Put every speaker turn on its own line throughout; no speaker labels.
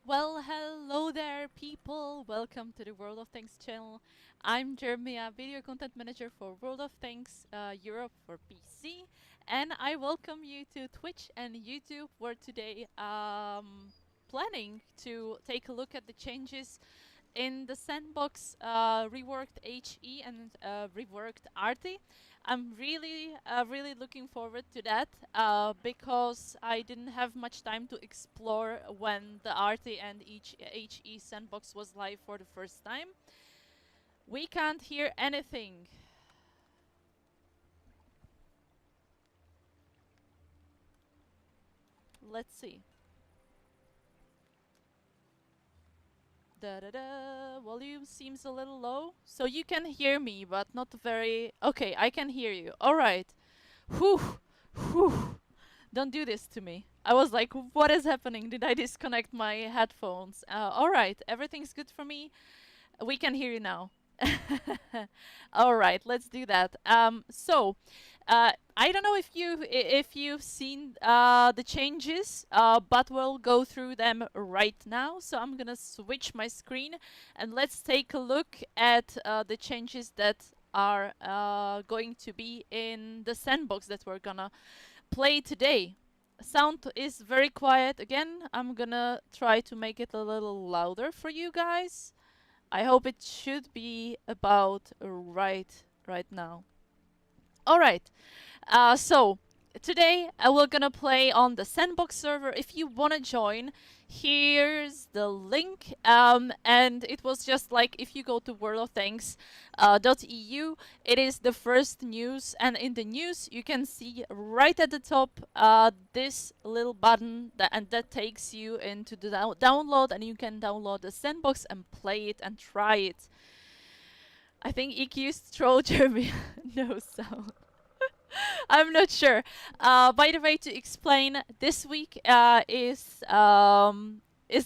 Well, hello there, people. Welcome to the World of Things channel. I'm Germia, video content manager for World of Things Europe for PC, and I welcome you to Twitch and YouTube, where today planning to take a look at the changes in the Sandbox reworked HE and reworked Arty. I'm really looking forward to that because I didn't have much time to explore when the Arty and HE Sandbox was live for the first time. We can't hear anything. Let's see. Da da da. Volume seems a little low. So you can hear me, but not very. Okay, I can hear you. Alright. Whew. Whew. Don't do this to me. I was like, what is happening? Did I disconnect my headphones? Alright, everything's good for me. We can hear you now. Alright, let's do that. I don't know if you've seen the changes, but we'll go through them right now. So I'm gonna switch my screen and let's take a look at the changes that are going to be in the sandbox that we're gonna play today. Sound is very quiet again. I'm gonna try to make it a little louder for you guys. I hope it should be about right now. All right. So today we're gonna play on the Sandbox server. If you wanna join, here's the link. And it was just like if you go to worldoftanks.eu, it is the first news, and in the news you can see right at the top this little button that takes you into the download, and you can download the Sandbox and play it and try it. I think EQ's troll Germia no sound. I'm not sure. By the way, to explain, this week is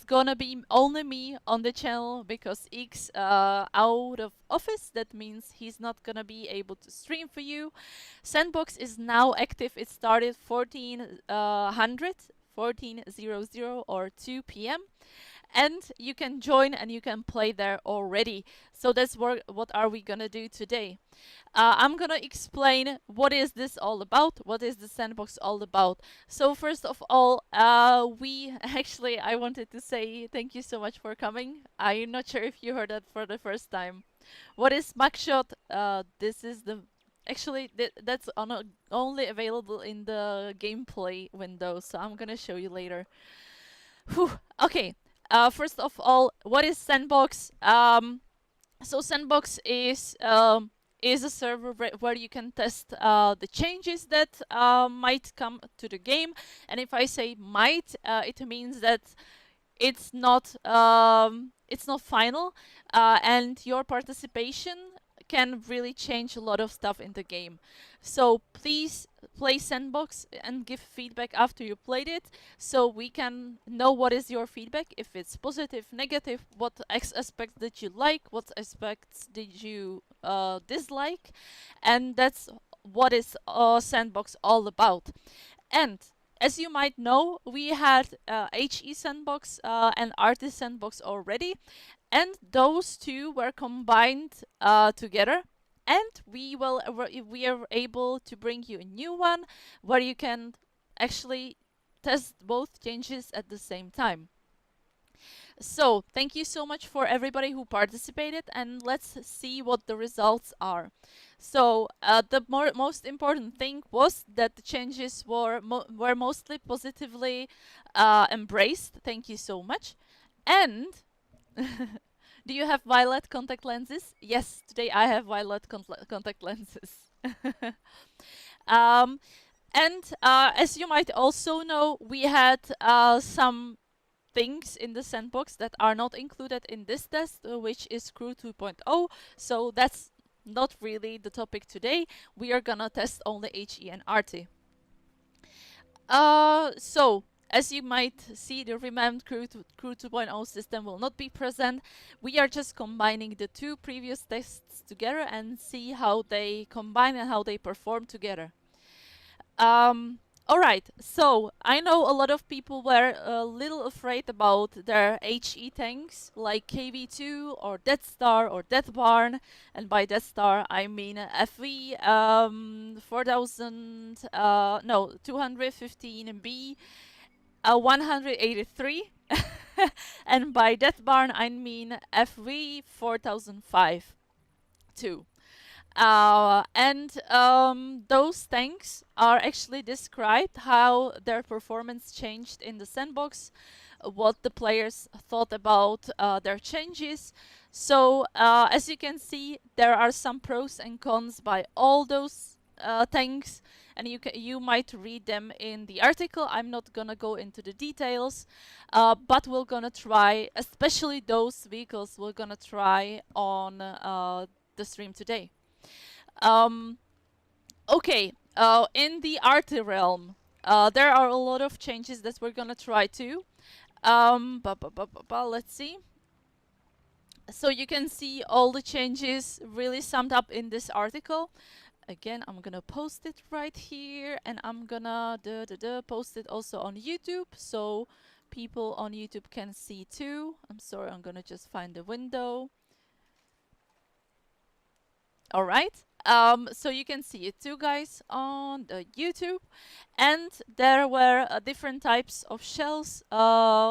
gonna be only me on the channel because X out of office. That means he's not gonna be able to stream for you. Sandbox is now active. It started 1400 or 2 p.m. and you can join and you can play there already. So that's what are we gonna do today. I'm gonna explain what is this all about, what is the Sandbox all about. So first of all, I wanted to say thank you so much for coming. I'm not sure if you heard that for the first time. What is Mugshot? This is the that's only available in the gameplay window, so I'm gonna show you later. Whew. Okay. First of all, what is Sandbox? So Sandbox is a server where you can test the changes that might come to the game. And if I say might, it means that it's not final, and your participation can really change a lot of stuff in the game. So please play Sandbox and give feedback after you played it, so we can know what is your feedback, if it's positive, negative, what aspects did you like, what aspects did you dislike, and that's what is Sandbox all about. And as you might know, we had HE Sandbox and Arty Sandbox already, and those two were combined together. And we are able to bring you a new one where you can actually test both changes at the same time. So thank you so much for everybody who participated, and let's see what the results are. So the most important thing was that the changes were mostly positively embraced. Thank you so much. And do you have violet contact lenses? Yes, today I have violet contact lenses. And as you might also know, we had some things in the Sandbox that are not included in this test, which is Crew 2.0. So that's not really the topic today. We are gonna test only HE and Arty. So as you might see, the revamped Crew 2.0 system will not be present. We are just combining the two previous tests together and see how they combine and how they perform together. Alright, so I know a lot of people were a little afraid about their HE tanks like KV2 or Death Star or Death Barn, and by Death Star I mean FV 215B, 183 And by Death Barn, I mean FV 4005 too. And those tanks are actually described how their performance changed in the sandbox, what the players thought about their changes. So as you can see, there are some pros and cons by all those tanks, and you might read them in the article. I'm not gonna go into the details, but we're gonna try, especially those vehicles, we're gonna try on the stream today. Um, okay, in the Arty realm, there are a lot of changes that we're gonna try too. Let's see. So you can see all the changes really summed up in this article. Again, I'm gonna post it right here, and I'm gonna post it also on YouTube, so people on YouTube can see too. I'm sorry, I'm gonna just find the window. All right. So you can see it too, guys, on the YouTube. And there were different types of shells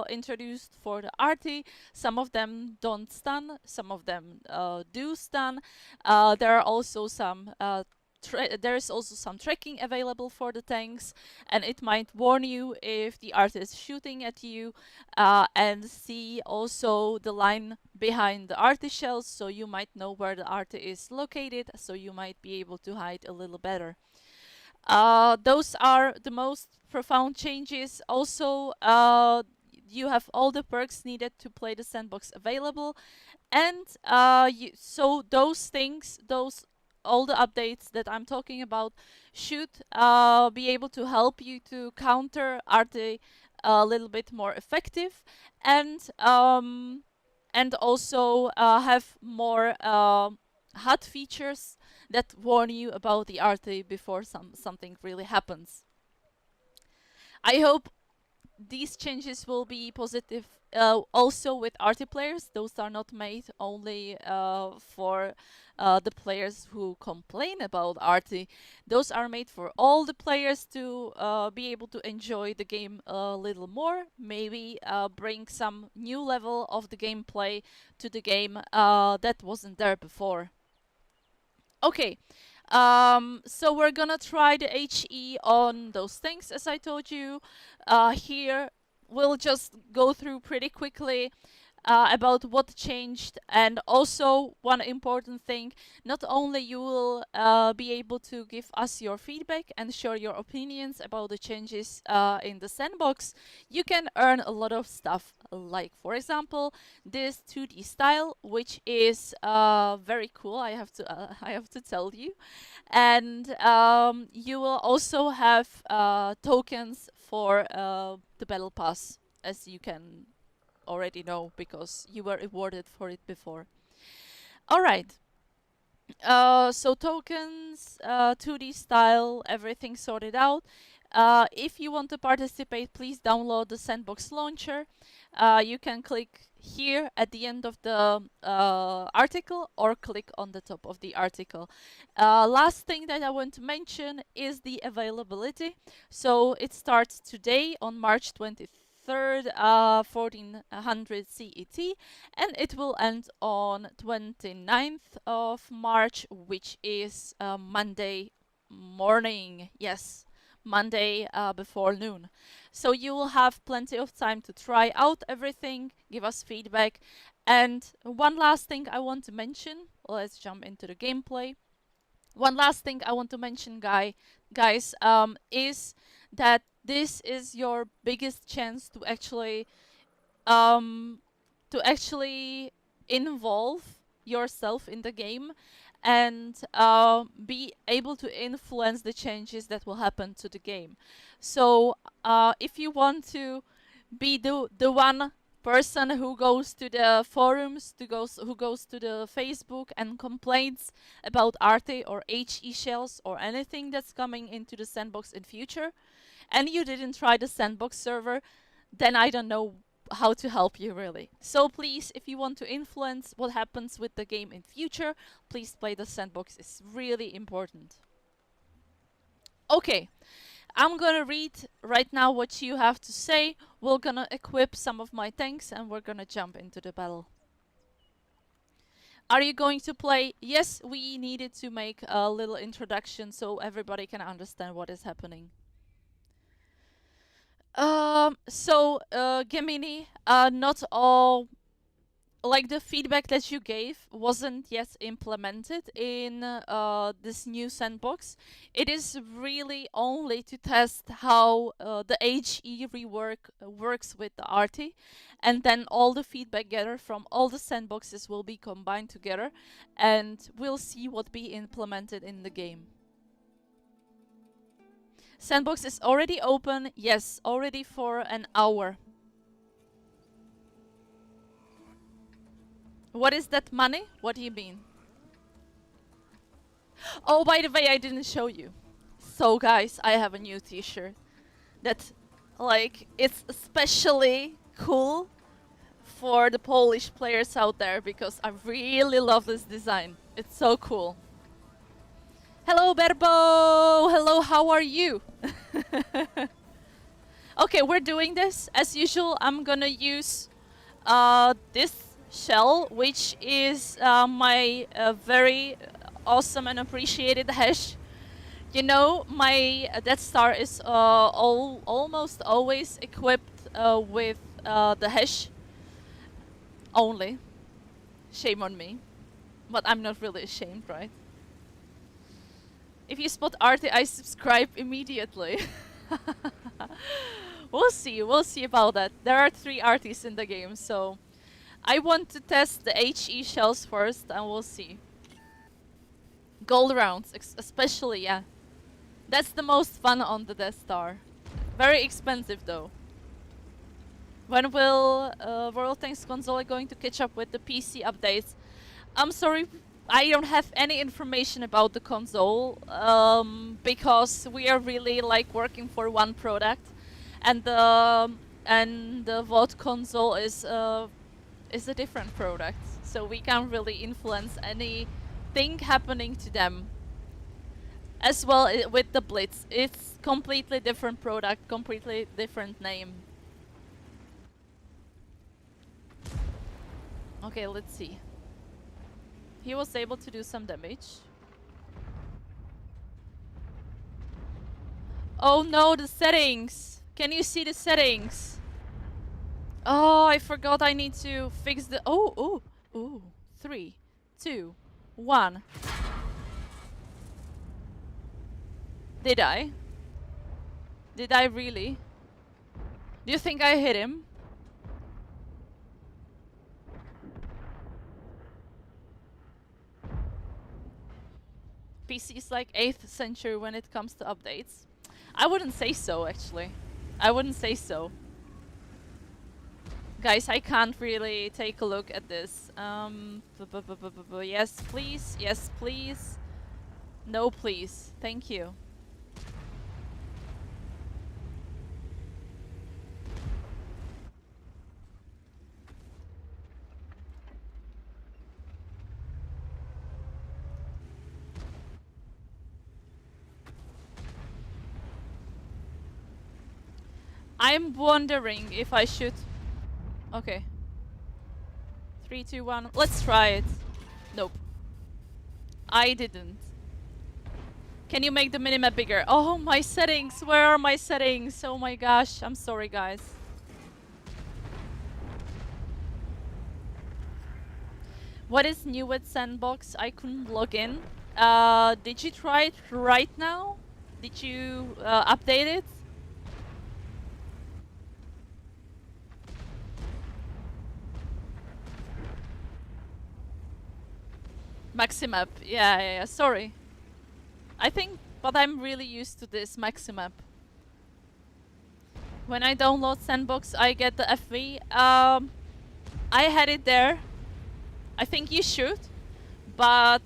introduced for the Arty. Some of them don't stun, some of them do stun. There are also some there is also some tracking available for the tanks, and it might warn you if the artist is shooting at you, and see also the line behind the artist shells, so you might know where the artist is located, so you might be able to hide a little better. Those are the most profound changes. Also, you have all the perks needed to play the sandbox available, and so those things, those all the updates that I'm talking about should be able to help you to counter Arty a little bit more effective, and also have more HUD features that warn you about the Arty before something really happens. I hope these changes will be positive also with Arty players. Those are not made only for the players who complain about Arty. Those are made for all the players to be able to enjoy the game a little more, maybe bring some new level of the gameplay to the game that wasn't there before. Okay, so we're gonna try the HE on those things, as I told you. Here, we'll just go through pretty quickly about what changed, and also one important thing, not only you will be able to give us your feedback and share your opinions about the changes in the sandbox, you can earn a lot of stuff, like for example this 2D style, which is very cool. I have to tell you. And you will also have tokens for the battle pass, as you can already know because you were awarded for it before. All right. So tokens, 2D style, everything sorted out. If you want to participate, please download the Sandbox launcher. You can click here at the end of the article, or click on the top of the article. Last thing that I want to mention is the availability. So it starts today on March 23rd, 1400 CET, and it will end on 29th of March, which is Monday morning. Yes, Monday before noon. So you will have plenty of time to try out everything, give us feedback. And one last thing I want to mention, let's jump into the gameplay. One last thing I want to mention, guys, is that this is your biggest chance um, to actually involve yourself in the game, and be able to influence the changes that will happen to the game. So if you want to be the one person who goes to the forums, who goes to the Facebook and complains about Arty or HE shells or anything that's coming into the sandbox in future, and you didn't try the sandbox server, then I don't know how to help you really. So please, if you want to influence what happens with the game in future, please play the sandbox. It's really important. Okay. I'm gonna read right now what you have to say. We're gonna equip some of my tanks and we're gonna jump into the battle. Are you going to play? Yes, we needed to make a little introduction so everybody can understand what is happening. Gemini, not all, like the feedback that you gave wasn't yet implemented in this new sandbox. It is really only to test how the HE rework works with the Arty, and then all the feedback gathered from all the sandboxes will be combined together, and we'll see what be implemented in the game. Sandbox is already open, yes, already for an hour. What is that money? What do you mean? Oh, by the way, I didn't show you. So guys, I have a new t-shirt that, like, it's especially cool for the Polish players out there because I really love this design. It's so cool. Hello, Berbo! Hello, how are you? Okay, we're doing this. As usual, I'm gonna use this shell, which is my very awesome and appreciated hash. You know, my Death Star is almost always equipped with the hash only. Shame on me. But I'm not really ashamed, right? If you spot Arty, I subscribe immediately. We'll see about that. There are 3 Artys in the game, so I want to test the HE shells first, and we'll see. Gold rounds, especially, yeah. That's the most fun on the Death Star. Very expensive, though. When will World Tanks console going to catch up with the PC updates? I'm sorry, I don't have any information about the console, because we are really like working for one product, and the VOD console is a different product, so we can't really influence anything happening to them. As well with the Blitz, it's completely different product, completely different name. Okay, let's see. He was able to do some damage. Oh no, the settings! Can you see the settings? Oh, I forgot I need to fix the... Oh. 3, 2, 1. Did I? Did I really? Do you think I hit him? PC is like 8th century when it comes to updates. I wouldn't say so, actually. I wouldn't say so. Guys, I can't really take a look at this. Yes, please. Yes, please. No, please. Thank you. I'm wondering if I should... Okay. 3, 2, 1. Let's try it. Nope. I didn't. Can you make the minimap bigger? Oh, my settings. Where are my settings? Oh my gosh. I'm sorry, guys. What is new with Sandbox? I couldn't log in. Did you try it right now? Did you update it? Maximap. Yeah. Sorry. I think, but I'm really used to this Maximap. When I download Sandbox, I get the FV. I had it there. I think you should, but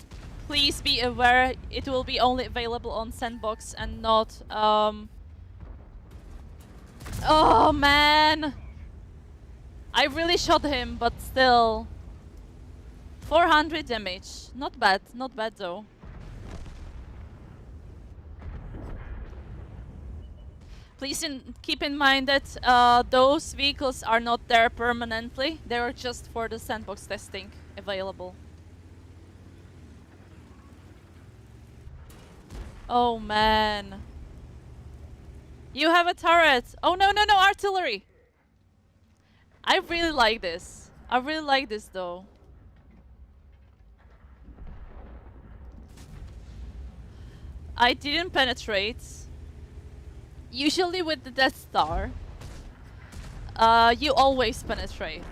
please be aware it will be only available on Sandbox and not... Oh man! I really shot him, but still... 400 damage. Not bad though. Please keep in mind that those vehicles are not there permanently. They are just for the sandbox testing available. Oh man. You have a turret! Oh no, no, no, artillery! I really like this. I really like this though. I didn't penetrate. Usually with the Death Star, you always penetrate.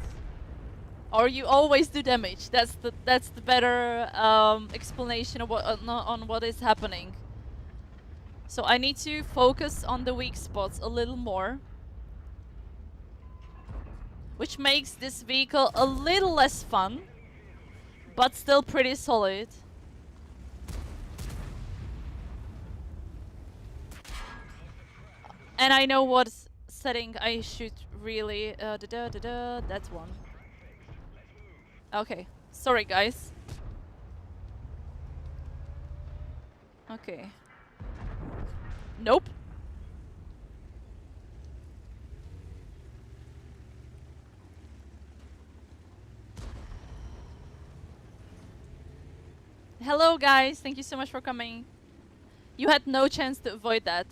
Or you always do damage. That's the better explanation of what, on what is happening. So I need to focus on the weak spots a little more. Which makes this vehicle a little less fun. But still pretty solid. And I know what setting I should really... that's one. Okay. Sorry, guys. Okay. Nope. Hello, guys. Thank you so much for coming. You had no chance to avoid that.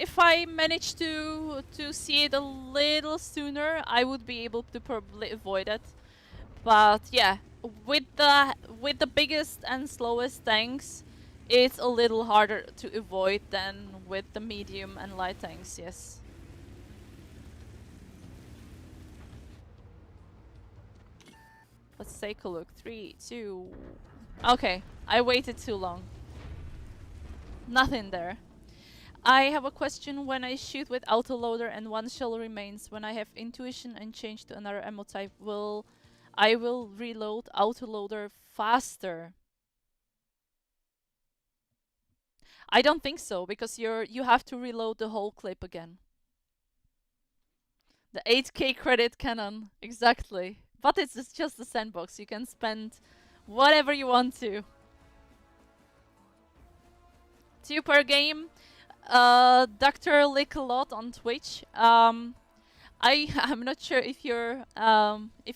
If I managed to see it a little sooner, I would be able to probably avoid it. But yeah, with the biggest and slowest tanks, it's a little harder to avoid than with the medium and light tanks. Yes. Let's take a look. 3, 2. Okay, I waited too long. Nothing there. I have a question. When I shoot with autoloader and one shell remains, when I have intuition and change to another ammo type, I will reload autoloader faster? I don't think so, because you have to reload the whole clip again. The 8k credit cannon, exactly. But it's just a sandbox. You can spend whatever you want to. 2 per game. Dr. Lick a lot on Twitch. I'm not sure if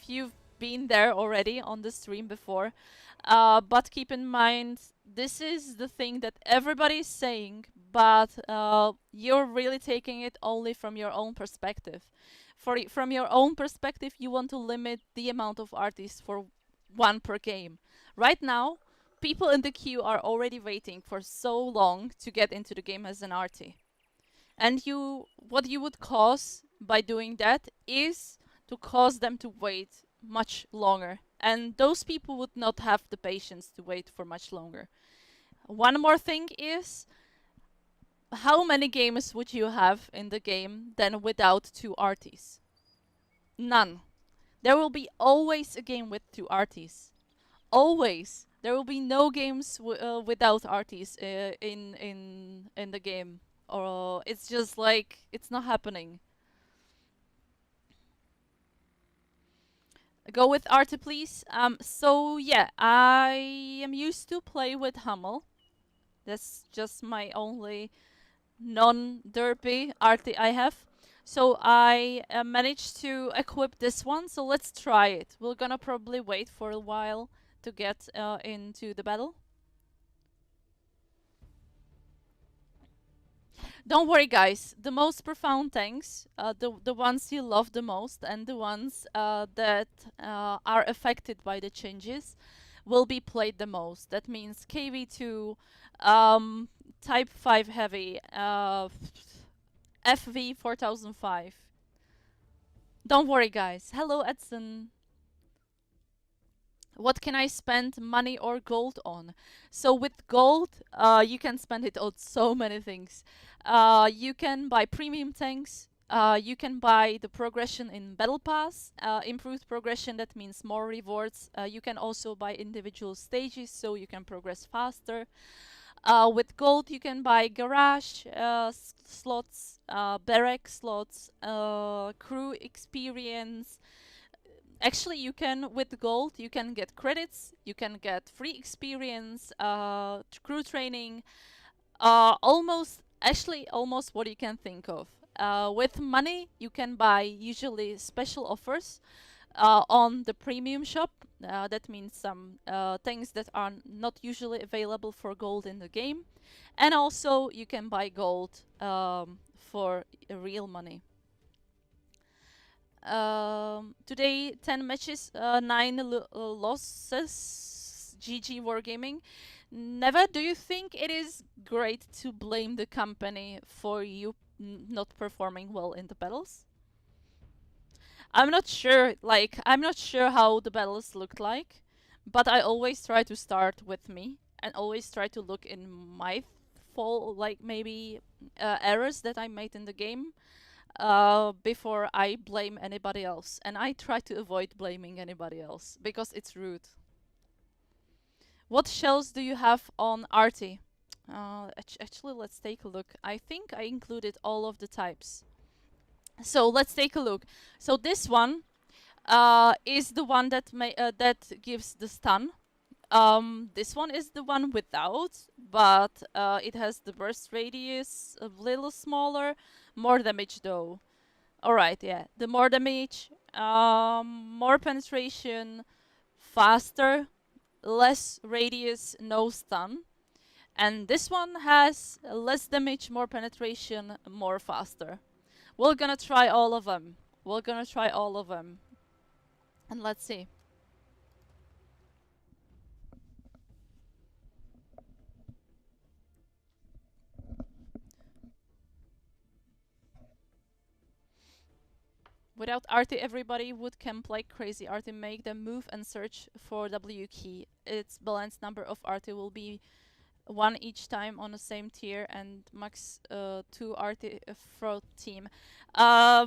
you've been there already on the stream before, but keep in mind this is the thing that everybody's saying, but you're really taking it only from your own perspective. From your own perspective, you want to limit the amount of artists for 1 per game. Right now, people in the queue are already waiting for so long to get into the game as an arty. And what you would cause by doing that is to cause them to wait much longer. And those people would not have the patience to wait for much longer. One more thing is, how many games would you have in the game then without 2 arties? None. There will be always a game with 2 arties. Always. There will be no games without arties in the game. Or it's just like, it's not happening. Go with Arty, please. So yeah, I am used to play with Hummel. That's just my only non-derpy Arty I have. So I managed to equip this one, so let's try it. We're gonna probably wait for a while to get into the battle. Don't worry, guys. The most profound tanks, the ones you love the most, and the ones that are affected by the changes, will be played the most. That means KV2, Type 5 Heavy, FV 4005. Don't worry, guys. Hello, Edson. What can I spend money or gold on? So with gold, you can spend it on so many things. You can buy premium tanks. You can buy the progression in Battle Pass. Improved progression, that means more rewards. You can also buy individual stages, so you can progress faster. With gold, you can buy garage slots, barrack slots, crew experience. Actually, you can, with gold, you can get credits, you can get free experience, crew training, almost Actually, almost what you can think of. With money, you can buy usually special offers on the premium shop. That means some things that are not usually available for gold in the game. And also, you can buy gold for real money. Today, 10 matches, 9 losses. GG Wargaming. Never. Do you think it is great to blame the company for you not performing well in the battles? I'm not sure. Like, I'm not sure how the battles looked like, but I always try to start with me and always try to look in my fault, like maybe errors that I made in the game before I blame anybody else. And I try to avoid blaming anybody else because it's rude. What shells do you have on Arty? Actually, let's take a look. I think I included all of the types. So let's take a look. So this one is the one that that gives the stun. This one is the one without, but it has the burst radius a little smaller, more damage though. Alright, yeah, the more damage, more penetration, faster, less radius, no stun. And this one has less damage, more penetration, more faster. We're gonna try all of them. We're gonna try all of them. And let's see. Without Arty, everybody would camp like crazy. Arty make them move and search for W key. Its balanced number of Arty will be 1 each time on the same tier and max 2 Arty throat team. I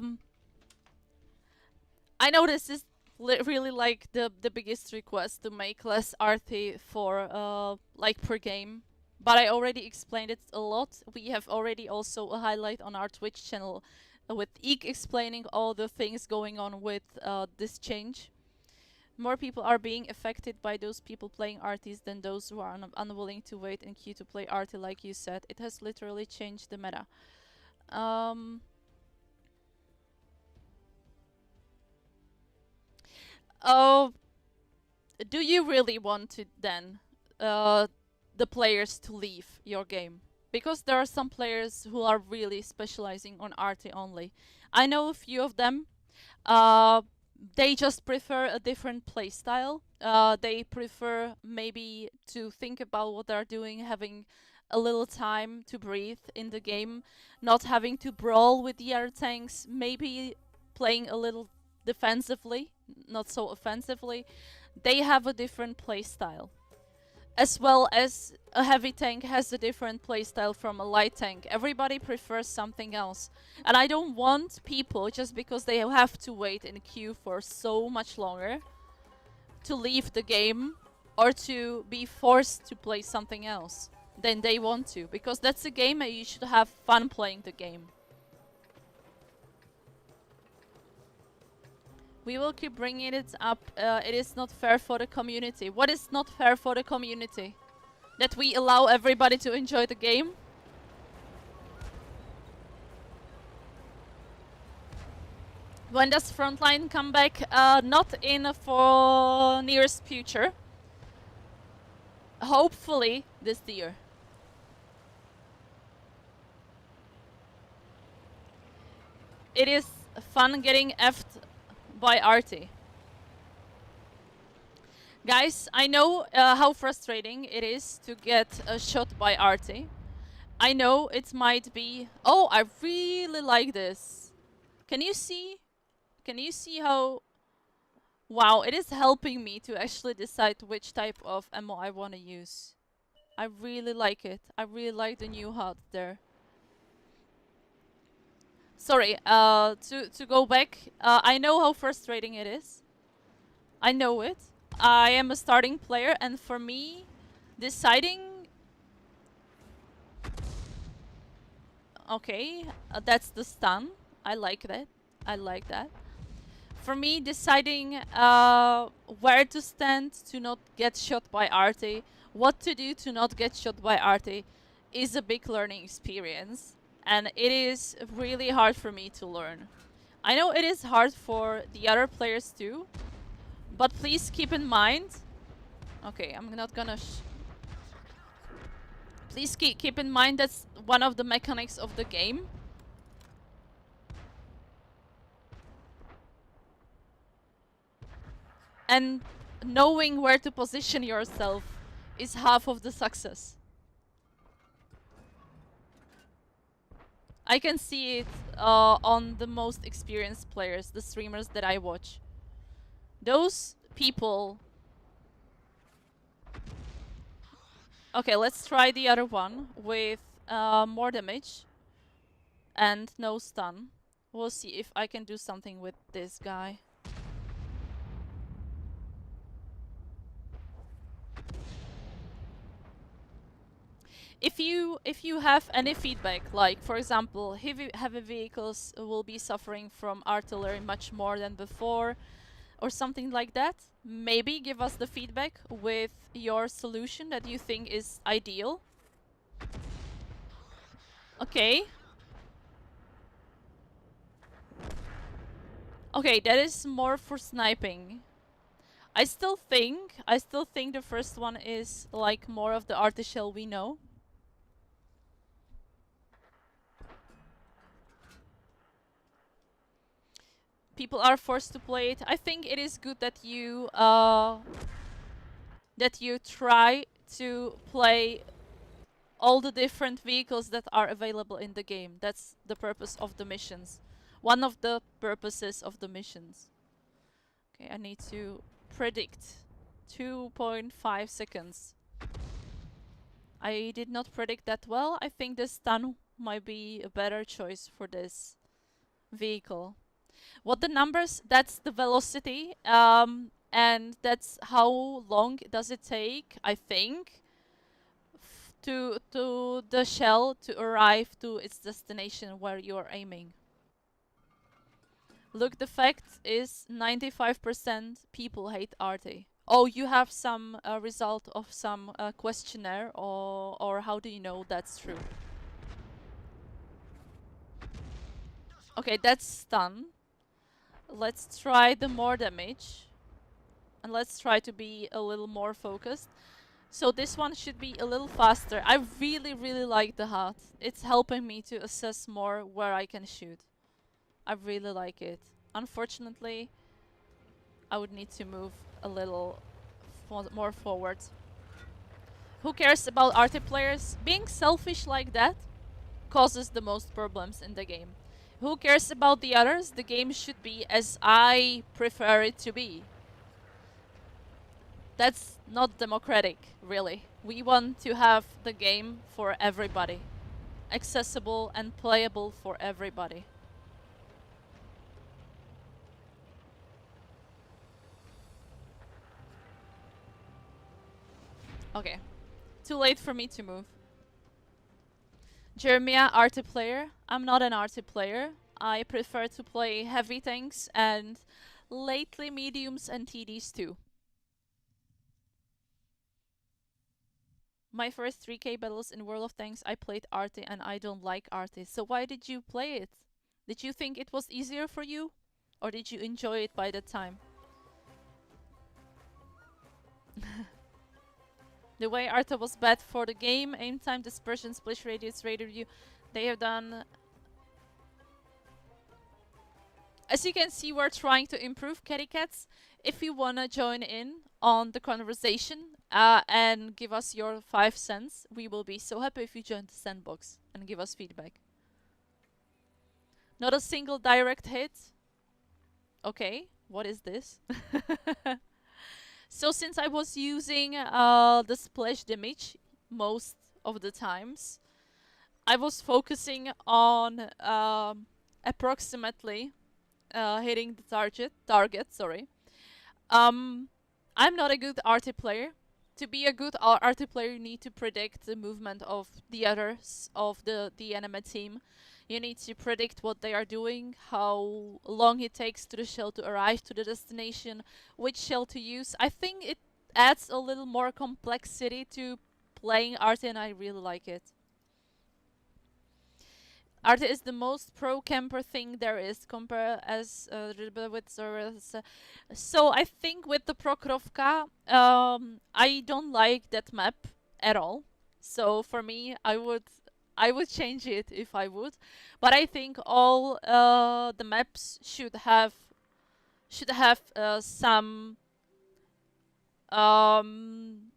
know this is really like the biggest request to make less Arty for like per game. But I already explained it a lot. We have already also a highlight on our Twitch channel with Eek explaining all the things going on with this change. More people are being affected by those people playing Arties than those who are unwilling to wait in queue to play Arty, like you said. It has literally changed the meta. Oh, do you really want to then the players to leave your game? Because there are some players who are really specializing on Arty only. I know a few of them. They just prefer a different playstyle. They prefer maybe to think about what they're doing, having a little time to breathe in the game, not having to brawl with the other tanks, maybe playing a little defensively, not so offensively. They have a different playstyle. As well as a heavy tank has a different playstyle from a light tank. Everybody prefers something else. And I don't want people, just because they have to wait in a queue for so much longer, to leave the game or to be forced to play something else than they want to. Because that's a game and you should have fun playing the game. We will keep bringing it up. It is not fair for the community. What is not fair for the community? That we allow everybody to enjoy the game? When does Frontline come back? Not in for nearest future. Hopefully this year. It is fun getting effed by Arty. Guys, I know how frustrating it is to get a shot by Arty. I know it might be... Oh, I really like this. Can you see? Can you see how... Wow, it is helping me to actually decide which type of ammo I want to use. I really like it. I really like the new HUD there. Sorry, to go back, I know how frustrating it is. I know it. I am a starting player, and for me, deciding... Okay, that's the stun. I like that. I like that. For me, deciding where to stand to not get shot by Arty, what to do to not get shot by Arty, is a big learning experience, and it is really hard for me to learn. I know it is hard for the other players too, but please keep in mind... Okay, I'm not gonna... Please keep in mind that's one of the mechanics of the game. And knowing where to position yourself is half of the success. I can see it on the most experienced players, the streamers that I watch. Those people... Okay, let's try the other one with more damage and no stun. We'll see if I can do something with this guy. If you have any feedback, like for example, heavy vehicles will be suffering from artillery much more than before, or something like that, maybe give us the feedback with your solution that you think is ideal. Okay. Okay, that is more for sniping. I still think the first one is like more of the artificial we know. People are forced to play it. I think it is good that you try to play all the different vehicles that are available in the game. That's the purpose of the missions. One of the purposes of the missions. Okay, I need to predict 2.5 seconds. I did not predict that well. I think the stun might be a better choice for this vehicle. What the numbers, that's the velocity, and that's how long does it take, I think, to the shell to arrive to its destination where you are aiming. Look, the fact is 95% people hate Arty. Oh, you have some result of some questionnaire, or how do you know that's true? Okay, that's stun. Let's try the more damage. And let's try to be a little more focused. So this one should be a little faster. I really, really like the HUD. It's helping me to assess more where I can shoot. I really like it. Unfortunately, I would need to move a little more forward. Who cares about Arty players? Being selfish like that causes the most problems in the game. Who cares about the others? The game should be as I prefer it to be. That's not democratic, really. We want to have the game for everybody. Accessible and playable for everybody. Okay. Too late for me to move. Germia, Arty player. I'm not an Arty player. I prefer to play heavy tanks and lately mediums and TDs too. My first 3K battles in World of Tanks, I played Arty and I don't like Arty. So why did you play it? Did you think it was easier for you? Or did you enjoy it by the time? The way Arty was bad for the game, aim time, dispersion, splash radius, radar view, they have done... As you can see, we're trying to improve Catty Cats. If you wanna join in on the conversation and give us your 5 cents, we will be so happy if you join the sandbox and give us feedback. Not a single direct hit. Okay, what is this? So since I was using the splash damage most of the times, I was focusing on approximately hitting the target. Sorry. I'm not a good Arty player. To be a good Arty player, you need to predict the movement of the others of the enemy team. You need to predict what they are doing, how long it takes to the shell to arrive to the destination, which shell to use. I think it adds a little more complexity to playing Arty and I really like it. Arty is the most pro camper thing there is, compare as with servers. So I think with the Prokrovka, I don't like that map at all. So for me, I would change it if I would, but I think all the maps should have um,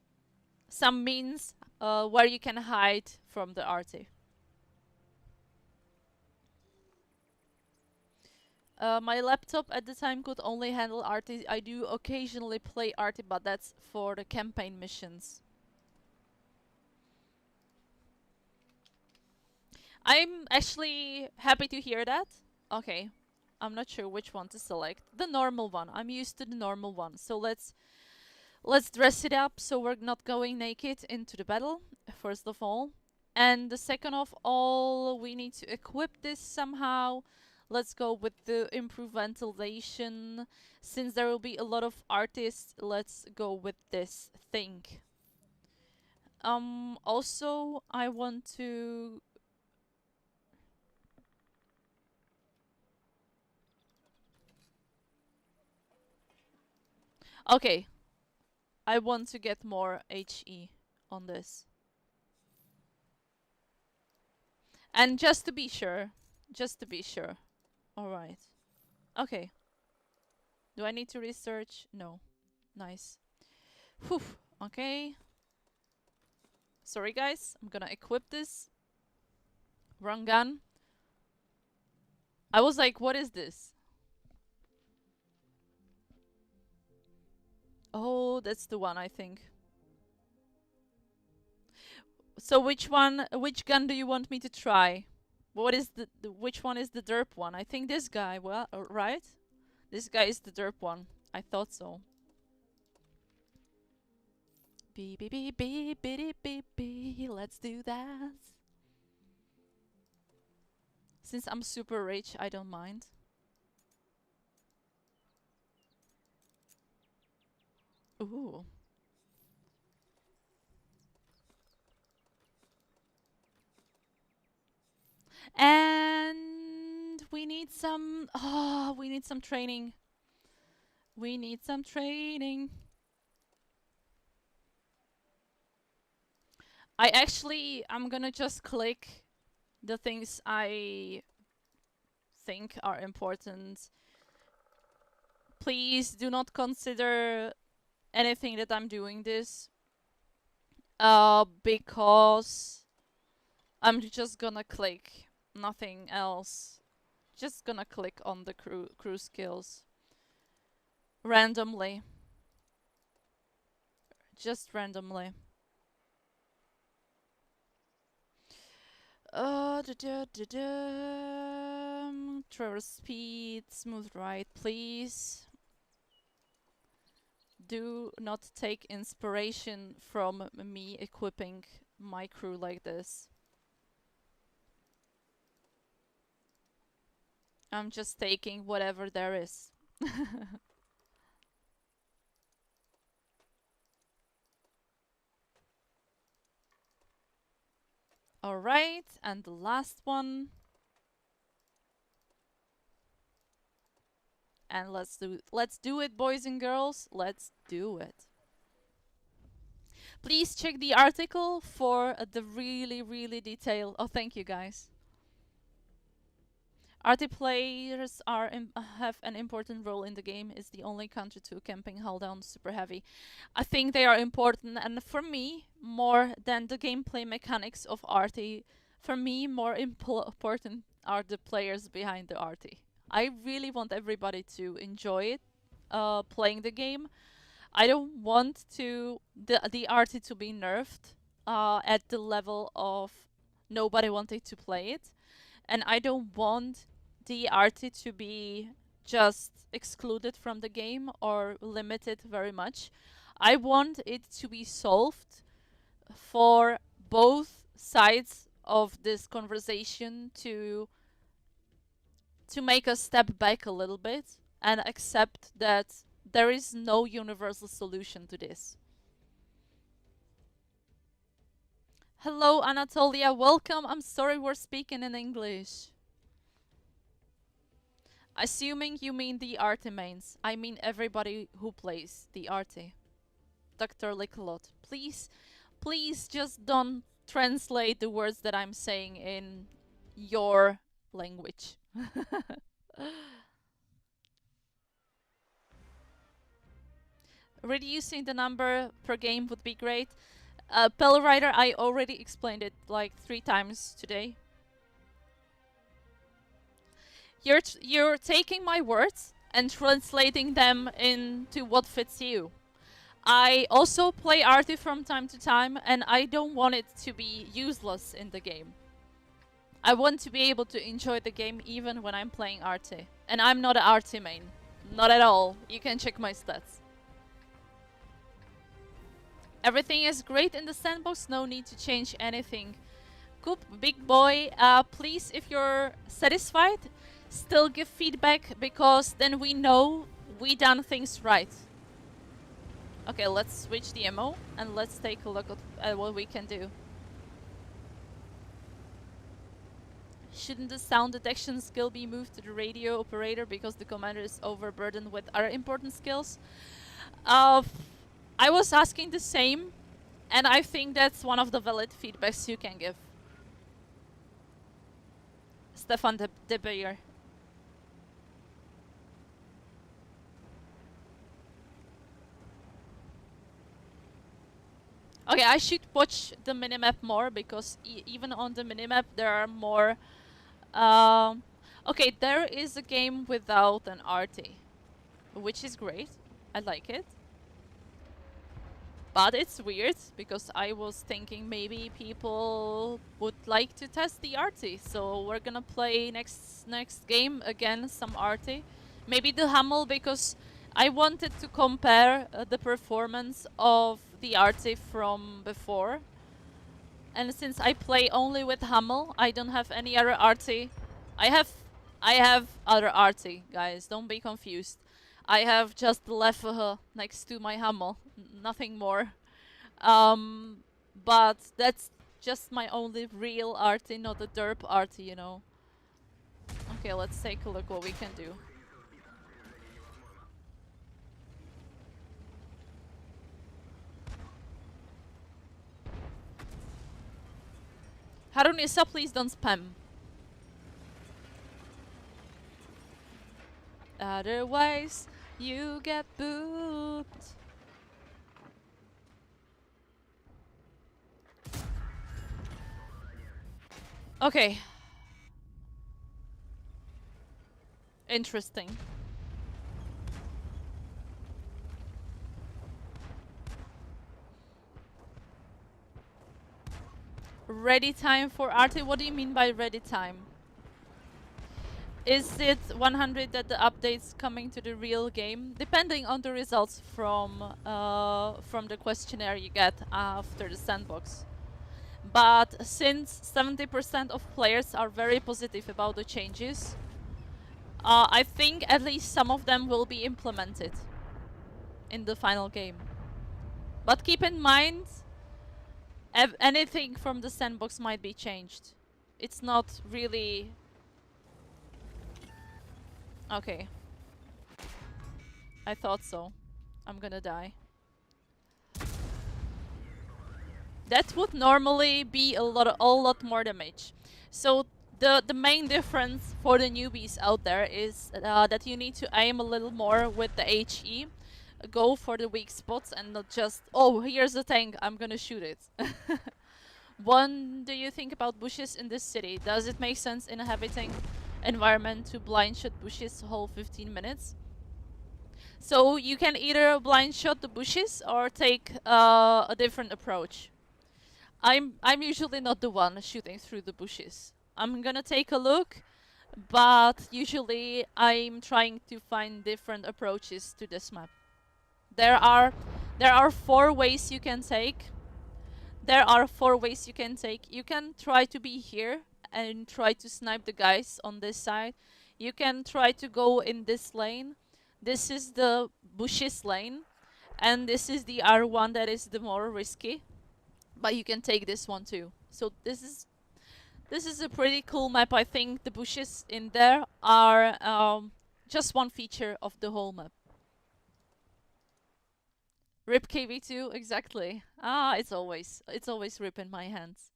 some means where you can hide from the Arty. My laptop at the time could only handle Arty. I do occasionally play Arty, but that's for the campaign missions. I'm actually happy to hear that. Okay. I'm not sure which one to select. The normal one. I'm used to the normal one. So let's dress it up so we're not going naked into the battle, first of all. And the second of all, we need to equip this somehow. Let's go with the improved ventilation. Since there will be a lot of artists, let's go with this thing. Also, I want to... Okay, I want to get more HE on this. And just to be sure. Just to be sure. Alright. Okay. Do I need to research? No. Nice. Whew. Okay. Sorry guys. I'm gonna equip this. Wrong gun. I was like, what is this? Oh, that's the one, I think. So which gun do you want me to try? What is which one is the derp one? I think this guy, well, right? This guy is the derp one. I thought so. Beep beep beep beep beep beep beep. Let's do that. Since I'm super rich, I don't mind. Ooh. And we need some... Oh, we need some training. We need some training. I'm gonna just click the things I think are important. Please do not consider anything that I'm doing this. Because I'm just gonna click nothing else. Just gonna click on the crew skills. Randomly. Just randomly. Traverse speed, smooth ride, please. Do not take inspiration from me equipping my crew like this. I'm just taking whatever there is. Alright, and the last one. And let's do it, boys and girls. Let's do it. Please check the article for the really detailed... Oh, thank you, guys. Arty players have an important role in the game. It's the only counter to camping hull down super heavy. I think they are important, and for me, more than the gameplay mechanics of Arty, for me, more important are the players behind the Arty. I really want everybody to enjoy it, playing the game. I don't want the Arty to be nerfed at the level of nobody wanting to play it. And I don't want the Arty to be just excluded from the game or limited very much. I want it to be solved for both sides of this conversation to make us step back a little bit and accept that there is no universal solution to this. Hello, Anatolia. Welcome. I'm sorry we're speaking in English. Assuming you mean the Arty mains. I mean everybody who plays the Arty. Dr. Lickalot. Please just don't translate the words that I'm saying in your language. Reducing the number per game would be great. Pell Rider, I already explained it like 3 times today. You're taking my words and translating them into what fits you. I also play Arty from time to time, and I don't want it to be useless in the game. I want to be able to enjoy the game even when I'm playing Arty. And I'm not an Arty main. Not at all. You can check my stats. Everything is great in the sandbox, no need to change anything. Coop, big boy, please, if you're satisfied, still give feedback, because then we know we done things right. Okay, let's switch the ammo and let's take a look at what we can do. Shouldn't the sound detection skill be moved to the radio operator because the commander is overburdened with other important skills? I was asking the same, and I think that's one of the valid feedbacks you can give. Stefan de Beer. Okay, I should watch the minimap more, because even on the minimap there are more... okay, there is a game without an Arty, which is great. I like it. But it's weird, because I was thinking maybe people would like to test the Arty. So we're gonna play next game again some Arty. Maybe the Hummel, because I wanted to compare the performance of the Arty from before. And since I play only with Hummel, I don't have any other Arty. I have other Arty, guys, don't be confused. I have just the Leffe next to my Hummel, nothing more. But that's just my only real Arty, not a derp Arty, you know. Okay, let's take a look what we can do. Harunisa, please don't spam. Otherwise, you get booed. Okay. Interesting. Ready time for Arty? What do you mean by ready time? Is it 100 that the update's coming to the real game? Depending on the results from the questionnaire you get after the sandbox. But since 70% of players are very positive about the changes, I think at least some of them will be implemented in the final game. But keep in mind, anything from the sandbox might be changed. It's not really... Okay. I thought so. I'm gonna die. That would normally be a lot more damage. So the main difference for the newbies out there is that you need to aim a little more with the HE. Go for the weak spots and not just, oh, here's a tank, I'm gonna shoot it. What do you think about bushes in this city? Does it make sense in a habiting environment to blind shot bushes whole 15 minutes? So you can either blind shot the bushes or take a different approach. I'm usually not the one shooting through the bushes. I'm gonna take a look, but usually I'm trying to find different approaches to this map. There are 4 ways you can take. You can try to be here and try to snipe the guys on this side. You can try to go in this lane. This is the bushes lane, and this is the R1 that is the more risky. But you can take this one too. So this is a pretty cool map. I think the bushes in there are just one feature of the whole map. Rip KV2, exactly. Ah, it's always rip in my hands.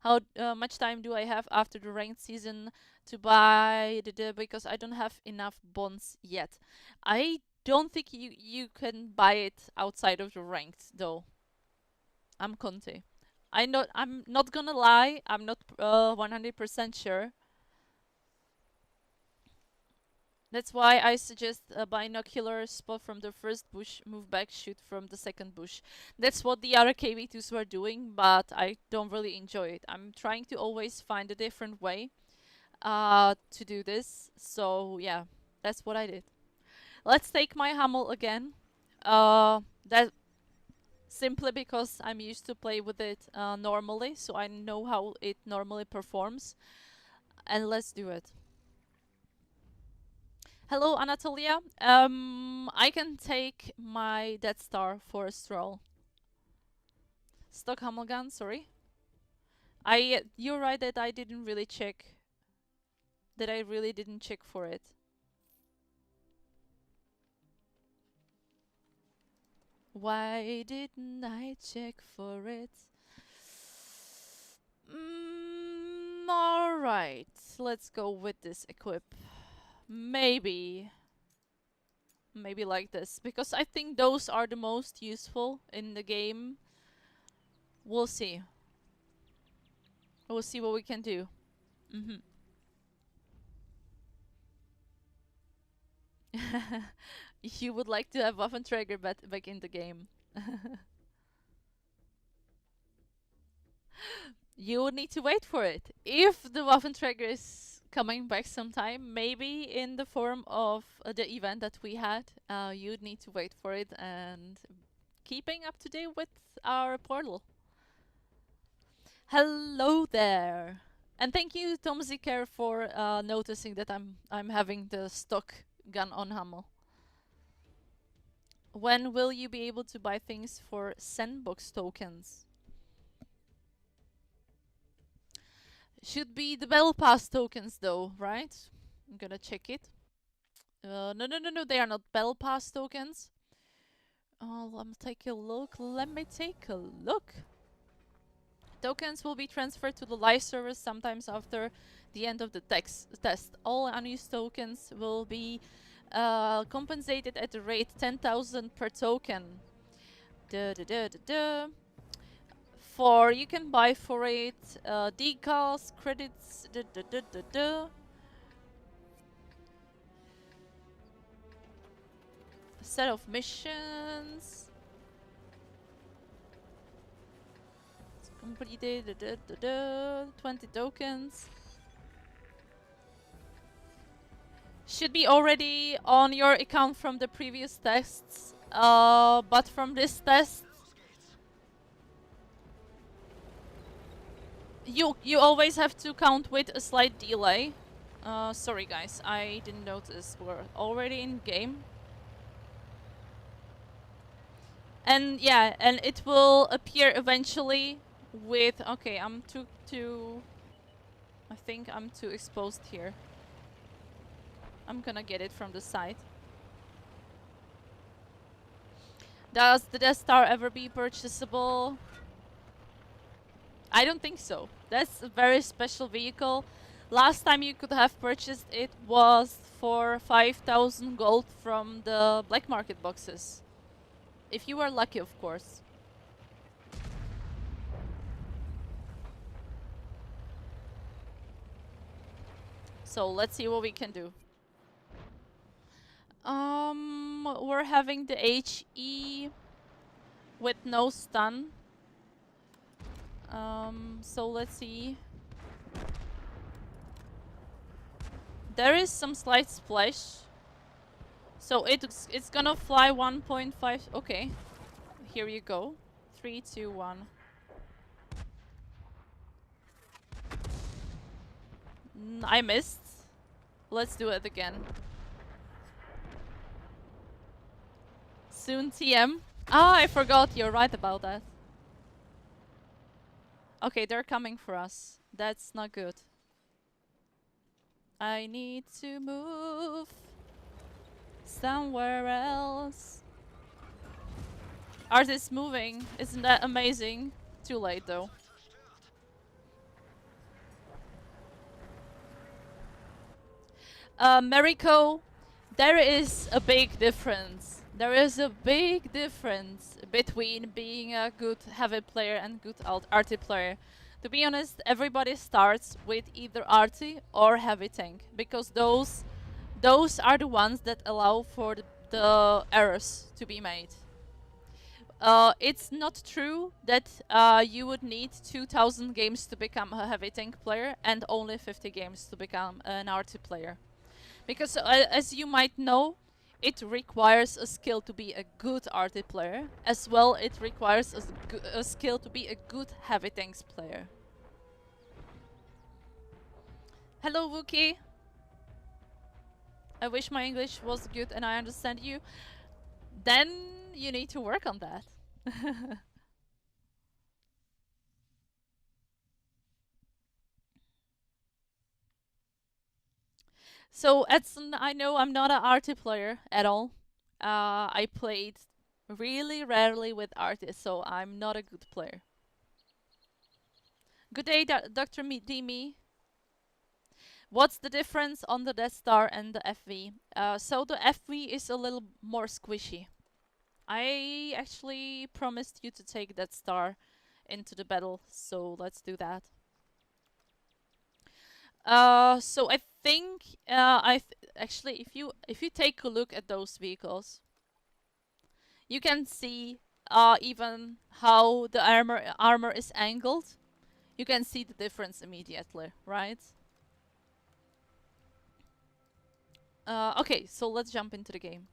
How much time do I have after the ranked season to buy because I don't have enough bonds yet. I don't think you can buy it outside of the ranked though. I'm Conte. I'm not gonna lie. I'm not 100% sure. That's why I suggest a binocular spot from the first bush, move back, shoot from the second bush. That's what the other KV2s were doing, but I don't really enjoy it. I'm trying to always find a different way to do this. So yeah, that's what I did. Let's take my Hummel again. That simply because I'm used to play with it normally, so I know how it normally performs. And let's do it. Hello, Anatolia. I can take my Death Star for a stroll. Stock Hummel gun, sorry. You're right that I didn't really check. That I really didn't check for it. Why didn't I check for it? Alright, let's go with this equip. Maybe like this, because I think those are the most useful in the game. We'll see. We'll see what we can do. You would like to have Waffenträger back in the game. You would need to wait for it. If the Waffenträger is coming back sometime, maybe in the form of the event that we had, you'd need to wait for it and keeping up to date with our portal. Hello there, and thank you, Tom Zicker, for noticing that I'm having the stock gun on Hummel. When will you be able to buy things for Sandbox tokens? Should be the Battle Pass tokens though, right? I'm gonna check it. No, they are not Battle Pass tokens. Let me take a look. Tokens will be transferred to the live server sometimes after the end of the test. All unused tokens will be compensated at the rate 10,000 per token. You can buy for it decals, credits, a set of missions. It's completed, 20 tokens. Should be already on your account from the previous tests, but from this test, you always have to count with a slight delay. Sorry guys, I didn't notice we're already in game. And yeah, and it will appear eventually with... Okay, I'm too... I think I'm too exposed here. I'm gonna get it from the side. Does the Death Star ever be purchasable? I don't think so. That's a very special vehicle. Last time you could have purchased it was for 5,000 gold from the black market boxes. If you were lucky, of course. So let's see what we can do. We're having the HE with no stun. So let's see. There is some slight splash. So it's gonna fly 1.5. Okay. Here you go. 3, 2, 1. I missed. Let's do it again. Soon TM. Ah, I forgot. You're right about that. Okay, they're coming for us. That's not good. I need to move somewhere else. Artist moving. Isn't that amazing? Too late though. Mariko, there is a big difference. There is a big difference between being a good heavy player and good arty player. To be honest, everybody starts with either arty or heavy tank because those are the ones that allow for the errors to be made. It's not true that you would need 2000 games to become a heavy tank player and only 50 games to become an arty player. Because as you might know, it requires a skill to be a good arty player. As well, it requires a skill to be a good heavy tanks player. Hello, Wookie. I wish my English was good and I understand you. Then you need to work on that. So, Edson, I know I'm not an arty player at all. I played really rarely with artists, so I'm not a good player. Good day, Dr. Demi. What's the difference on the Death Star and the FV? So the FV is a little more squishy. I actually promised you to take that star into the battle, so let's do that. So I think actually if you take a look at those vehicles, you can see even how the armor is angled. You can see the difference immediately, right? Okay, so let's jump into the game.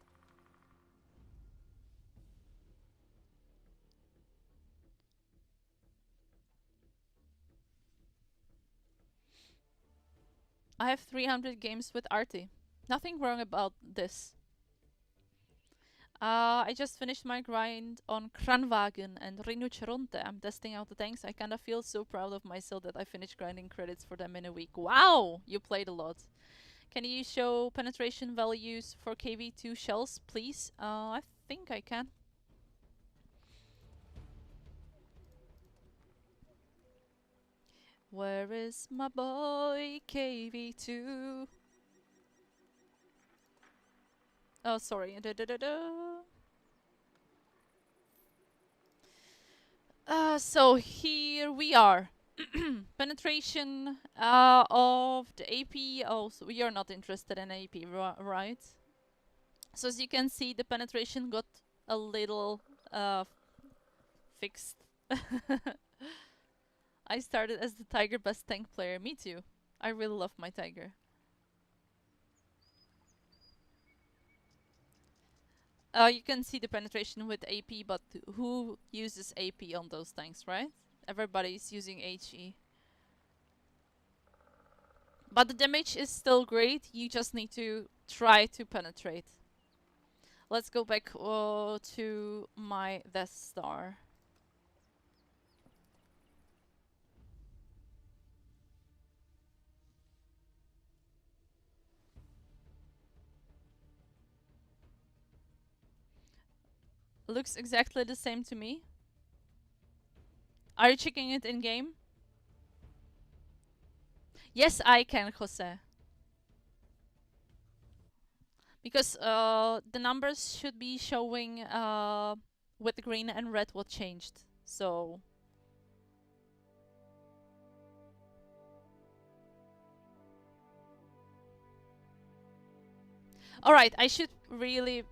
I have 300 games with Arty. Nothing wrong about this. I just finished my grind on Kranwagen and Rinoceronte. I'm testing out the tanks. I kinda feel so proud of myself that I finished grinding credits for them in a week. Wow! You played a lot. Can you show penetration values for KV2 shells, please? I think I can. Where is my boy KV2? Oh, sorry. So here we are. Penetration of the AP. Oh, so you're not interested in AP, right? So as you can see, the penetration got a little fixed. I started as the Tiger best tank player. Me too. I really love my Tiger. You can see the penetration with AP, but who uses AP on those tanks, right? Everybody's using HE. But the damage is still great, you just need to try to penetrate. Let's go back to my Death Star. Looks exactly the same to me. Are you checking it in game? Yes, I can, Jose. Because the numbers should be showing with green and red what changed. So alright, I should really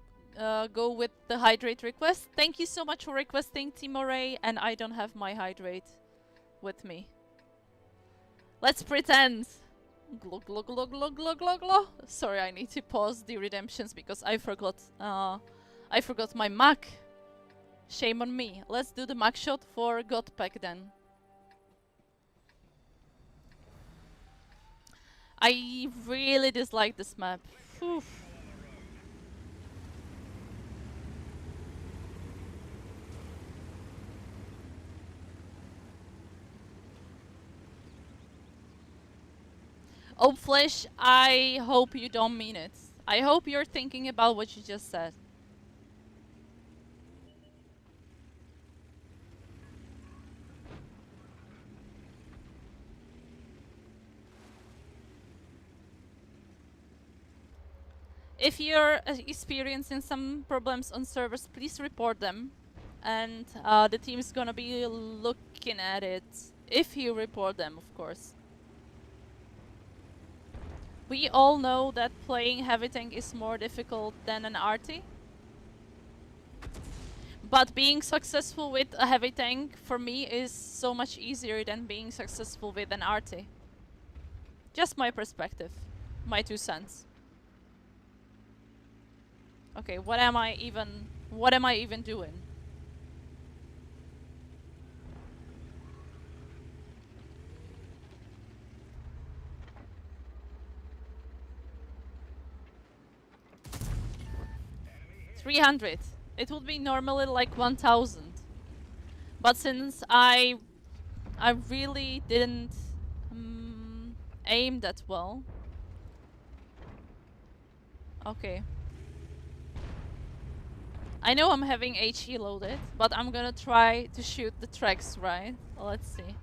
go with the hydrate request. Thank you so much for requesting, Timoray, and I don't have my hydrate with me. Let's pretend. Glug glug glug glug glug glug glug. Sorry, I need to pause the redemptions because I forgot my Mac. Shame on me. Let's do the Mac shot for God Pack then. I really dislike this map. Whew. Oh, Flesh, I hope you don't mean it. I hope you're thinking about what you just said. If you're experiencing some problems on servers, please report them. And the team's gonna be looking at it. If you report them, of course. We all know that playing heavy tank is more difficult than an Arty. But being successful with a heavy tank for me is so much easier than being successful with an Arty. Just my perspective. My 2 cents. Okay, what am I even doing? $300. It would be normally like 1,000. But since I really didn't aim that well. Okay. I know I'm having HE loaded, but I'm gonna try to shoot the tracks, right? Let's see.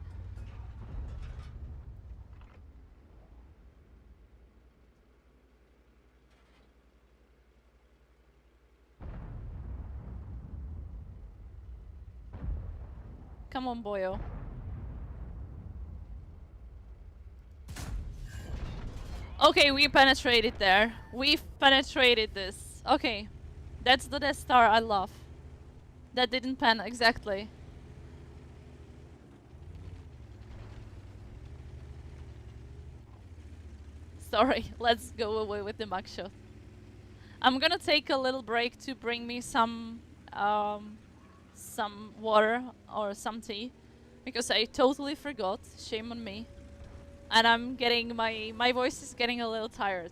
Come on, boyo. Okay, we penetrated there. We've penetrated this. Okay. That's the Death Star I love. That didn't pan exactly. Sorry, let's go away with the mug shot. I'm gonna take a little break to bring me some water or some tea, because I totally forgot. Shame on me. And I'm getting my voice is getting a little tired.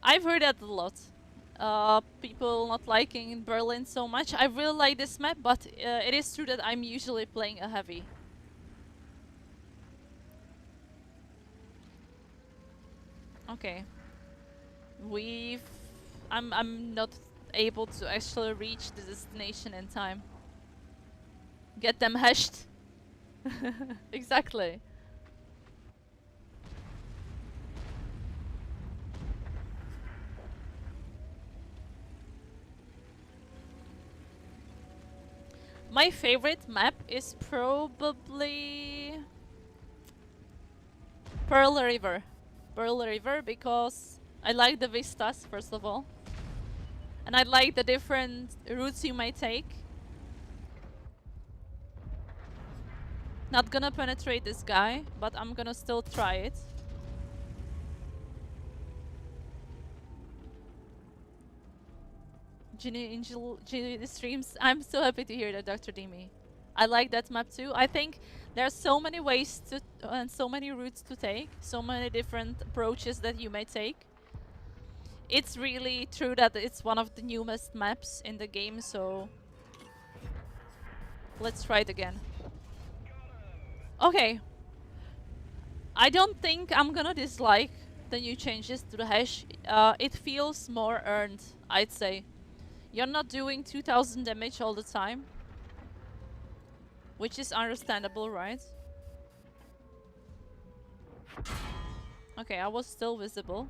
I've heard that a lot. People not liking Berlin so much. I really like this map, but it is true that I'm usually playing a heavy. Okay. I'm not able to actually reach the destination in time. Get them hashed. Exactly. My favorite map is probably Pearl River. Pearl River because I like the vistas, first of all. And I like the different routes you might take. Not gonna penetrate this guy, but I'm gonna still try it. Ginny streams. I'm so happy to hear that, Dr. Demi. I like that map too. I think there are so many ways to and so many routes to take, so many different approaches that you may take. It's really true that it's one of the newest maps in the game, so let's try it again. Okay. I don't think I'm gonna dislike the new changes to the hash. It feels more earned, I'd say. You're not doing 2000 damage all the time, which is understandable, right? Okay, I was still visible.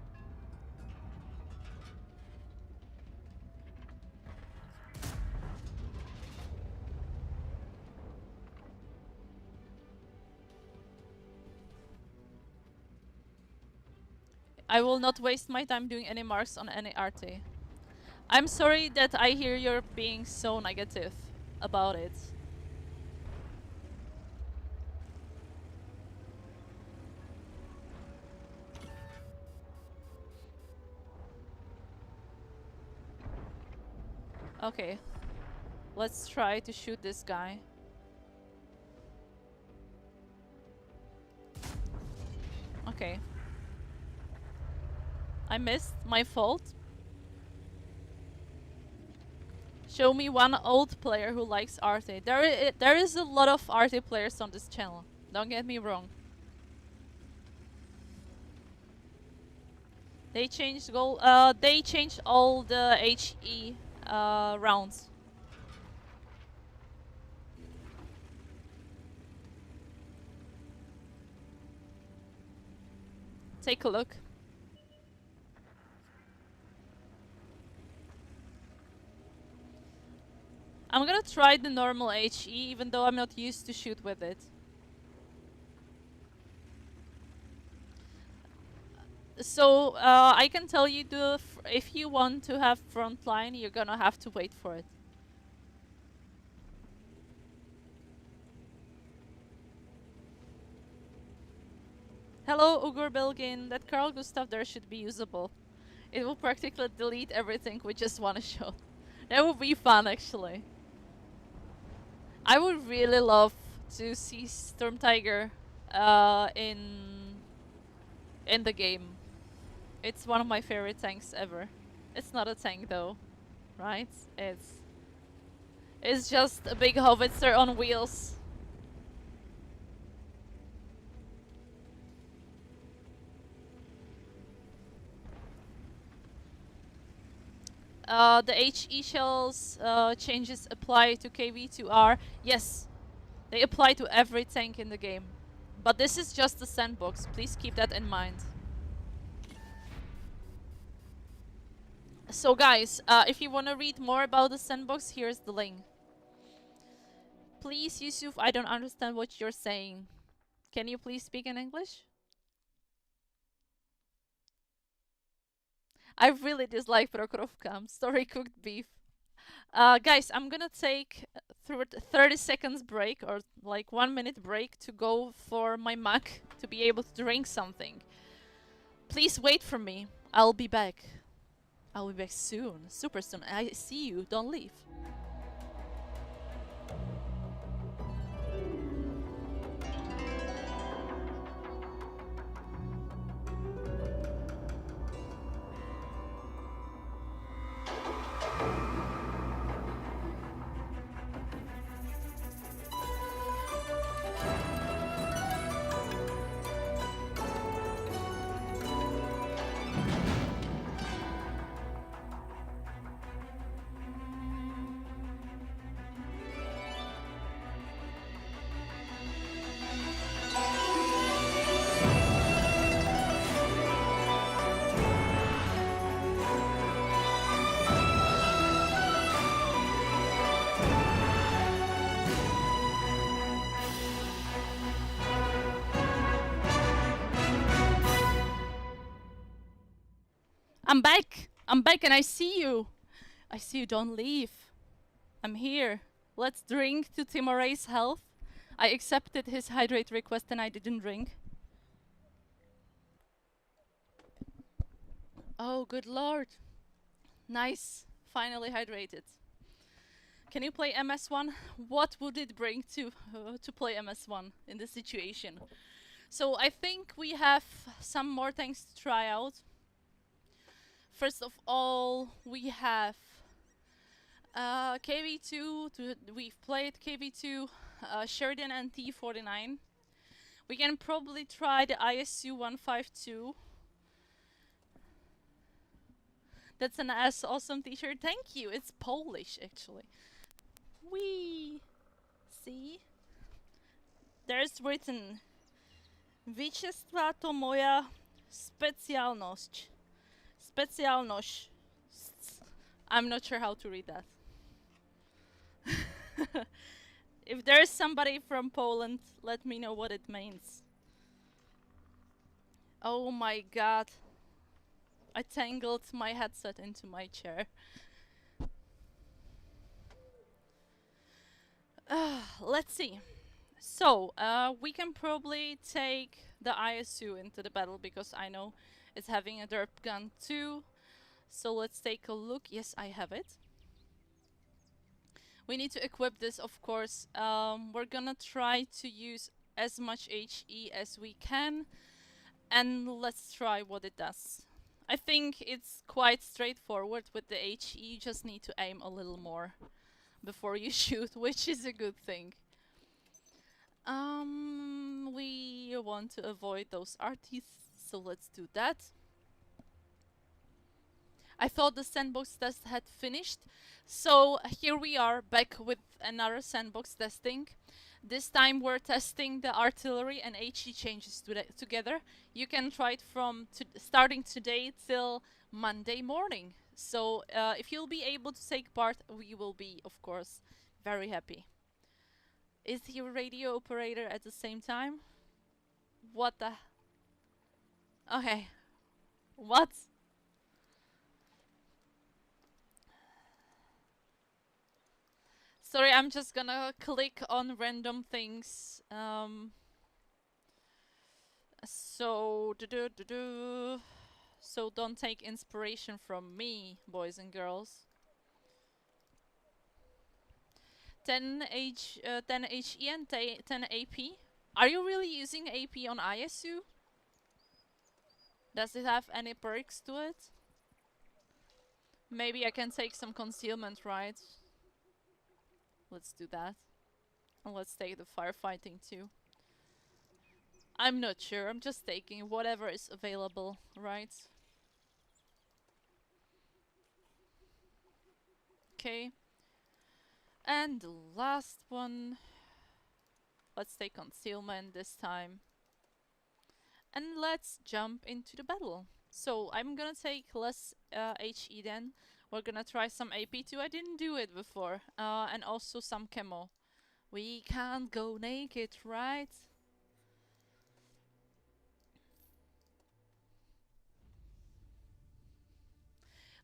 I will not waste my time doing any marks on any Arty. I'm sorry that I hear you're being so negative about it. Okay. Let's try to shoot this guy. Okay. I missed. My fault. Show me one old player who likes Arty. There is a lot of Arty players on this channel. Don't get me wrong. They changed goal. They changed all the HE rounds. Take a look. I'm gonna try the normal HE, even though I'm not used to shoot with it. So I can tell you, if you want to have frontline, you're gonna have to wait for it. Hello, Ugur Bilgin. That Carl Gustav there should be usable. It will practically delete everything with just one shot. That would be fun, actually. I would really love to see Storm Tiger in the game. It's one of my favorite tanks ever. It's not a tank though, right? It's just a big howitzer on wheels. The HE shells changes apply to KV2R. Yes, they apply to every tank in the game. But this is just a sandbox. Please keep that in mind. So guys, if you want to read more about the sandbox, here's the link. Please, Yusuf, I don't understand what you're saying. Can you please speak in English? I really dislike Prokrovka. Story cooked beef. Guys, I'm gonna take 30 seconds break, or like 1 minute break, to go for my mug to be able to drink something. Please wait for me. I'll be back. I'll be back soon. Super soon. I see you. Don't leave. I'm back. I'm back and I see you. I see you. Don't leave. I'm here. Let's drink to Timoray's health. I accepted his hydrate request and I didn't drink. Oh, good lord. Nice. Finally hydrated. Can you play MS1? What would it bring to play MS1 in this situation? So I think we have some more things to try out. First of all, we have KV2. We've played KV2, Sheridan and T49. We can probably try the ISU 152. That's an awesome t-shirt. Thank you. It's Polish, actually. Wee. See? There's written: Wieczystwa to moja specjalność. Specjalność. I'm not sure how to read that. If there's somebody from Poland, let me know what it means. Oh my god. I tangled my headset into my chair. Let's see. So, we can probably take the ISU into the battle because I know it's having a derp gun too. So let's take a look. Yes, I have it. We need to equip this, of course. We're gonna try to use as much HE as we can, and let's try what it does. I think it's quite straightforward with the HE. You just need to aim a little more before you shoot, which is a good thing. We want to avoid those Arties, so let's do that. I thought the sandbox test had finished, so here we are back with another sandbox testing. This time we're testing the artillery and HE changes together. You can try it from starting today till Monday morning. So if you'll be able to take part, we will be, of course, very happy. Is he a radio operator at the same time? What the? Okay. What? Sorry, I'm just gonna click on random things. So so don't take inspiration from me, boys and girls. 10 HE and 10 AP. Are you really using AP on ISU? Does it have any perks to it? Maybe I can take some concealment, right? Let's do that. And let's take the firefighting too. I'm not sure, I'm just taking whatever is available, right? Okay. And the last one. Let's take concealment this time. And let's jump into the battle. So I'm gonna take less HE then. We're gonna try some AP too. I didn't do it before. And also some camo. We can't go naked, right?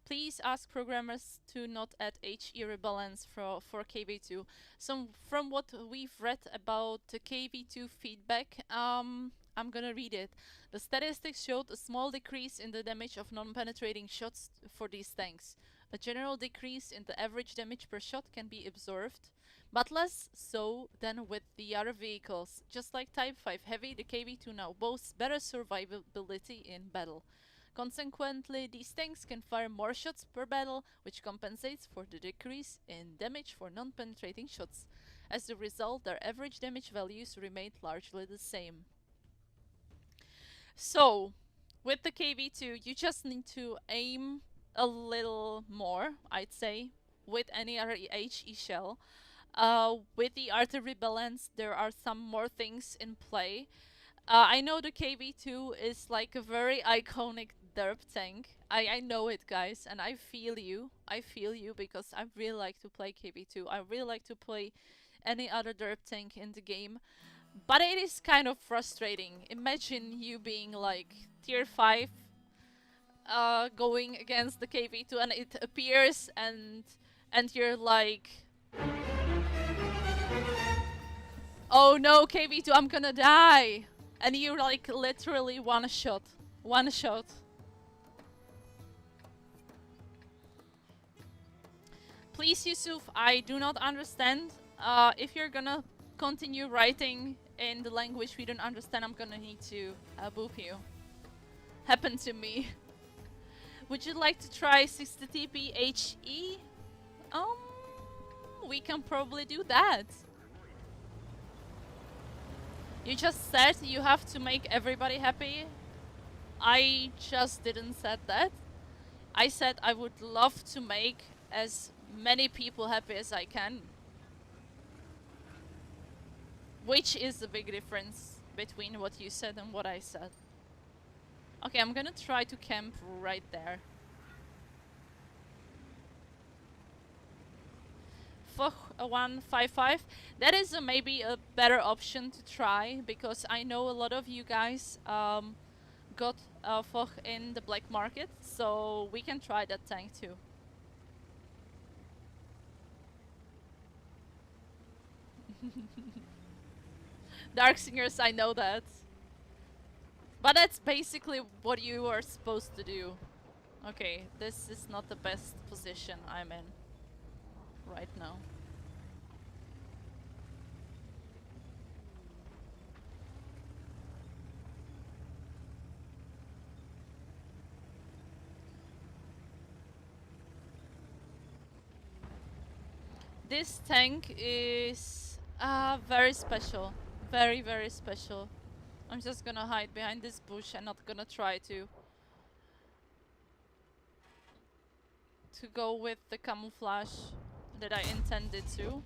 Please ask programmers to not add HE rebalance for KV2. So from what we've read about the KV2 feedback, I'm gonna read it. The statistics showed a small decrease in the damage of non-penetrating shots for these tanks. A general decrease in the average damage per shot can be observed, but less so than with the other vehicles. Just like Type 5 Heavy, the KV2 now boasts better survivability in battle. Consequently, these tanks can fire more shots per battle, which compensates for the decrease in damage for non-penetrating shots. As a result, their average damage values remained largely the same. So, with the KV2, you just need to aim a little more, I'd say, with any other HE shell. With the artillery balance, there are some more things in play. I know the KV2 is like a very iconic derp tank. I know it, guys, and I feel you. I feel you because I really like to play KV2. I really like to play any other derp tank in the game. But it is kind of frustrating. Imagine you being like tier 5 going against the KV2 and it appears and you're like, oh no, KV2, I'm gonna die. And you like literally one shot. One shot. Please, Yusuf, I do not understand. If you're gonna continue writing in the language we don't understand, I'm gonna need to boop you. Happened to me. Would you like to try 60 TP HE? We can probably do that. You just said you have to make everybody happy. I just didn't said that. I said I would love to make as many people happy as I can. Which is the big difference between what you said and what I said. Okay, I'm gonna try to camp right there. Foch 155. That is maybe a better option to try because I know a lot of you guys got Foch in the black market, so we can try that tank too. Dark Singers, I know that. But that's basically what you are supposed to do. Okay, this is not the best position I'm in right now. This tank is very special. Very, very special. I'm just gonna hide behind this bush and not gonna try to go with the camouflage that I intended to.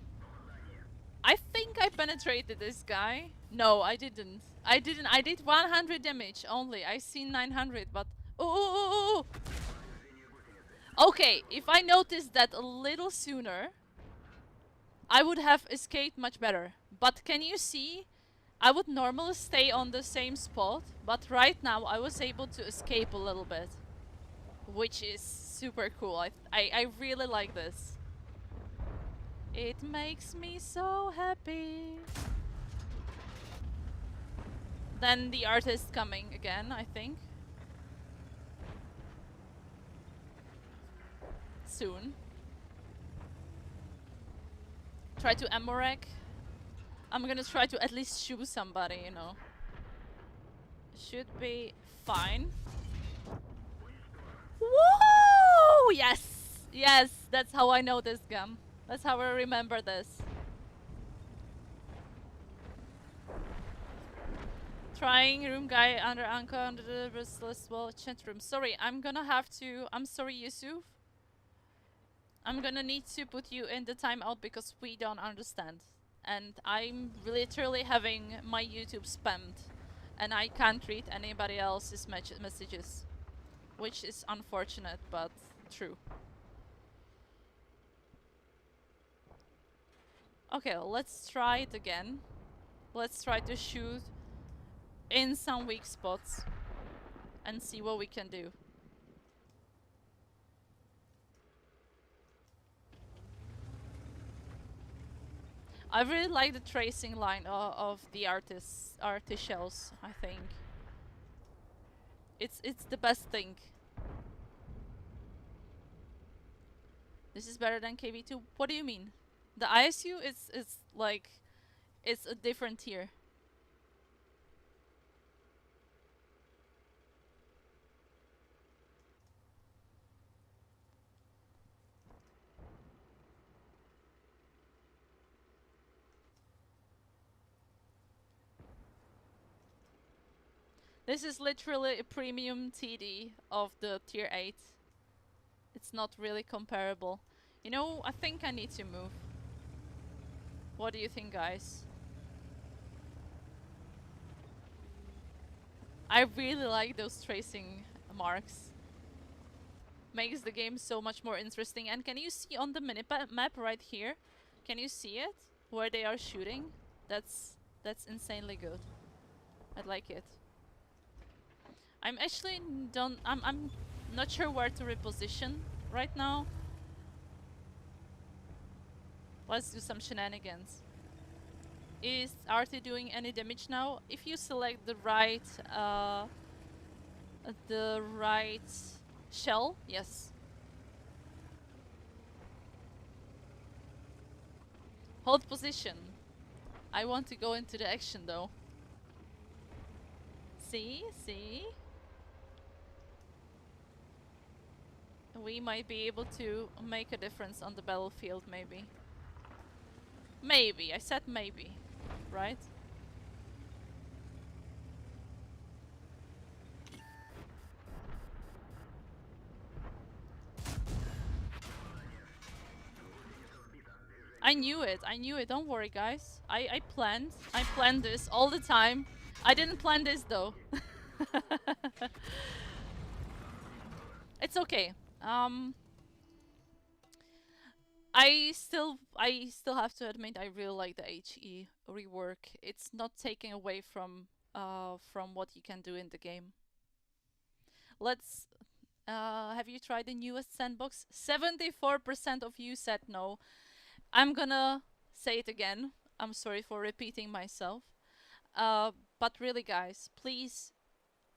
I think I penetrated this guy. No, I didn't. I didn't. I did 100 damage only. I seen 900, but... Oh! Okay, if I noticed that a little sooner, I would have escaped much better. But can you see? I would normally stay on the same spot, but right now I was able to escape a little bit. Which is super cool. I really like this. It makes me so happy. Then the artist coming again, I think. Soon. Try to Amorek. I'm gonna try to at least shoot somebody, you know. Should be fine. Woo! Yes! Yes, that's how I know this gun. That's how I remember this. Trying room guy under anchor under the restless wall chat room. Sorry, I'm gonna have to... I'm sorry, Yusuf. I'm gonna need to put you in the timeout because we don't understand. And I'm literally having my YouTube spammed. And I can't read anybody else's messages. Which is unfortunate, but true. Okay, let's try it again. Let's try to shoot in some weak spots. And see what we can do. I really like the tracing line of the artificials, I think. It's the best thing. This is better than KV2. What do you mean? The ISU is like it's a different tier. This is literally a premium TD of the tier 8. It's not really comparable. You know, I think I need to move. What do you think, guys? I really like those tracing marks. Makes the game so much more interesting. And can you see on the map right here? Can you see it? Where they are shooting? That's insanely good. I like it. I'm actually I'm not sure where to reposition right now. Let's do some shenanigans. Is Arty doing any damage now? If you select the right shell, yes. Hold position. I want to go into the action though. See? We might be able to make a difference on the battlefield, maybe. Maybe. I said maybe. Right? I knew it. Don't worry, guys. I planned this all the time. I didn't plan this, though. It's okay. I still have to admit I really like the HE rework. It's not taking away from what you can do in the game. Let's have you tried the newest sandbox? 74% of you said no. I'm gonna say it again. I'm sorry for repeating myself. But really, guys, please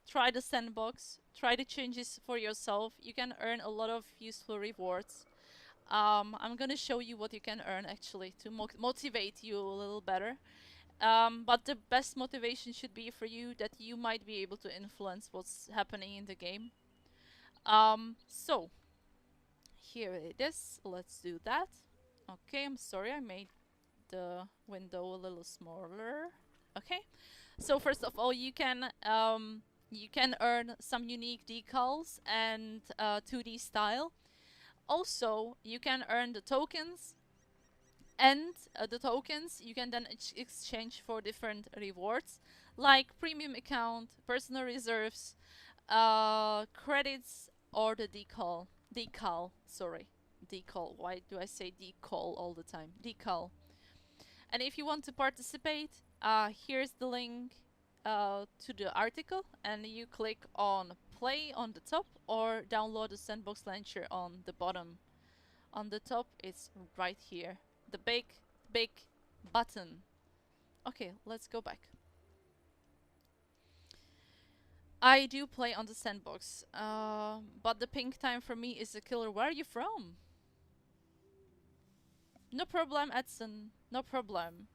try the sandbox. Try the changes for yourself. You can earn a lot of useful rewards. I'm gonna show you what you can earn actually to motivate you a little better. But the best motivation should be for you that you might be able to influence what's happening in the game. So here it is. Let's do that. Okay, I'm sorry I made the window a little smaller. Okay. So first of all, you can earn some unique decals and 2D style. Also, you can earn the tokens, and the tokens you can then exchange for different rewards like premium account, personal reserves, credits, or the decal. Sorry, decal. Why do I say decal all the time? Decal. And if you want to participate, here's the link to the article, and you click on play on the top or download the sandbox launcher on the bottom. On the top, it's right here. The big button. Okay, let's go back. I do play on the sandbox, but the pink time for me is a killer. Where are you from? No problem, Edson. No problem.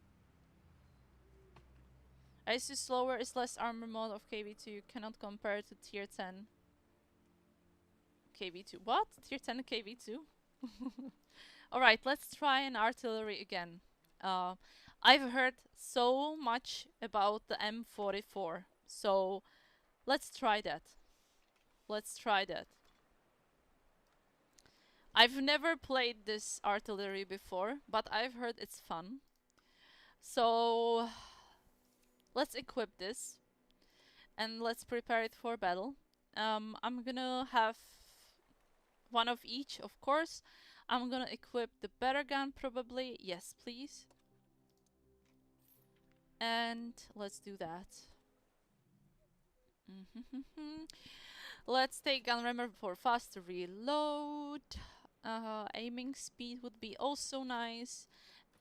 IC slower is less armor mod of KV2. You cannot compare to tier 10 KV2. What? Tier 10 KV2? Alright, let's try an artillery again. I've heard so much about the M44, so let's try that. Let's try that. I've never played this artillery before, but I've heard it's fun. So let's equip this and let's prepare it for battle. I'm gonna have one of each, of course. I'm gonna equip the better gun probably. Yes, please. And let's do that. Let's take gun rammer for faster reload. Aiming speed would be also nice.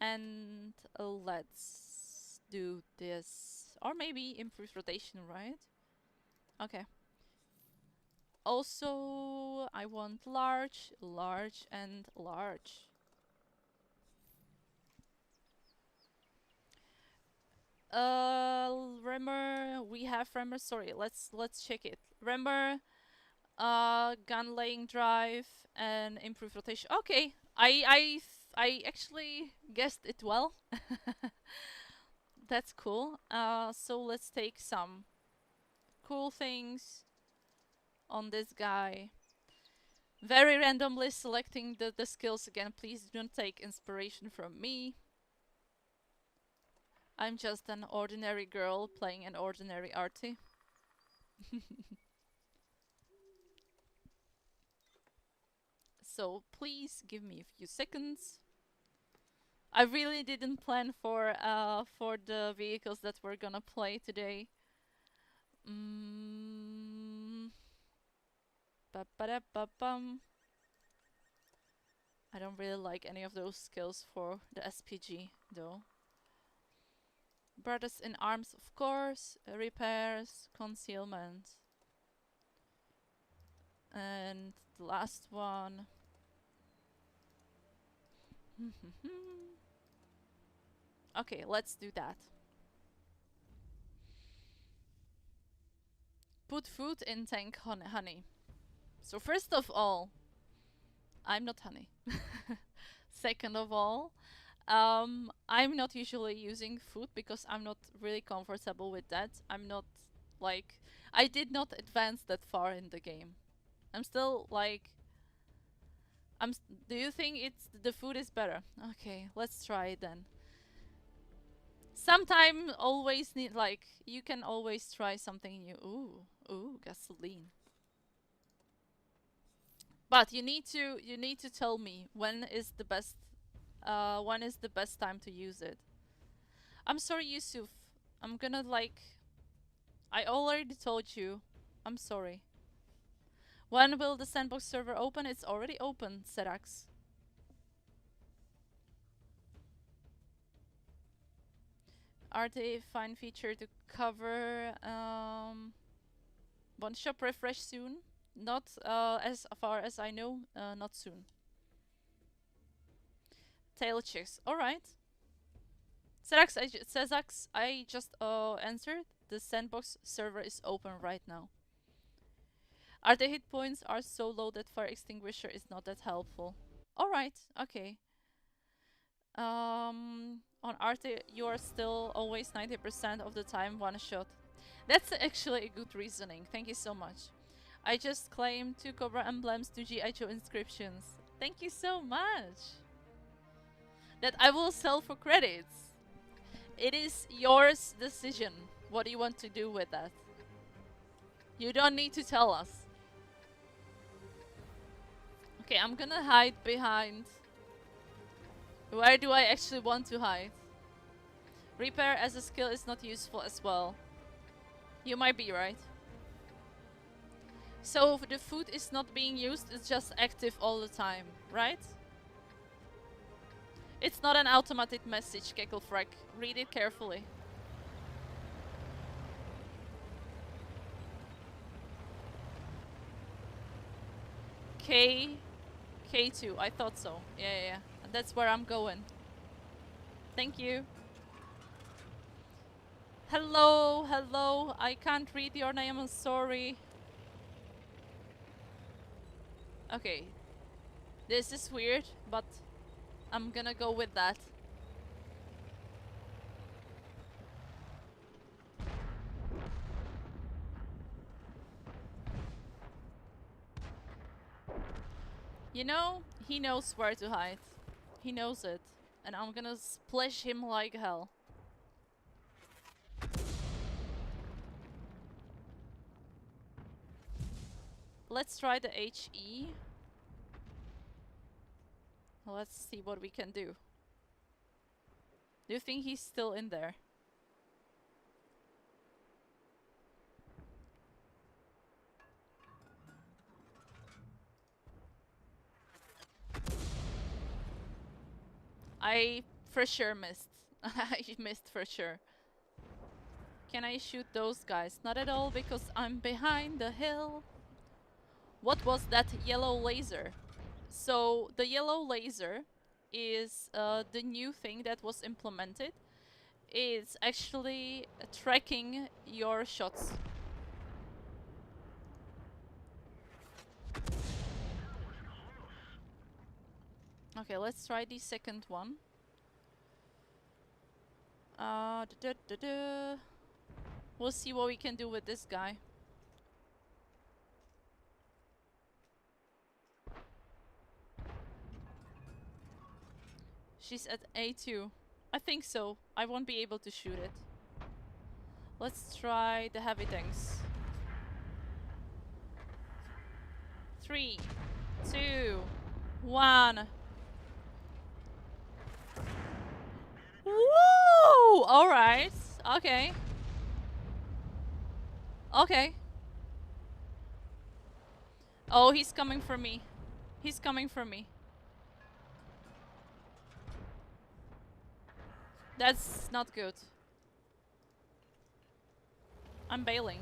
And let's do this. Or maybe improve rotation, right? Okay. Also, I want large, large, and large. Rammer, we have rammer. Sorry, let's check it. Rammer, gun laying drive, and improve rotation. Okay, I actually guessed it well. That's cool. So let's take some cool things on this guy. Very randomly selecting the skills again. Please don't take inspiration from me. I'm just an ordinary girl playing an ordinary Arty. So please give me a few seconds. I really didn't plan for the vehicles that we're gonna play today. Ba-ba-da-ba-bum. I don't really like any of those skills for the SPG though. Brothers in arms, of course. Repairs, concealment. And the last one. Okay, let's do that. Put food in tank honey. So first of all, I'm not honey. Second of all, I'm not usually using food because I'm not really comfortable with that. I'm not like, I did not advance that far in the game. I'm still like, do you think it's the food is better? Okay, let's try it then. Sometime always need, like, you can always try something new. Ooh, gasoline. But you need to tell me when is the best time to use it. I'm sorry, Yusuf. I'm gonna like, I already told you. I'm sorry. When will the sandbox server open? It's already open, Serax. Arty, fine feature to cover. One shop refresh soon. Not as far as I know, not soon. Tail chicks. Alright. Serax, I just answered. The sandbox server is open right now. Arty hit points are so low that fire extinguisher is not that helpful. Alright, okay. On Arty, you are still always 90% of the time one shot. That's actually a good reasoning. Thank you so much. I just claimed 2 Cobra emblems, 2 GI Joe inscriptions. Thank you so much. That I will sell for credits. It is yours decision. What do you want to do with that? You don't need to tell us. Okay, I'm gonna hide behind. Where do I actually want to hide? Repair as a skill is not useful as well. You might be right. So the food is not being used, it's just active all the time, right? It's not an automated message, Keckelfrag. Read it carefully. K2, I thought so. Yeah. That's where I'm going. Thank you. Hello. I can't read your name, I'm sorry. Okay. This is weird, but I'm gonna go with that. You know, he knows where to hide. He knows it. And I'm gonna splash him like hell. Let's try the HE. Let's see what we can do. Do you think he's still in there? I for sure missed. I missed for sure. Can I shoot those guys? Not at all, because I'm behind the hill. What was that yellow laser? So the yellow laser is the new thing that was implemented. It's actually tracking your shots. Okay, let's try the second one. We'll see what we can do with this guy. She's at A2. I think so. I won't be able to shoot it. Let's try the heavy tanks. 3, 2, 1. Woo! Alright. Okay. Okay. Oh, he's coming for me. He's coming for me. That's not good. I'm bailing.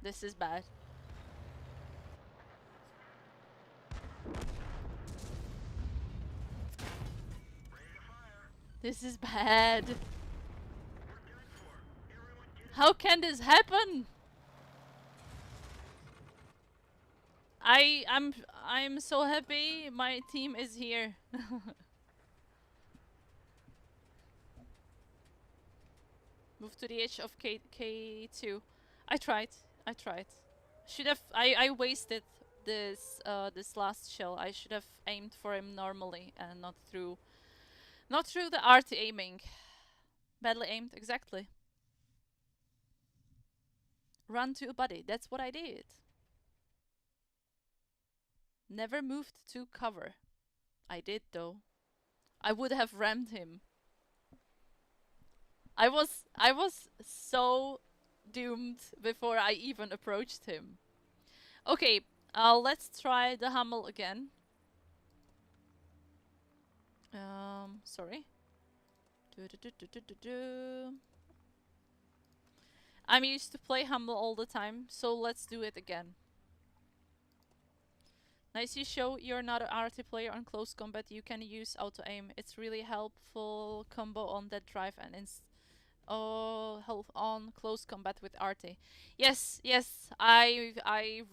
This is bad. This is bad. How can this happen? I'm so happy my team is here. Move to the edge of K2. I tried. Should have I wasted this this last shell. I should have aimed for him normally and not through the Arty aiming. Badly aimed, exactly. Run to a buddy. That's what I did. Never moved to cover. I did though. I would have rammed him. I was so doomed before I even approached him. Okay, let's try the Hummel again. Sorry. I'm used to play Hummel all the time, so let's do it again. Nice you show you're not an Arty player on close combat. You can use auto aim. It's really helpful combo on that drive and help on close combat with Arty. Yes, yes, I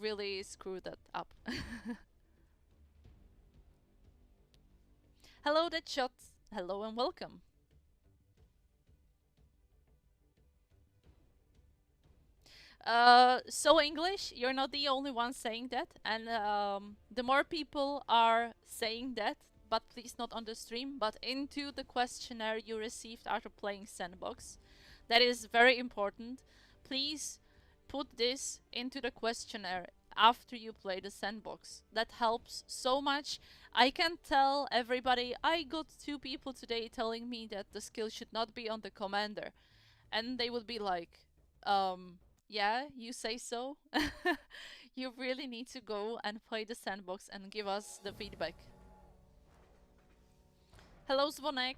really screwed that up. Hello, that shot. Hello and welcome. So English, you're not the only one saying that, and the more people are saying that, but please not on the stream, but into the questionnaire you received after playing Sandbox. That is very important. Please put this into the questionnaire after you play the Sandbox. That helps so much. I can tell everybody, I got 2 people today telling me that the skill should not be on the commander, and they would be like, yeah, you say so? You really need to go and play the Sandbox and give us the feedback. Hello, Zvonek.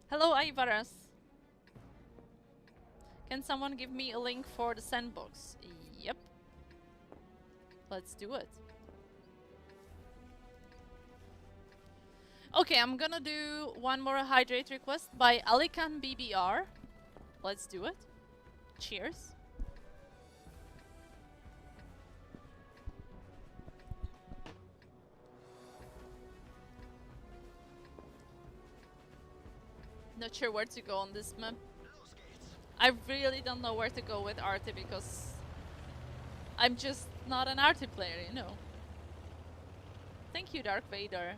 Hello, Ivaras. Can someone give me a link for the Sandbox? Yep. Let's do it. Okay, I'm gonna do one more hydrate request by Alican BBR. Let's do it. Cheers. Not sure where to go on this map. I really don't know where to go with Arty because I'm just not an Arty player, you know. Thank you, Dark Vader.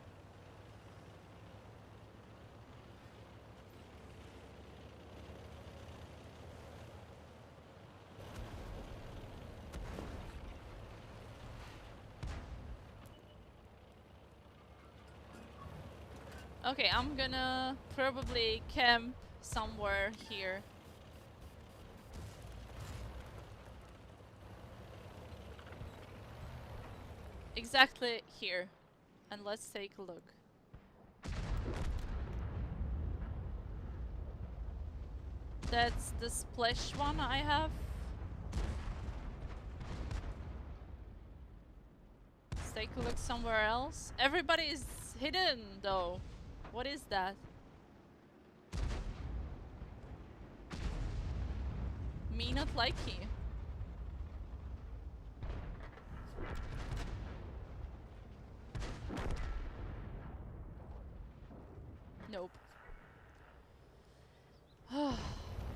Okay, I'm gonna probably camp somewhere here. Exactly here. And let's take a look. That's the splash one I have. Let's take a look somewhere else. Everybody is hidden though. What is that? Me not likey. Nope.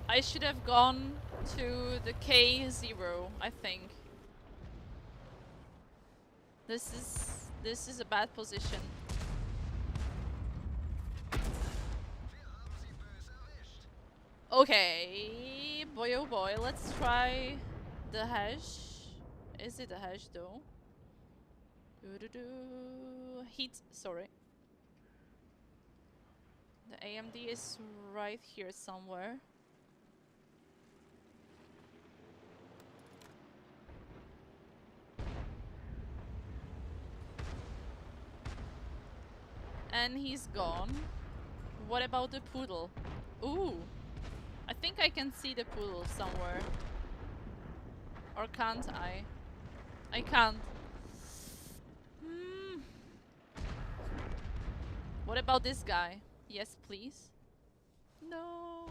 I should have gone to the K0, I think. This is a bad position. Okay, boy oh boy, let's try the hash. Is it a hash though? Heat, sorry. The AMD is right here somewhere. And he's gone. What about the poodle? Ooh! I think I can see the poodle somewhere. Or can't I? I can't. What about this guy? Yes, please. No.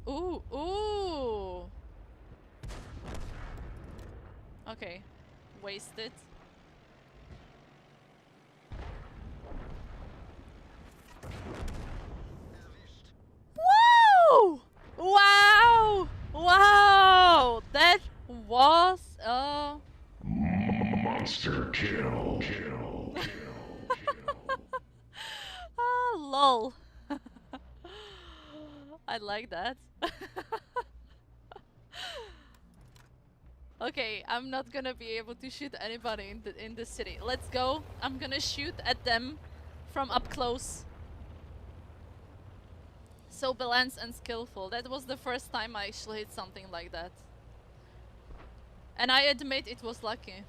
Ooh, ooh. Okay. Wasted. Woo! Wow! Wow! That was a
monster kill.
Ah, lol. I like that. Okay, I'm not gonna be able to shoot anybody in the city. Let's go. I'm gonna shoot at them from up close. So balanced and skillful. That was the first time I actually hit something like that. And I admit it was lucky.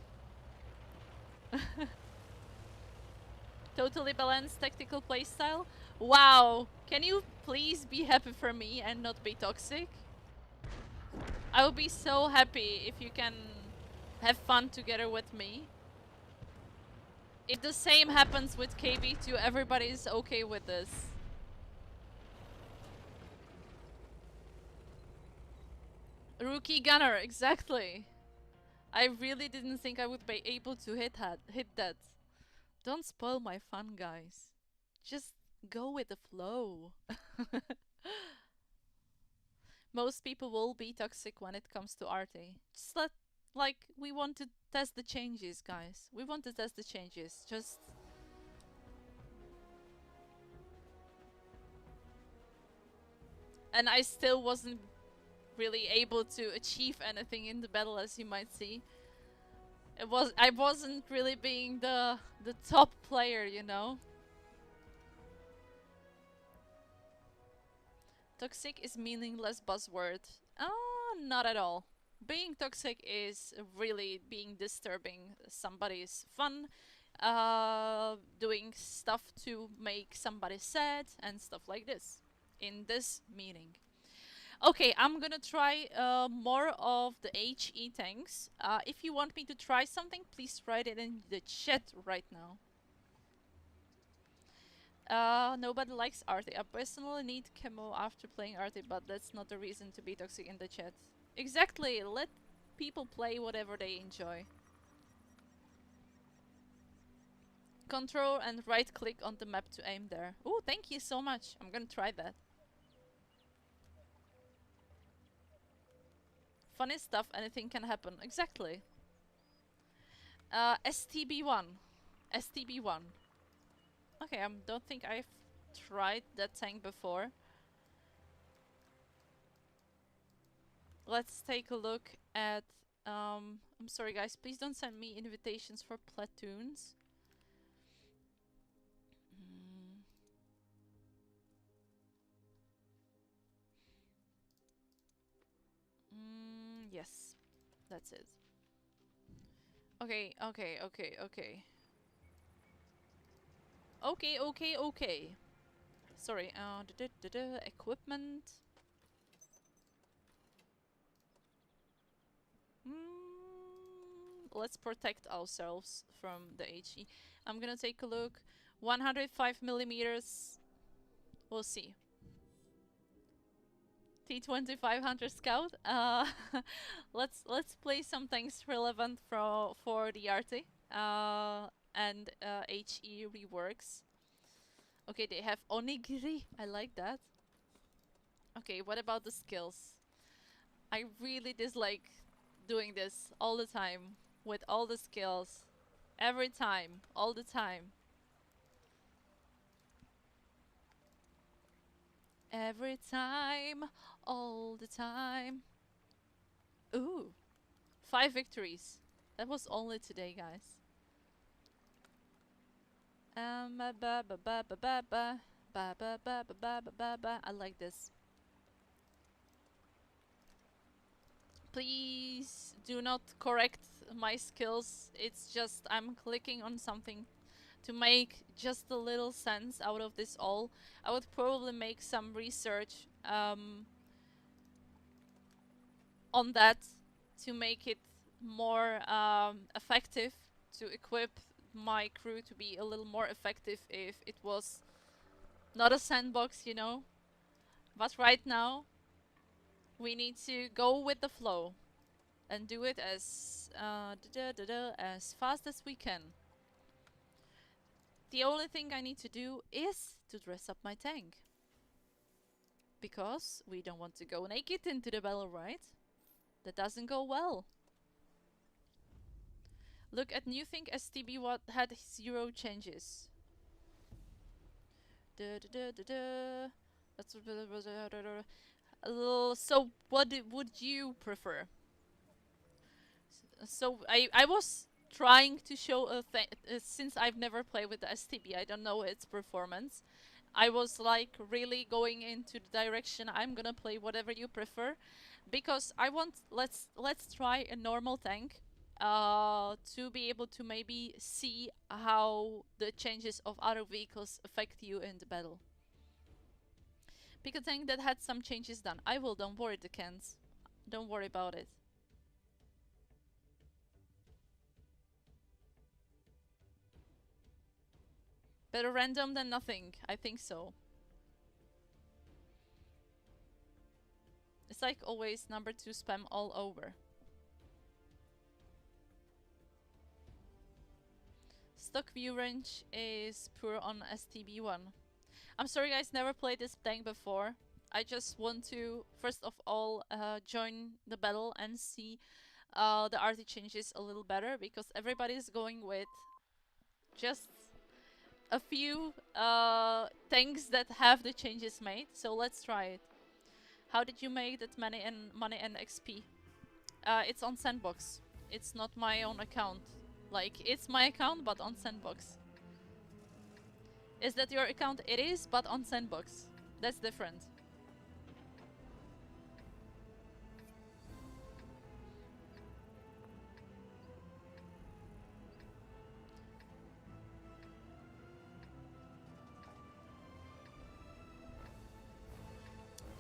Totally balanced tactical playstyle. Wow, can you please be happy for me and not be toxic? I will be so happy if you can have fun together with me. If the same happens with KB2, everybody's okay with this. Rookie gunner, exactly. I really didn't think I would be able to hit that. Don't spoil my fun, guys. Just go with the flow. Most people will be toxic when it comes to Arty. Just we want to test the changes, guys. We want to test the changes. Just and I still wasn't really able to achieve anything in the battle, as you might see. I wasn't really being the top player, you know. Toxic is meaningless buzzword. Not at all. Being toxic is really being disturbing somebody's fun, doing stuff to make somebody sad and stuff like this. In this meaning. Okay, I'm gonna try more of the HE tanks. If you want me to try something, please write it in the chat right now. Nobody likes Arty. I personally need chemo after playing Arty, but that's not a reason to be toxic in the chat. Exactly, let people play whatever they enjoy. Control and right click on the map to aim there. Oh, thank you so much. I'm gonna try that. Funny stuff, anything can happen. Exactly. STB1. STB1. Okay, I don't think I've tried that tank before. Let's take a look at... I'm sorry guys, please don't send me invitations for platoons. Yes, that's it. Okay. Okay. Sorry, equipment. Let's protect ourselves from the HE. I'm gonna take a look. 105 millimeters. We'll see. T2500 Scout. Let's play some things relevant for the Arty. And HE reworks. Okay, they have onigiri. I like that. Okay, what about the skills? I really dislike doing this all the time with all the skills. Every time, all the time. Every time, all the time. Ooh, 5 victories. That was only today, guys. I like this. Please do not correct my skills. It's just I'm clicking on something to make just a little sense out of this all. I would probably make some research on that to make it more effective, to equip my crew to be a little more effective if it was not a sandbox, you know. But right now, we need to go with the flow and do it as fast as we can. The only thing I need to do is to dress up my tank. Because we don't want to go naked into the battle, right? That doesn't go well. Look at new thing STB what had 0 changes. That's so what would you prefer? So I was trying to show a thing since I've never played with the STB. I don't know its performance. I was like really going into the direction I'm gonna play whatever you prefer, because I want let's try a normal tank to be able to maybe see how the changes of other vehicles affect you in the battle. Pick a tank that had some changes done. I will, don't worry, the cans. Don't worry about it. Better random than nothing, I think so. It's like always number 2 spam all over. Stock view range is poor on STB1. I'm sorry guys, never played this tank before. I just want to, first of all, join the battle and see the Arty changes a little better, because everybody's going with just a few tanks that have the changes made. So let's try it. How did you make that money and XP? It's on Sandbox. It's not my own account. Like, it's my account, but on Sandbox. Is that your account? It is, but on Sandbox. That's different.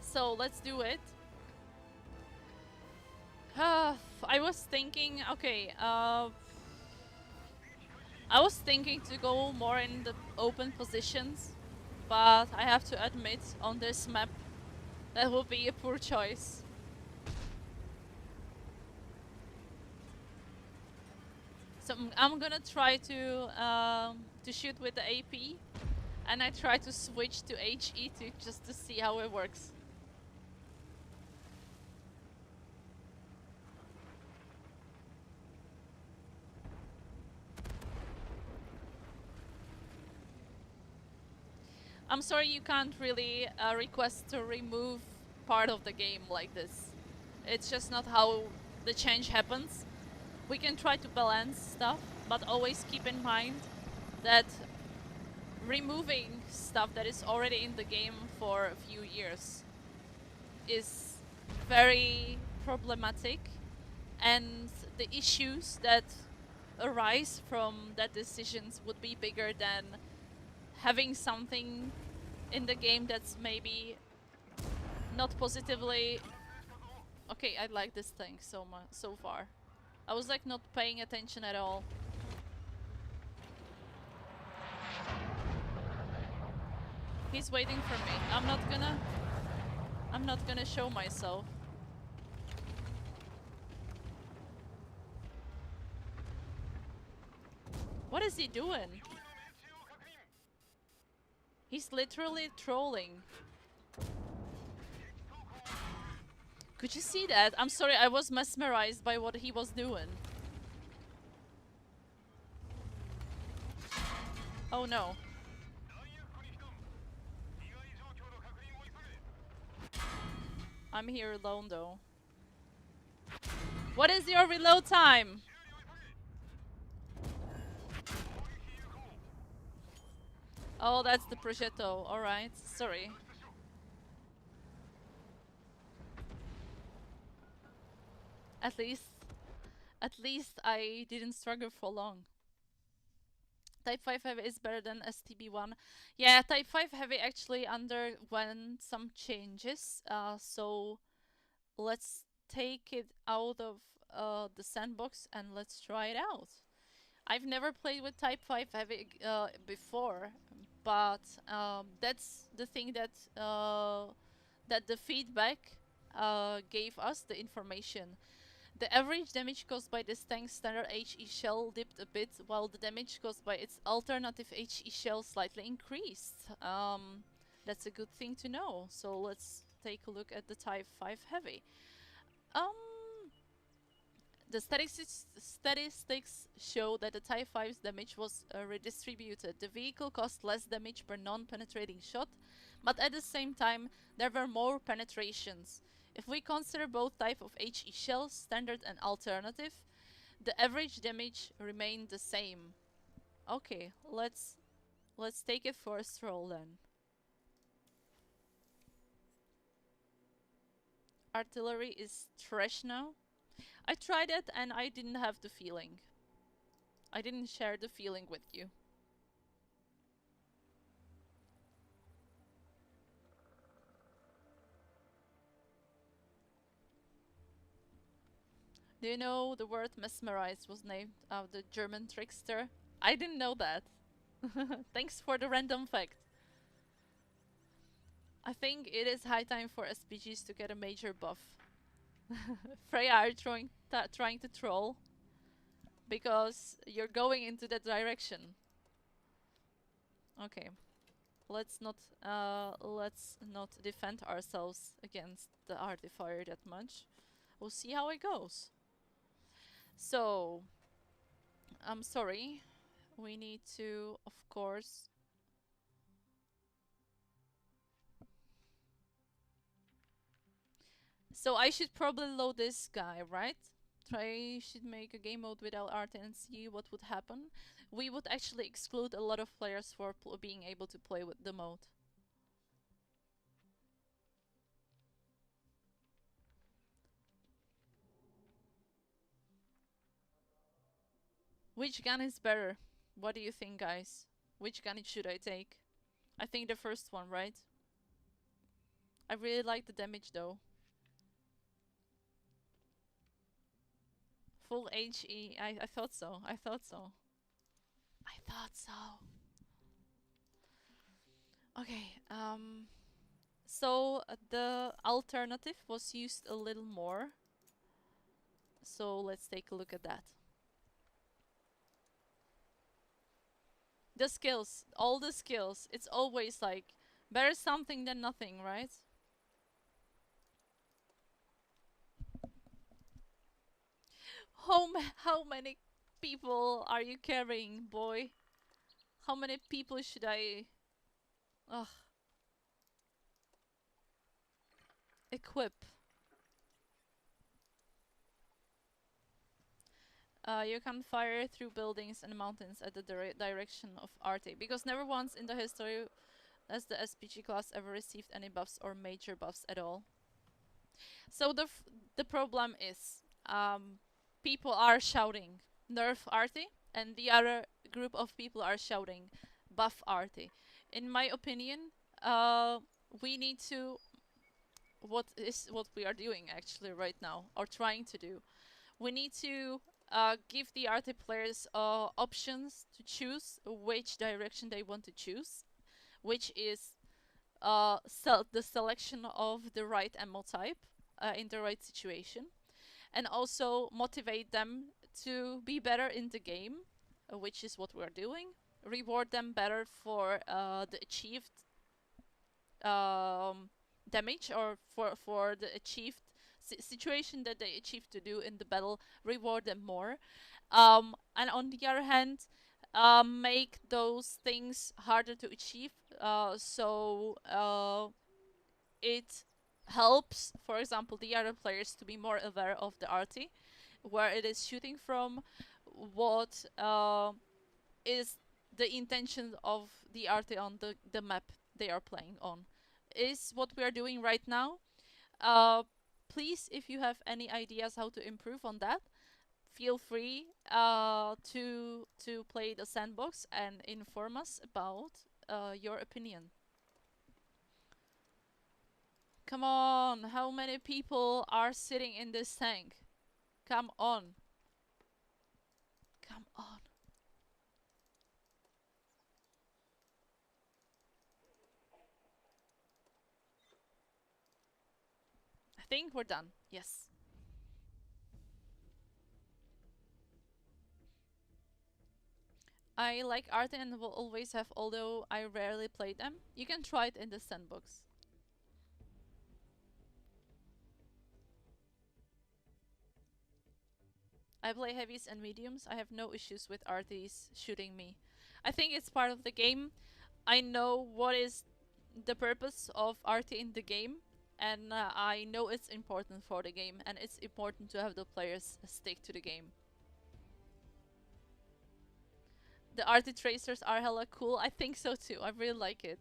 So let's do it. I was thinking, okay, I was thinking to go more in the open positions, but I have to admit, on this map, that would be a poor choice. So I'm gonna try to shoot with the AP, and I try to switch to HE just to see how it works. I'm sorry you can't really request to remove part of the game like this. It's just not how the change happens. We can try to balance stuff, but always keep in mind that removing stuff that is already in the game for a few years is very problematic, and the issues that arise from that decisions would be bigger than having something in the game that's maybe not positively... Okay, I like this thing so much so far. I was like not paying attention at all. He's waiting for me. I'm not gonna show myself. What is he doing? He's literally trolling. Could you see that? I'm sorry, I was mesmerized by what he was doing. Oh no. I'm here alone though. What is your reload time? Oh, that's the prosciutto. Alright, sorry. At least I didn't struggle for long. Type 5 Heavy is better than STB1. Yeah, Type 5 Heavy actually underwent some changes. So let's take it out of the sandbox and let's try it out. I've never played with Type 5 Heavy before, but that's the thing that that the feedback gave us, the information. The average damage caused by this tank's standard HE shell dipped a bit, while the damage caused by its alternative HE shell slightly increased. That's a good thing to know. So let's take a look at the Type 5 Heavy. The statistics show that the Type 5's damage was redistributed. The vehicle cost less damage per non-penetrating shot, but at the same time, there were more penetrations. If we consider both type of HE shells, standard and alternative, the average damage remained the same. Okay, let's take it for a stroll then. Artillery is trash now. I tried it and I didn't have the feeling. I didn't share the feeling with you. Do you know the word mesmerized was named after the German trickster? I didn't know that. Thanks for the random fact. I think it is high time for SPGs to get a major buff. Freya, are you trying to troll? Because you're going into that direction. Okay. Let's not defend ourselves against the Artifier that much. We'll see how it goes. So, I'm sorry. We need to, of course. So I should probably load this guy, right? Should make a game mode without art and see what would happen. We would actually exclude a lot of players for being able to play with the mode. Which gun is better? What do you think, guys? Which gun should I take? I think the first one, right? I really like the damage though. Full HE. I thought so. I thought so. I thought so. Okay, so the alternative was used a little more. So let's take a look at that. The skills, all the skills, it's always like better something than nothing, right? How many people are you carrying, boy? How many people should I ugh, equip? You can fire through buildings and mountains at the direction of Arty, because never once in the history has the SPG class ever received any buffs or major buffs at all. So the problem is, people are shouting nerf Arty, and the other group of people are shouting buff Arty. In my opinion, we need to what we are doing actually right now, or trying to do. We need to give the Arty players options to choose which direction they want to choose, which is the selection of the right ammo type in the right situation, and also motivate them to be better in the game, which is what we're doing. Reward them better for the achieved damage, or for the achieved situation that they achieved to do in the battle. Reward them more, and on the other hand, make those things harder to achieve, so it helps, for example, the other players to be more aware of the Arty, where it is shooting from, what is the intention of the Arty on the map they are playing on. Is what we are doing right now. Please, if you have any ideas how to improve on that, feel free to play the sandbox and inform us about your opinion. Come on, how many people are sitting in this tank? Come on. Come on. I think we're done. Yes. I like art and will always have, although I rarely play them. You can try it in the sandbox. I play heavies and mediums. I have no issues with arties shooting me. I think it's part of the game. I know what is the purpose of arty in the game, and I know it's important for the game, and it's important to have the players stick to the game. The arty tracers are hella cool. I think so too. I really like it.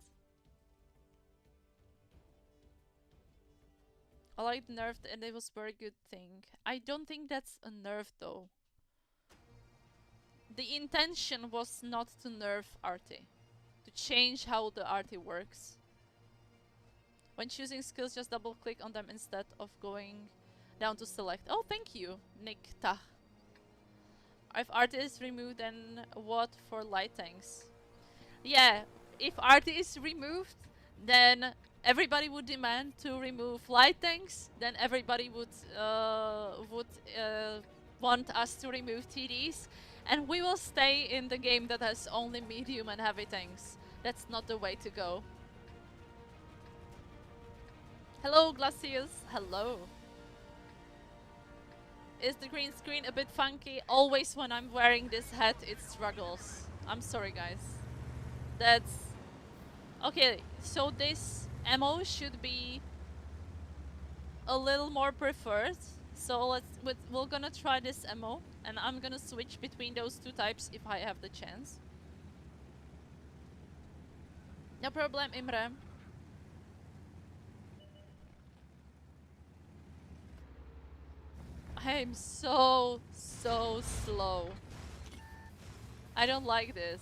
I like the nerf and it was very good thing. I don't think that's a nerf though. The intention was not to nerf Arty. To change how the Arty works. When choosing skills, just double click on them instead of going down to select. Oh, thank you, Nikta. If Arty is removed, then what for light tanks? Yeah, if Arty is removed, then everybody would demand to remove light tanks. Then everybody would want us to remove TDs, and we will stay in the game that has only medium and heavy tanks. That's not the way to go. Hello, Glacius. Hello. Is the green screen a bit funky? Always when I'm wearing this hat, it struggles. I'm sorry, guys. That's... Okay, so this ammo should be a little more preferred. So we're gonna try this ammo, and I'm gonna switch between those two types if I have the chance. No problem, Imre. I'm so slow. I don't like this.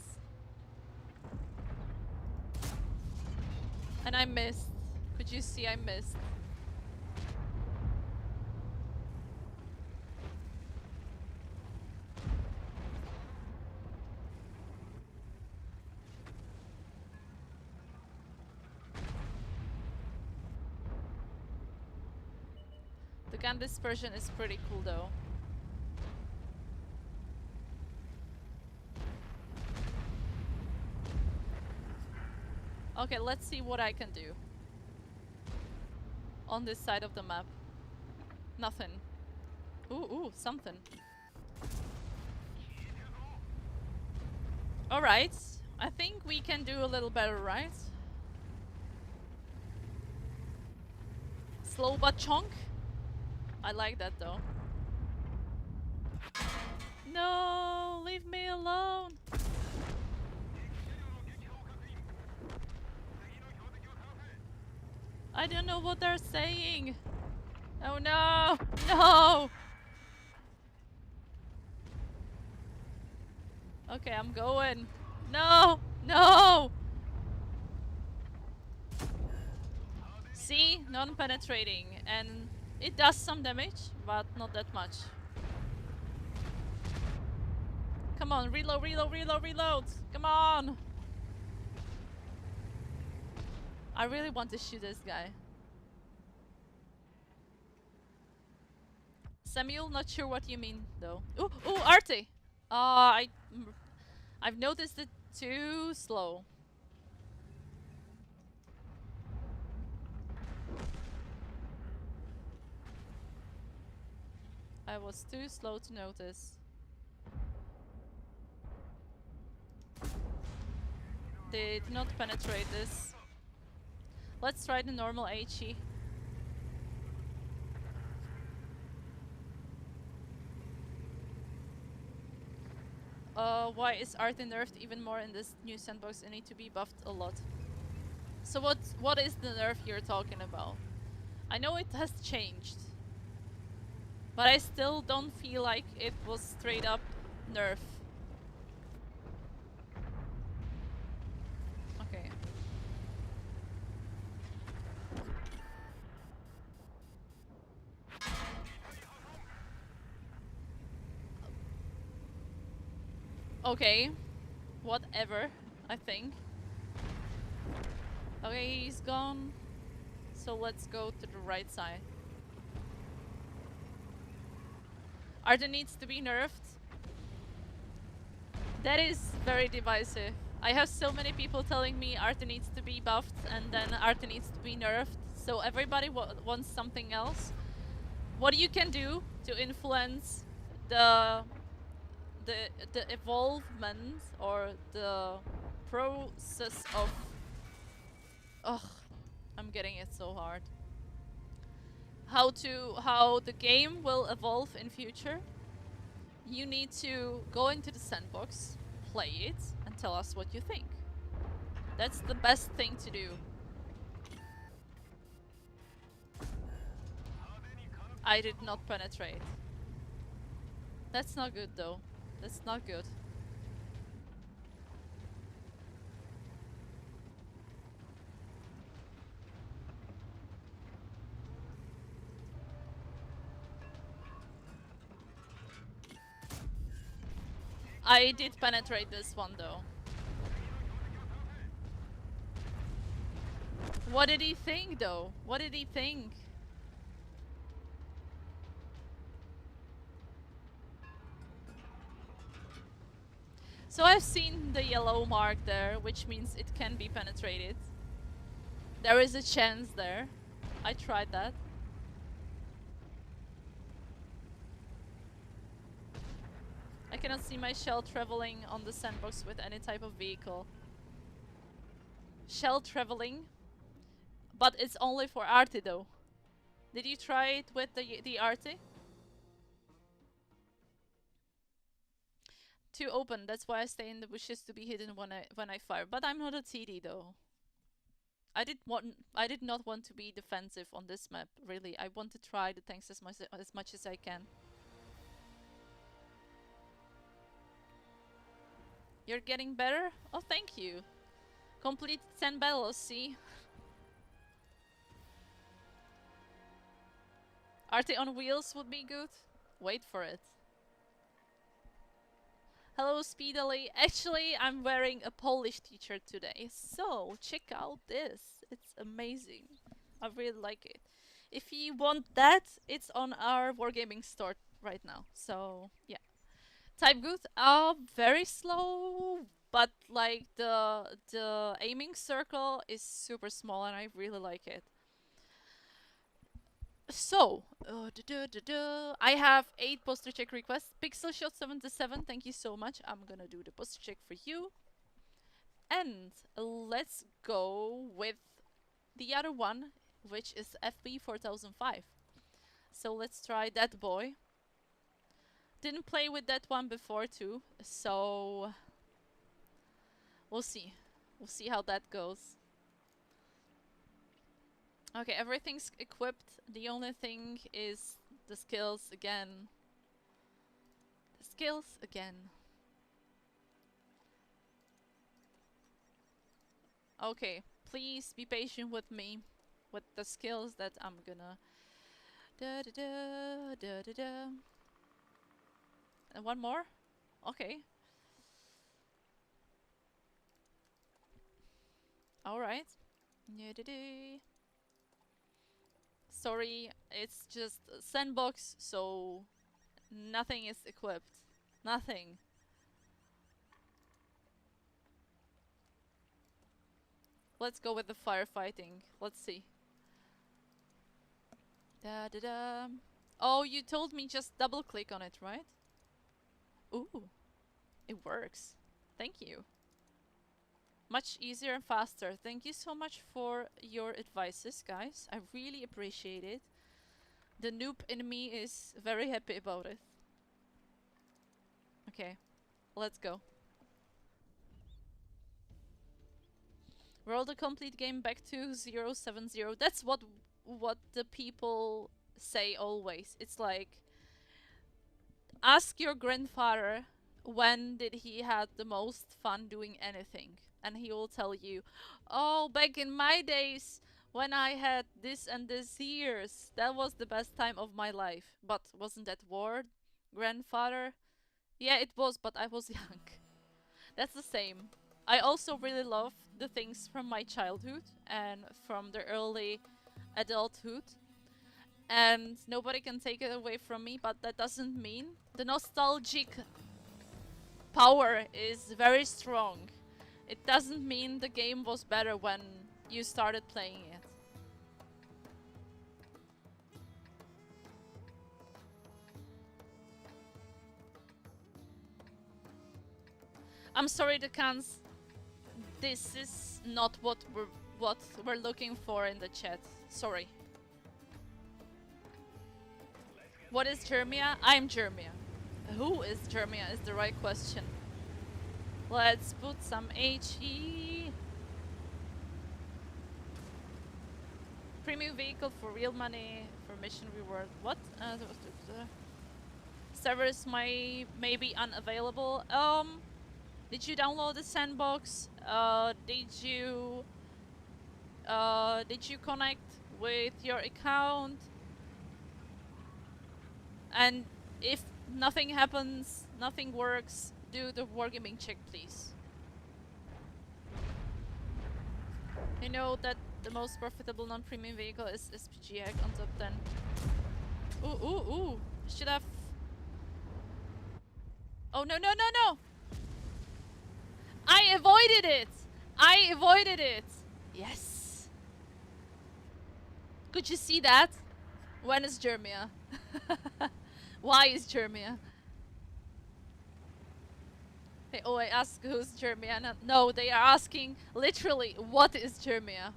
And I missed. Could you see I missed? The gun dispersion is pretty cool though. Okay, let's see what I can do. On this side of the map. Nothing. Ooh, something. Alright. I think we can do a little better, right? Slow but chonk. I like that though. No, leave me alone. I don't know what they're saying. Oh no, no. Okay, I'm going. No, no. See, non-penetrating, and it does some damage, but not that much. Come on, reload, reload, reload, reload. Come on. I really want to shoot this guy. Samuel, not sure what you mean though. Ooh, Arty. I've noticed it too slow. I was too slow to notice. Did not penetrate this. Let's try the normal HE. Why is Arty nerfed even more in this new sandbox? It need to be buffed a lot. So what is the nerf you're talking about? I know it has changed, but I still don't feel like it was straight up nerf. Okay. Okay. Whatever, I think. Okay, he's gone. So let's go to the right side. Arty needs to be nerfed. That is very divisive. I have so many people telling me Arty needs to be buffed and then Arty needs to be nerfed. So everybody wants something else. What you can do to influence the evolvement or the process of... Ugh, I'm getting it so hard. How the game will evolve in future. You need to go into the sandbox, play it, and tell us what you think. That's the best thing to do. I did not penetrate. That's not good though. That's not good. I did penetrate this one though. What did he think though? What did he think? So I've seen the yellow mark there, which means it can be penetrated. There is a chance there. I tried that. I cannot see my shell traveling on the sandbox with any type of vehicle. Shell traveling, but it's only for Arty though. Did you try it with the Arty? Too open. That's why I stay in the bushes to be hidden when I fire. But I'm not a TD though. I did not want to be defensive on this map. Really, I want to try the tanks as much as I can. You're getting better? Oh, thank you. Complete 10 battles. See. Arty on wheels would be good. Wait for it. Hello, Speedily. Actually, I'm wearing a Polish t-shirt today, so check out this. It's amazing. I really like it. If you want that, it's on our Wargaming store right now. So, yeah. Type good, very slow, but like the aiming circle is super small and I really like it. So, I have 8 poster check requests. Pixel Shot 77, thank you so much. I'm gonna do the poster check for you. And let's go with the other one, which is FB 4005. So let's try that boy. Didn't play with that one before too, so we'll see. We'll see how that goes. Okay, everything's equipped. The only thing is the skills again. The skills again. Okay, please be patient with me with the skills that I'm gonna da da da da da da. And one more? Okay. Alright. Sorry, it's just a sandbox, so nothing is equipped. Nothing. Let's go with the firefighting. Let's see. Da da da. Oh, you told me just double click on it, right? Ooh, it works. Thank you. Much easier and faster. Thank you so much for your advices, guys. I really appreciate it. The noob in me is very happy about it. Okay, let's go. Roll the complete game back to 070. That's what the people say always. It's like, ask your grandfather when did he had the most fun doing anything, and he will tell you, oh, back in my days when I had this and this years, that was the best time of my life. But wasn't that war, grandfather? Yeah, it was, but I was young. That's the same. I also really love the things from my childhood and from the early adulthood, and nobody can take it away from me, but that doesn't mean the nostalgic power is very strong. It doesn't mean the game was better when you started playing it. I'm sorry, the cans. This is not what we're looking for in the chat. Sorry. What is Germia? I'm Germia. Who is Germia is the right question. Let's put some HE. Premium vehicle for real money. For mission reward. What? Servers may be unavailable. Did you download the sandbox? Did you connect with your account? And if nothing happens, nothing works, do the wargaming check, please. You know that the most profitable non-premium vehicle is SPG hack on top 10. Ooh. Should have... Oh, no. I avoided it. Yes. Could you see that? When is Germia? Why is Germia? They always ask who's Germia. No, they are asking literally what is Germia.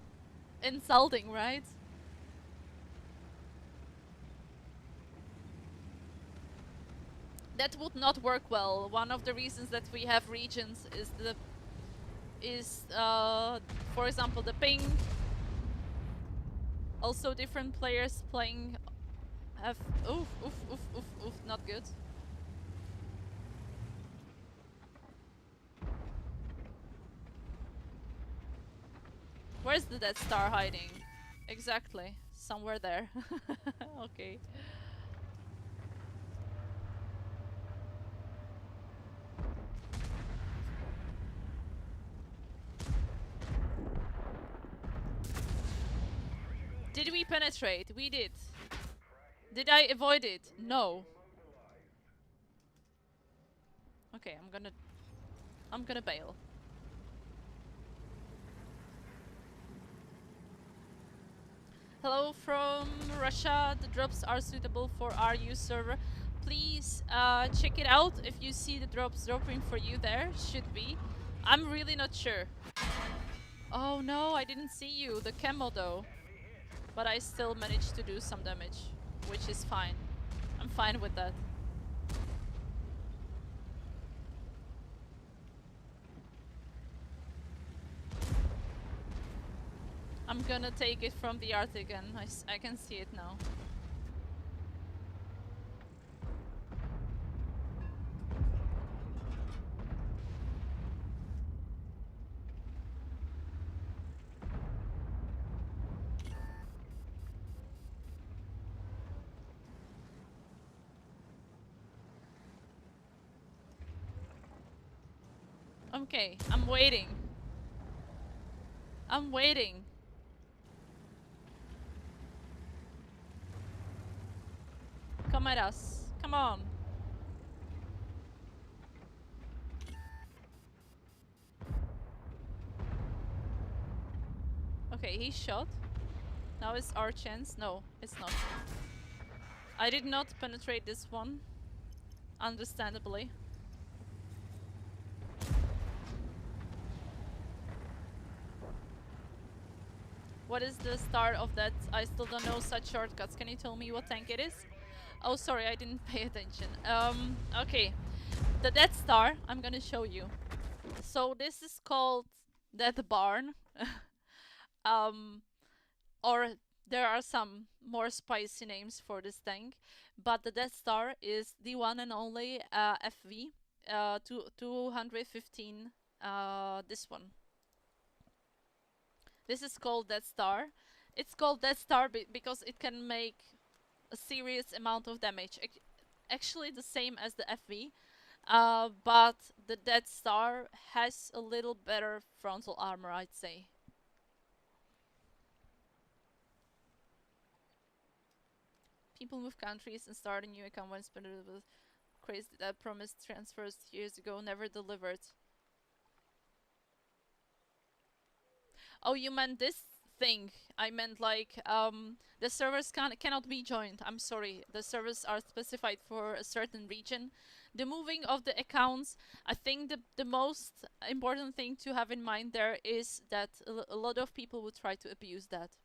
Insulting, right? That would not work well. One of the reasons that we have regions is for example the ping. Also different players playing have oof, not good. Where's the Death Star hiding? Exactly. Somewhere there. Okay. Did we penetrate? We did. Did I avoid it? No. Okay, I'm gonna bail. Hello from Russia. The drops are suitable for RU server. Please check it out if you see the drops dropping for you there. Should be. I'm really not sure. Oh no, I didn't see you. The camo though. But I still managed to do some damage, which is fine. I'm fine with that. I'm gonna take it from the Arty again. I can see it now. Okay, I'm waiting. I'm waiting. Come at us. Come on. Okay, he's shot. Now it's our chance. No, it's not. I did not penetrate this one. Understandably. What is the start of that? I still don't know such shortcuts. Can you tell me what tank it is? Oh, sorry, I didn't pay attention. Okay. The Death Star, I'm gonna show you. So this is called Death Barn. Or there are some more spicy names for this tank. But the Death Star is the one and only FV 215, this one. This is called Death Star. It's called Death Star because it can make a serious amount of damage. Actually the same as the FV, but the Death Star has a little better frontal armor, I'd say. People move countries and start a new account when spent with crazy that promised transfers years ago, never delivered. Oh, you meant this thing. I meant like the servers cannot be joined. I'm sorry. The servers are specified for a certain region. The moving of the accounts, I think the most important thing to have in mind there is that a lot of people would try to abuse that.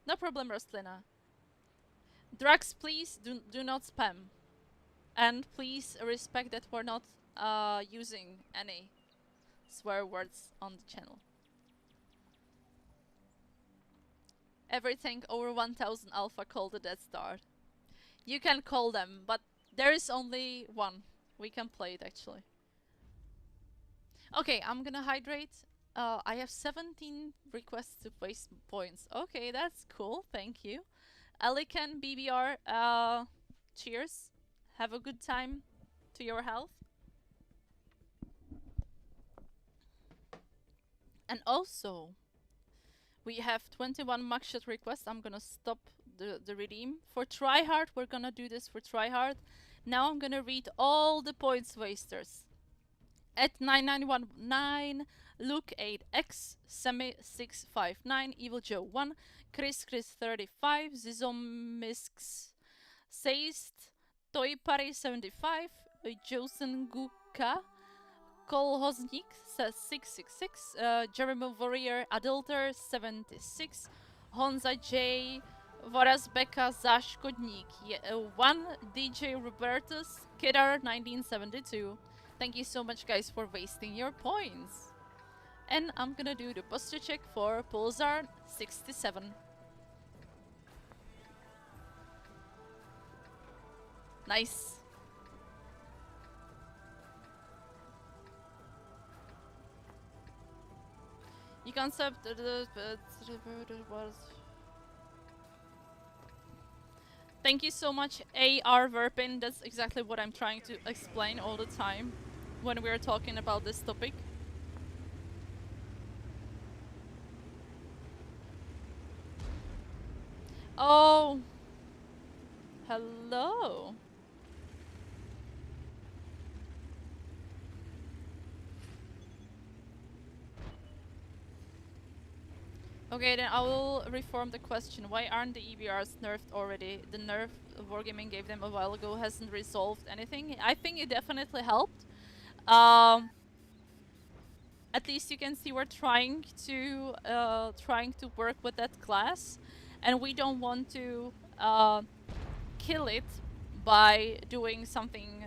No problem, Rostlina. Drugs, please do not spam. And please respect that we're not using any swear words on the channel. Everything over 1000 alpha call the Death Star. You can call them, but there is only one. We can play it actually. Okay, I'm gonna hydrate. I have 17 requests to waste points. Okay, that's cool. Thank you. Alican BBR, cheers. Have a good time to your health. And also, we have 21 mugshot requests. I'm gonna stop the redeem. For tryhard, we're gonna do this for tryhard. Now I'm gonna read all the points wasters. At 9919, Luke 8X, Semi 659, Evil Joe 1, Chris 35, Zizomisks Seist, Toy Parry 75, Josen Guka, Kolhoznik 666, Jeremy Warrior Adulter 76, Honza J, Vorazbeka Zashkodnik 1, DJ Robertus, Kidar 1972. Thank you so much, guys, for wasting your points. And I'm gonna do the posture check for Pulsar 67. Nice. You can sub Thank you so much, AR Verpin. That's exactly what I'm trying to explain all the time when we're talking about this topic. Oh. Hello. Okay, then I will reform the question. Why aren't the EBRs nerfed already? The nerf Wargaming gave them a while ago hasn't resolved anything. I think it definitely helped. At least you can see we're trying to work with that class, and we don't want to kill it by doing something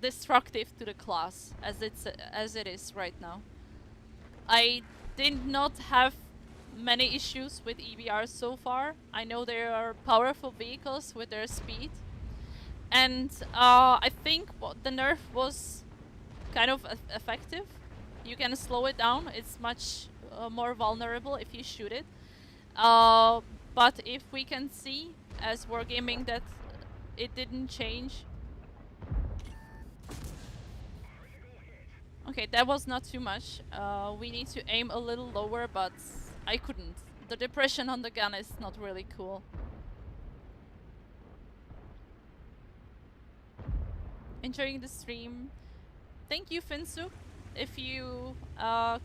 destructive to the class as it is right now. I did not have many issues with EBRs so far. I know they are powerful vehicles with their speed, and I think the nerf was kind of effective. You can slow it down. It's much more vulnerable if you shoot it. But if we can see as Wargaming that it didn't change. Okay, that was not too much. We need to aim a little lower, but I couldn't. The depression on the gun is not really cool. Enjoying the stream. Thank you, Finsu. If you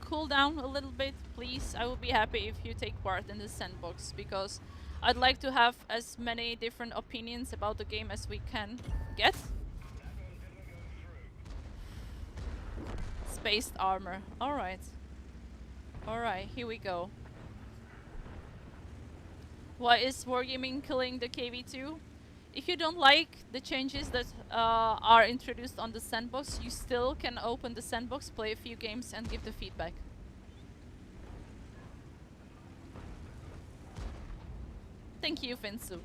cool down a little bit, please, I would be happy if you take part in the sandbox, because I'd like to have as many different opinions about the game as we can get. Spaced armor. Alright. Alright, here we go. Why is Wargaming killing the KV2? If you don't like the changes that are introduced on the sandbox, you still can open the sandbox, play a few games, and give the feedback. Thank you, Finsu.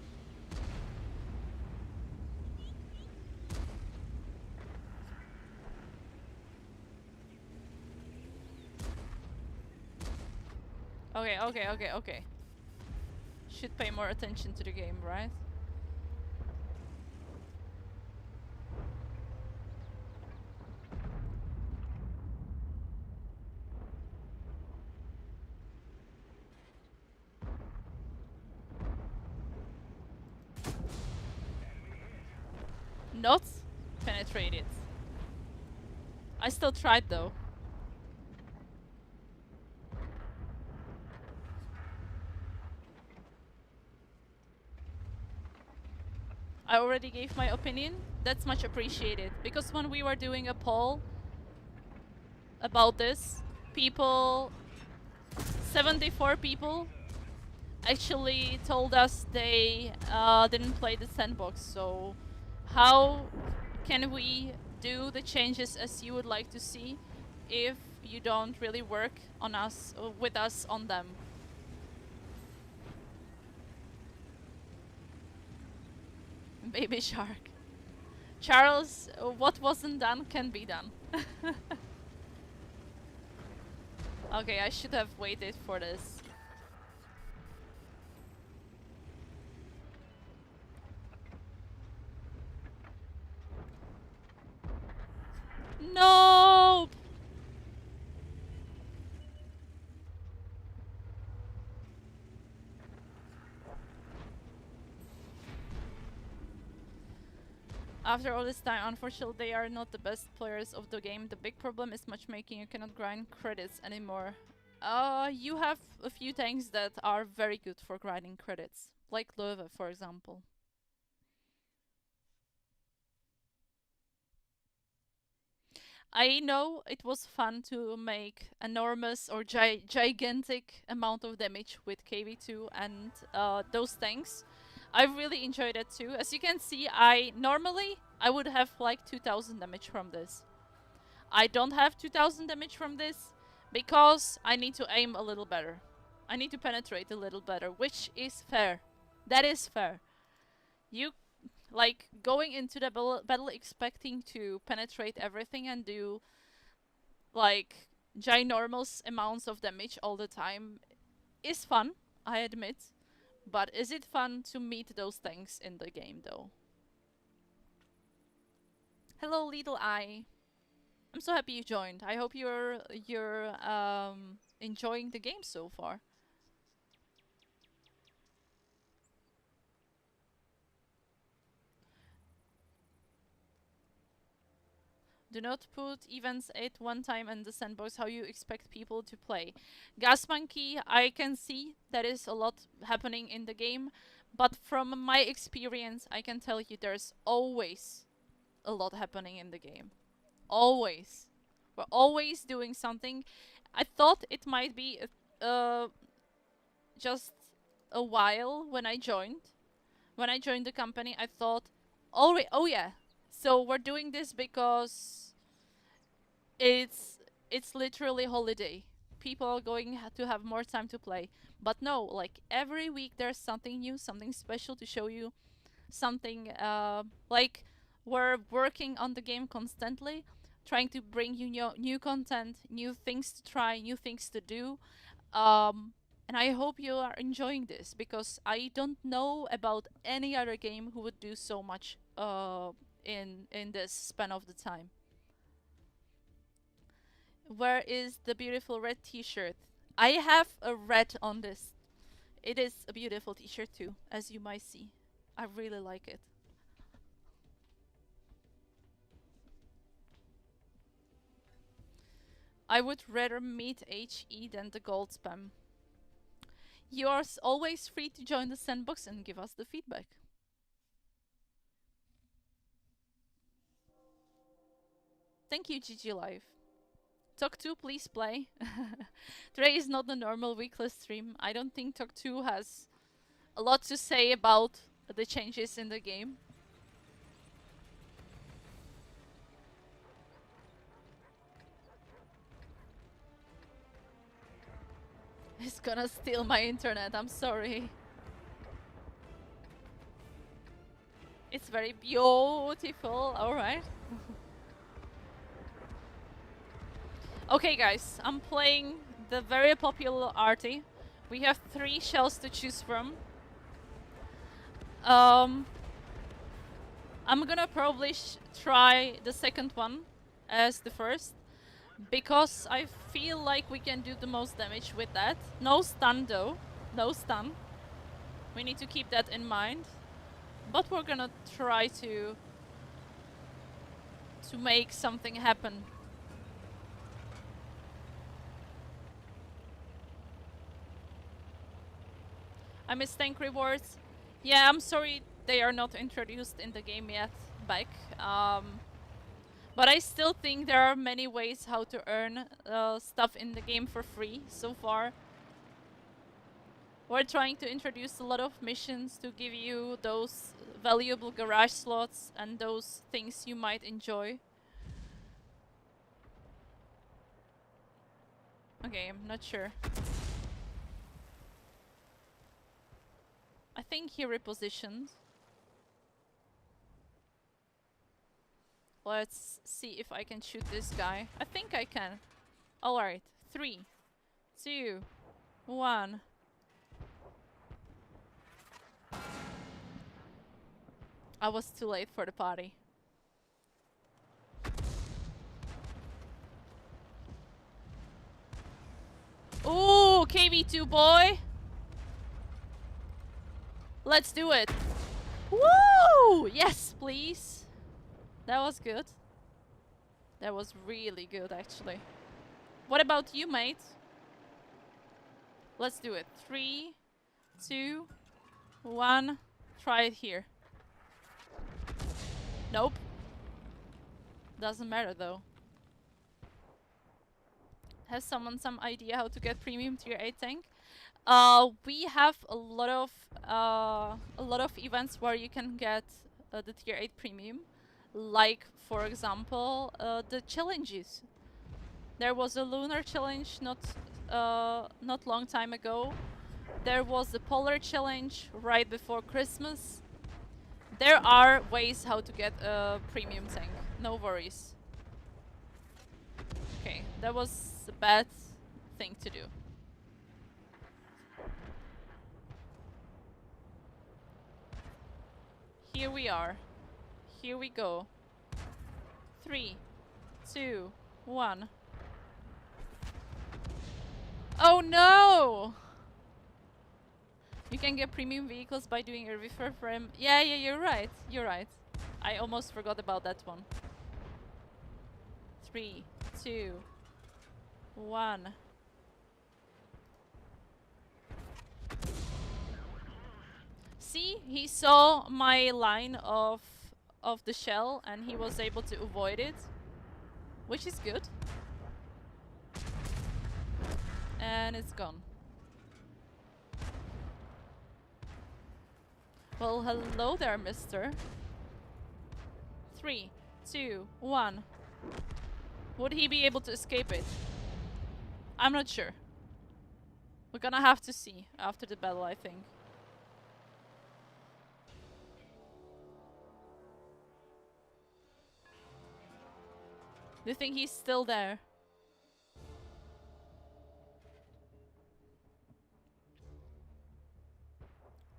Okay. Should pay more attention to the game, right? Not penetrated. I still tried though. I already gave my opinion. That's much appreciated. Because when we were doing a poll about this, 74 people actually told us they didn't play the sandbox. So how can we do the changes as you would like to see if you don't really work on us with us on them. Baby shark. Charles, what wasn't done can be done. Okay, I should have waited for this. No! After all this time, unfortunately, they are not the best players of the game. The big problem is matchmaking. You cannot grind credits anymore. You have a few tanks that are very good for grinding credits, like Löwe, for example. I know it was fun to make enormous or gigantic amount of damage with KV2 and those tanks. I really enjoyed it too. As you can see, normally I would have like 2000 damage from this. I don't have 2000 damage from this because I need to aim a little better. I need to penetrate a little better, which is fair. That is fair. You like going into the battle expecting to penetrate everything and do like ginormous amounts of damage all the time is fun, I admit. But is it fun to meet those things in the game though? Hello, Little Eye. I'm so happy you joined. I hope you're enjoying the game so far. Do not put events at one time in the sandbox how you expect people to play. Gas Monkey, I can see that is a lot happening in the game, but from my experience, I can tell you there's always a lot happening in the game. Always. We're always doing something. I thought it might be just a while when I joined. When I joined the company, I thought, oh yeah, so we're doing this because it's literally holiday. People are going to have more time to play. But no, like every week there's something new, something special to show you, something like we're working on the game constantly, trying to bring you new content, new things to try, new things to do. And I hope you are enjoying this because I don't know about any other game who would do so much in this span of the time. Where is the beautiful red t-shirt? I have a red on this. It is a beautiful t-shirt too, as you might see. I really like it. I would rather meet HE than the gold spam. You are always free to join the sandbox and give us the feedback. Thank you, GG Live. Talk 2, please play. Today is not the normal weekly stream. I don't think Talk 2 has a lot to say about the changes in the game. It's gonna steal my internet, I'm sorry. It's very beautiful, alright. Okay guys, I'm playing the very popular Arty. We have 3 shells to choose from. I'm gonna probably try the second one as the first, because I feel like we can do the most damage with that. No stun though, no stun. We need to keep that in mind. But we're gonna try to make something happen. I miss tank rewards. Yeah, I'm sorry they are not introduced in the game yet, back. But I still think there are many ways how to earn stuff in the game for free so far. We're trying to introduce a lot of missions to give you those valuable garage slots and those things you might enjoy. Okay, I'm not sure. I think he repositioned. Let's see if I can shoot this guy. I think I can. Alright. 3, 2, 1. I was too late for the party. Ooh, KV2 boy! Let's do it! Woo! Yes, please! That was good. That was really good, actually. What about you, mate? Let's do it. 3, 2, 1. Try it here. Nope. Doesn't matter, though. Has someone some idea how to get premium tier 8 tank? We have a lot of events where you can get the tier 8 premium, like for example the challenges. There was a lunar challenge not long time ago. There was the polar challenge right before Christmas. There are ways how to get a premium tank. No worries. Okay, that was a bad thing to do. Here we are. Here we go. 3, 2, 1. Oh no! You can get premium vehicles by doing a refer frame. Yeah, you're right. You're right. I almost forgot about that one. 3, 2, 1. See, he saw my line of the shell and he was able to avoid it, which is good. And it's gone. Well, hello there, mister. 3, 2, 1. Would he be able to escape it? I'm not sure. We're gonna have to see after the battle, I think. Do you think he's still there?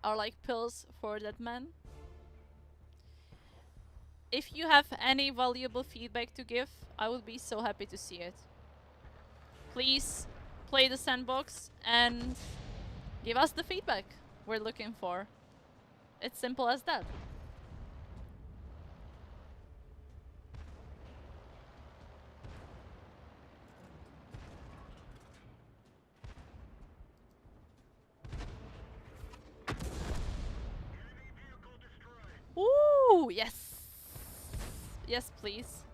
Are like pills for that man? If you have any valuable feedback to give, I would be so happy to see it. Please play the sandbox and give us the feedback we're looking for. It's simple as that. Ooh, yes. Yes, please.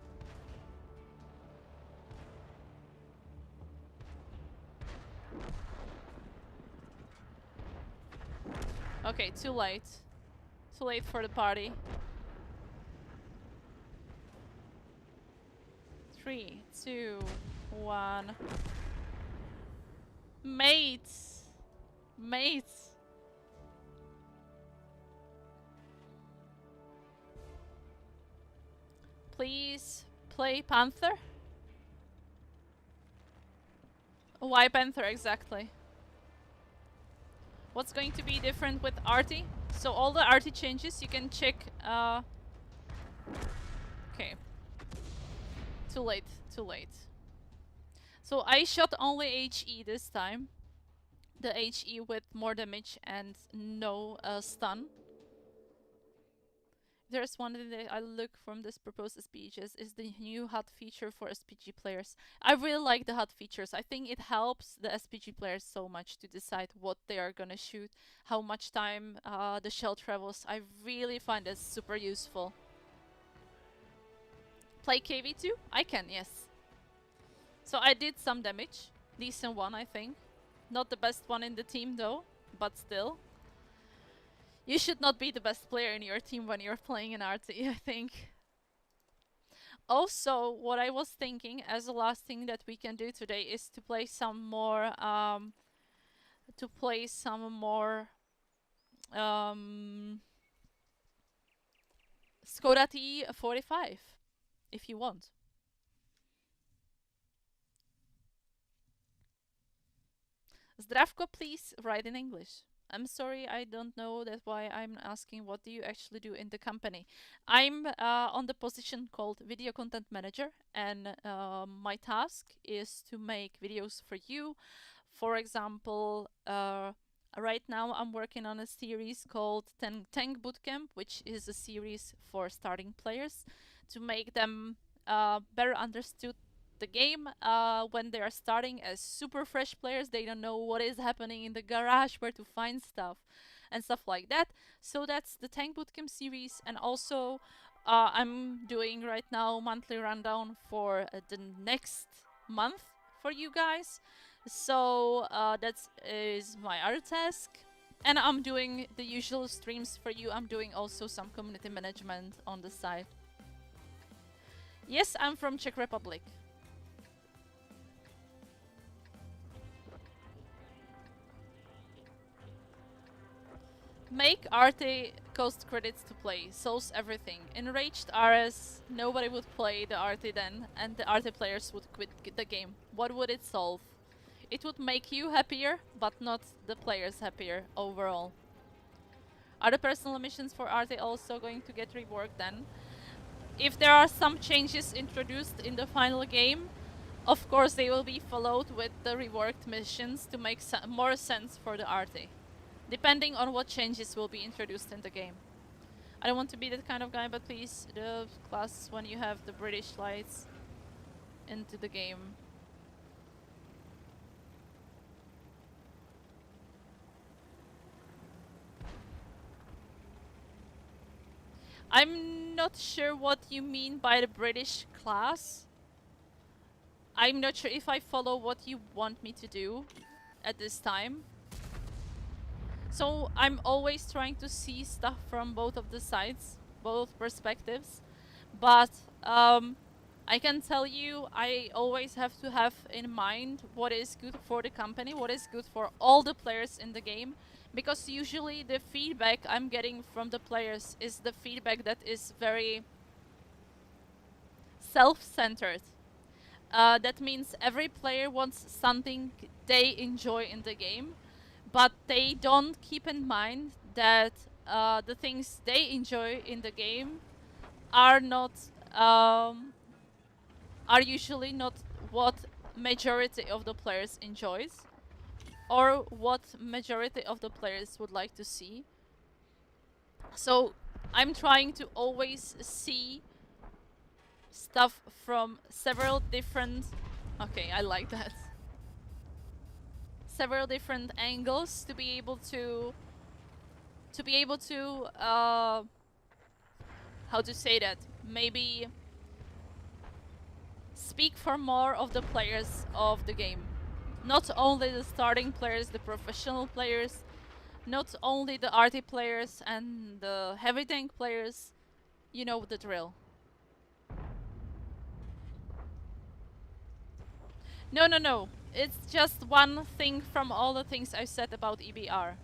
Okay, too late. Too late for the party. 3, 2, 1. Mate! Mate! Please play Panther? Why Panther exactly? What's going to be different with Arty? So all the Arty changes you can check. Okay. Too late. Too late. So I shot only HE this time. The HE with more damage and no stun. There's one thing that I look from this proposed SPGs is the new HUD feature for SPG players. I really like the HUD features. I think it helps the SPG players so much to decide what they are gonna shoot, how much time the shell travels. I really find this super useful. Play KV2? I can, yes. So I did some damage. Decent one, I think. Not the best one in the team though, but still. You should not be the best player in your team when you're playing an Arty, I think. Also, what I was thinking as the last thing that we can do today is to play some more um Skoda T45 if you want. Zdravko, please write in English. I'm sorry, I don't know. That's why I'm asking what do you actually do in the company. I'm on the position called Video Content Manager, and my task is to make videos for you. For example, right now I'm working on a series called Tank Bootcamp, which is a series for starting players to make them better understood the game when they are starting as super fresh players. They don't know what is happening in the garage, where to find stuff, and stuff like that. So that's the Tank Bootcamp series, and also I'm doing right now monthly rundown for the next month for you guys. So that is my other task. And I'm doing the usual streams for you. I'm doing also some community management on the side. Yes, I'm from Czech Republic. Make Arty cost credits to play. Solves everything. Enraged RS, nobody would play the Arty then, and the Arty players would quit the game. What would it solve? It would make you happier, but not the players happier overall. Are the personal missions for Arty also going to get reworked then? If there are some changes introduced in the final game, of course they will be followed with the reworked missions to make more sense for the Arty, depending on what changes will be introduced in the game. I don't want to be that kind of guy, but please, the class when you have the British lights into the game. I'm not sure what you mean by the British class. I'm not sure if I follow what you want me to do at this time. So I'm always trying to see stuff from both of the sides, both perspectives. But I can tell you, I always have to have in mind what is good for the company, what is good for all the players in the game. Because usually the feedback I'm getting from the players is the feedback that is very self-centered. That means every player wants something they enjoy in the game, but they don't keep in mind that the things they enjoy in the game are not are usually not what majority of the players enjoys, or what majority of the players would like to see. So I'm trying to always see stuff from several different... Okay, I like that. Several different angles to be able to how to say that, maybe speak for more of the players of the game. Not only the starting players, the professional players, not only the arty players and the heavy tank players. You know the drill. No, no, no. It's just one thing from all the things I said about EBR.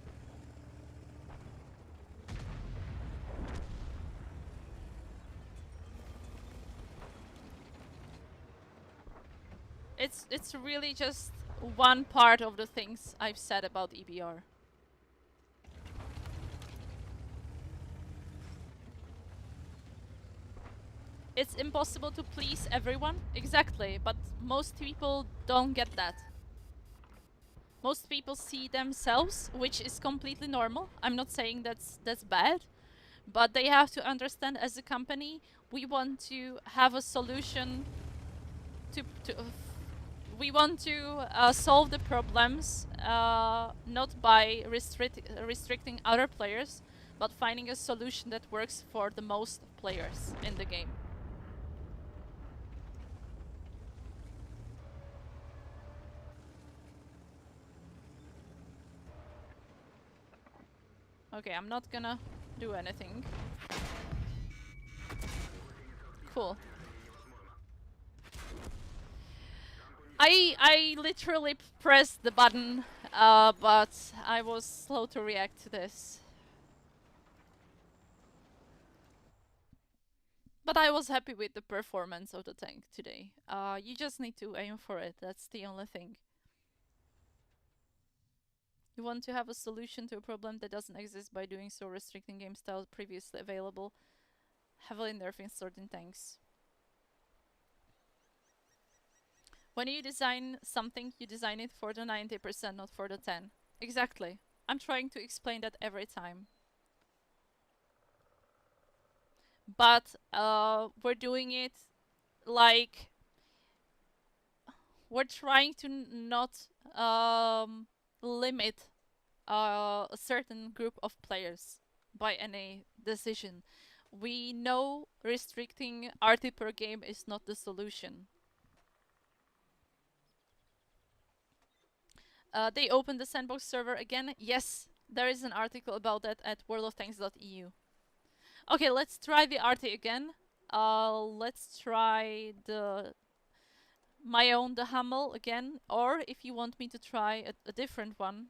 It's really just one part of the things I've said about EBR. It's impossible to please everyone, exactly, but most people don't get that. Most people see themselves, which is completely normal. I'm not saying that's bad, but they have to understand, as a company, we want to have a solution to we want to solve the problems not by restricting other players, but finding a solution that works for the most players in the game. Okay, I'm not gonna do anything. Cool. I literally pressed the button, but I was slow to react to this. But I was happy with the performance of the tank today. You just need to aim for it. That's the only thing. You want to have a solution to a problem that doesn't exist by doing so, restricting game styles previously available, heavily nerfing certain tanks. When you design something, you design it for the 90%, not for the 10. Exactly. I'm trying to explain that every time. But we're doing it like we're trying to not limit a certain group of players by any decision. We know restricting Arty per game is not the solution. They opened the Sandbox server again. Yes, there is an article about that at worldoftanks.eu. Okay, let's try the Arty again. Let's try the Hamel again, or if you want me to try a different one,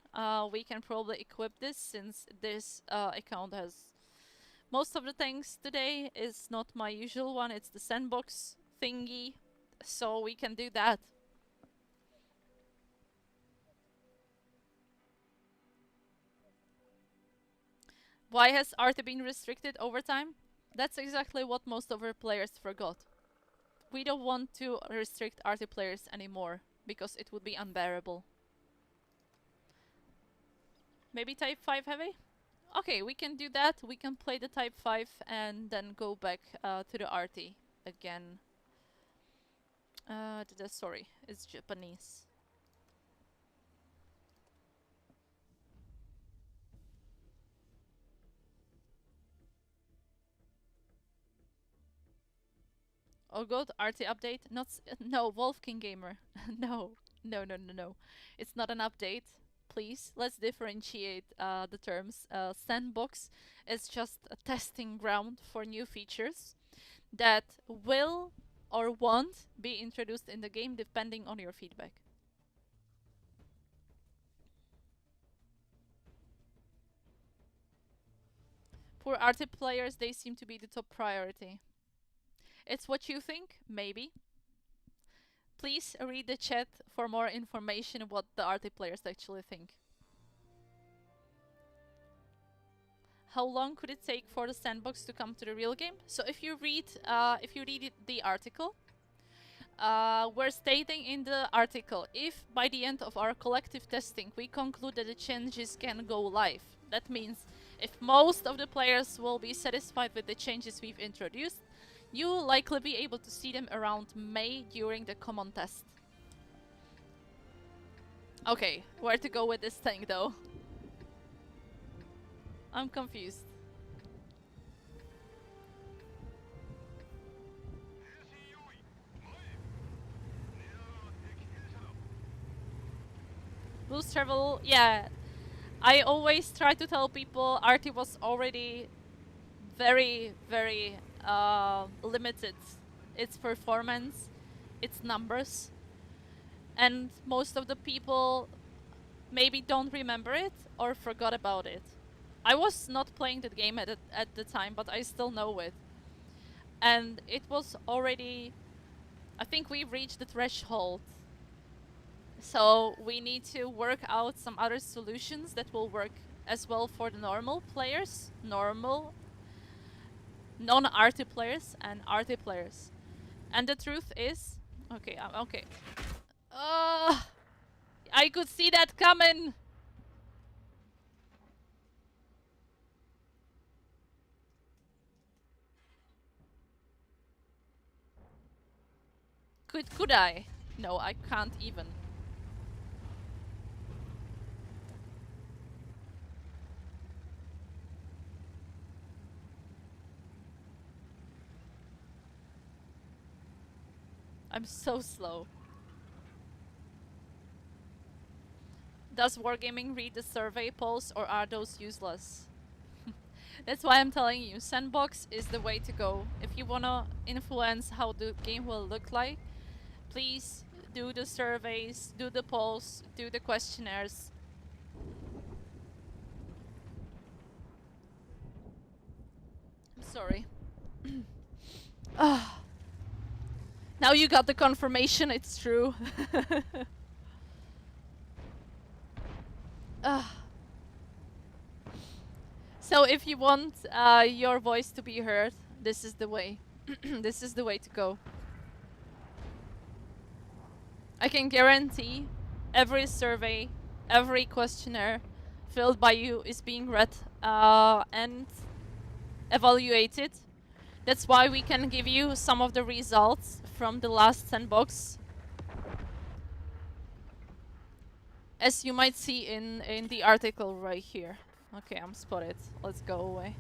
we can probably equip this since this account has most of the things today. Is not my usual one, it's the Sandbox thingy, so we can do that. Why has Arty been restricted over time? That's exactly what most of our players forgot. We don't want to restrict Arty players anymore, because it would be unbearable. Maybe type 5 heavy? Okay, we can do that. We can play the type 5 and then go back to the Arty again. Sorry, it's Japanese. Oh god, Arty update? Not no, Wolf King Gamer. No, no, no, no, no. It's not an update. Please, let's differentiate the terms. Sandbox is just a testing ground for new features that will or won't be introduced in the game depending on your feedback. For Arty players, they seem to be the top priority. It's what you think? Maybe. Please read the chat for more information what the Arty players actually think. How long could it take for the sandbox to come to the real game? So if you read the article, we're stating in the article, if by the end of our collective testing we conclude that the changes can go live, that means if most of the players will be satisfied with the changes we've introduced, you will likely be able to see them around May during the common test. Okay, where to go with this thing though? I'm confused. Boost travel, yeah. I always try to tell people Arty was already very, very limited. Its performance, its numbers, and most of the people maybe don't remember it or forgot about it. I was not playing the game at the time, but I still know it. And it was already, I think we reached the threshold. So we need to work out some other solutions that will work as well for the normal players, normal non-Arty players and Arty players. And the truth is, okay, okay. I could see that coming. Could I? No, I can't even. I'm so slow. Does Wargaming read the survey polls or are those useless? That's why I'm telling you, Sandbox is the way to go. If you wanna influence how the game will look like, please do the surveys, do the polls, do the questionnaires. I'm sorry. Ah. Now you got the confirmation, it's true. Ah. So if you want your voice to be heard, this is the way. This is the way to go. I can guarantee every survey, every questionnaire filled by you is being read and evaluated. That's why we can give you some of the results from the last sandbox. As you might see in the article right here. Okay, I'm spotted. Let's go away.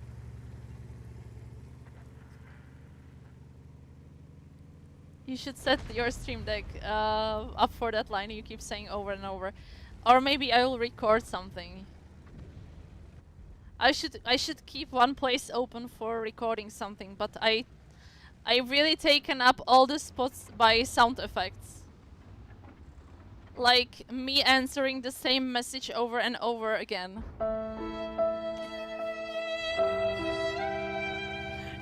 You should set your stream deck up for that line you keep saying over and over. Or maybe I will record something. I should keep one place open for recording something, but I really taken up all the spots by sound effects. Like me answering the same message over and over again.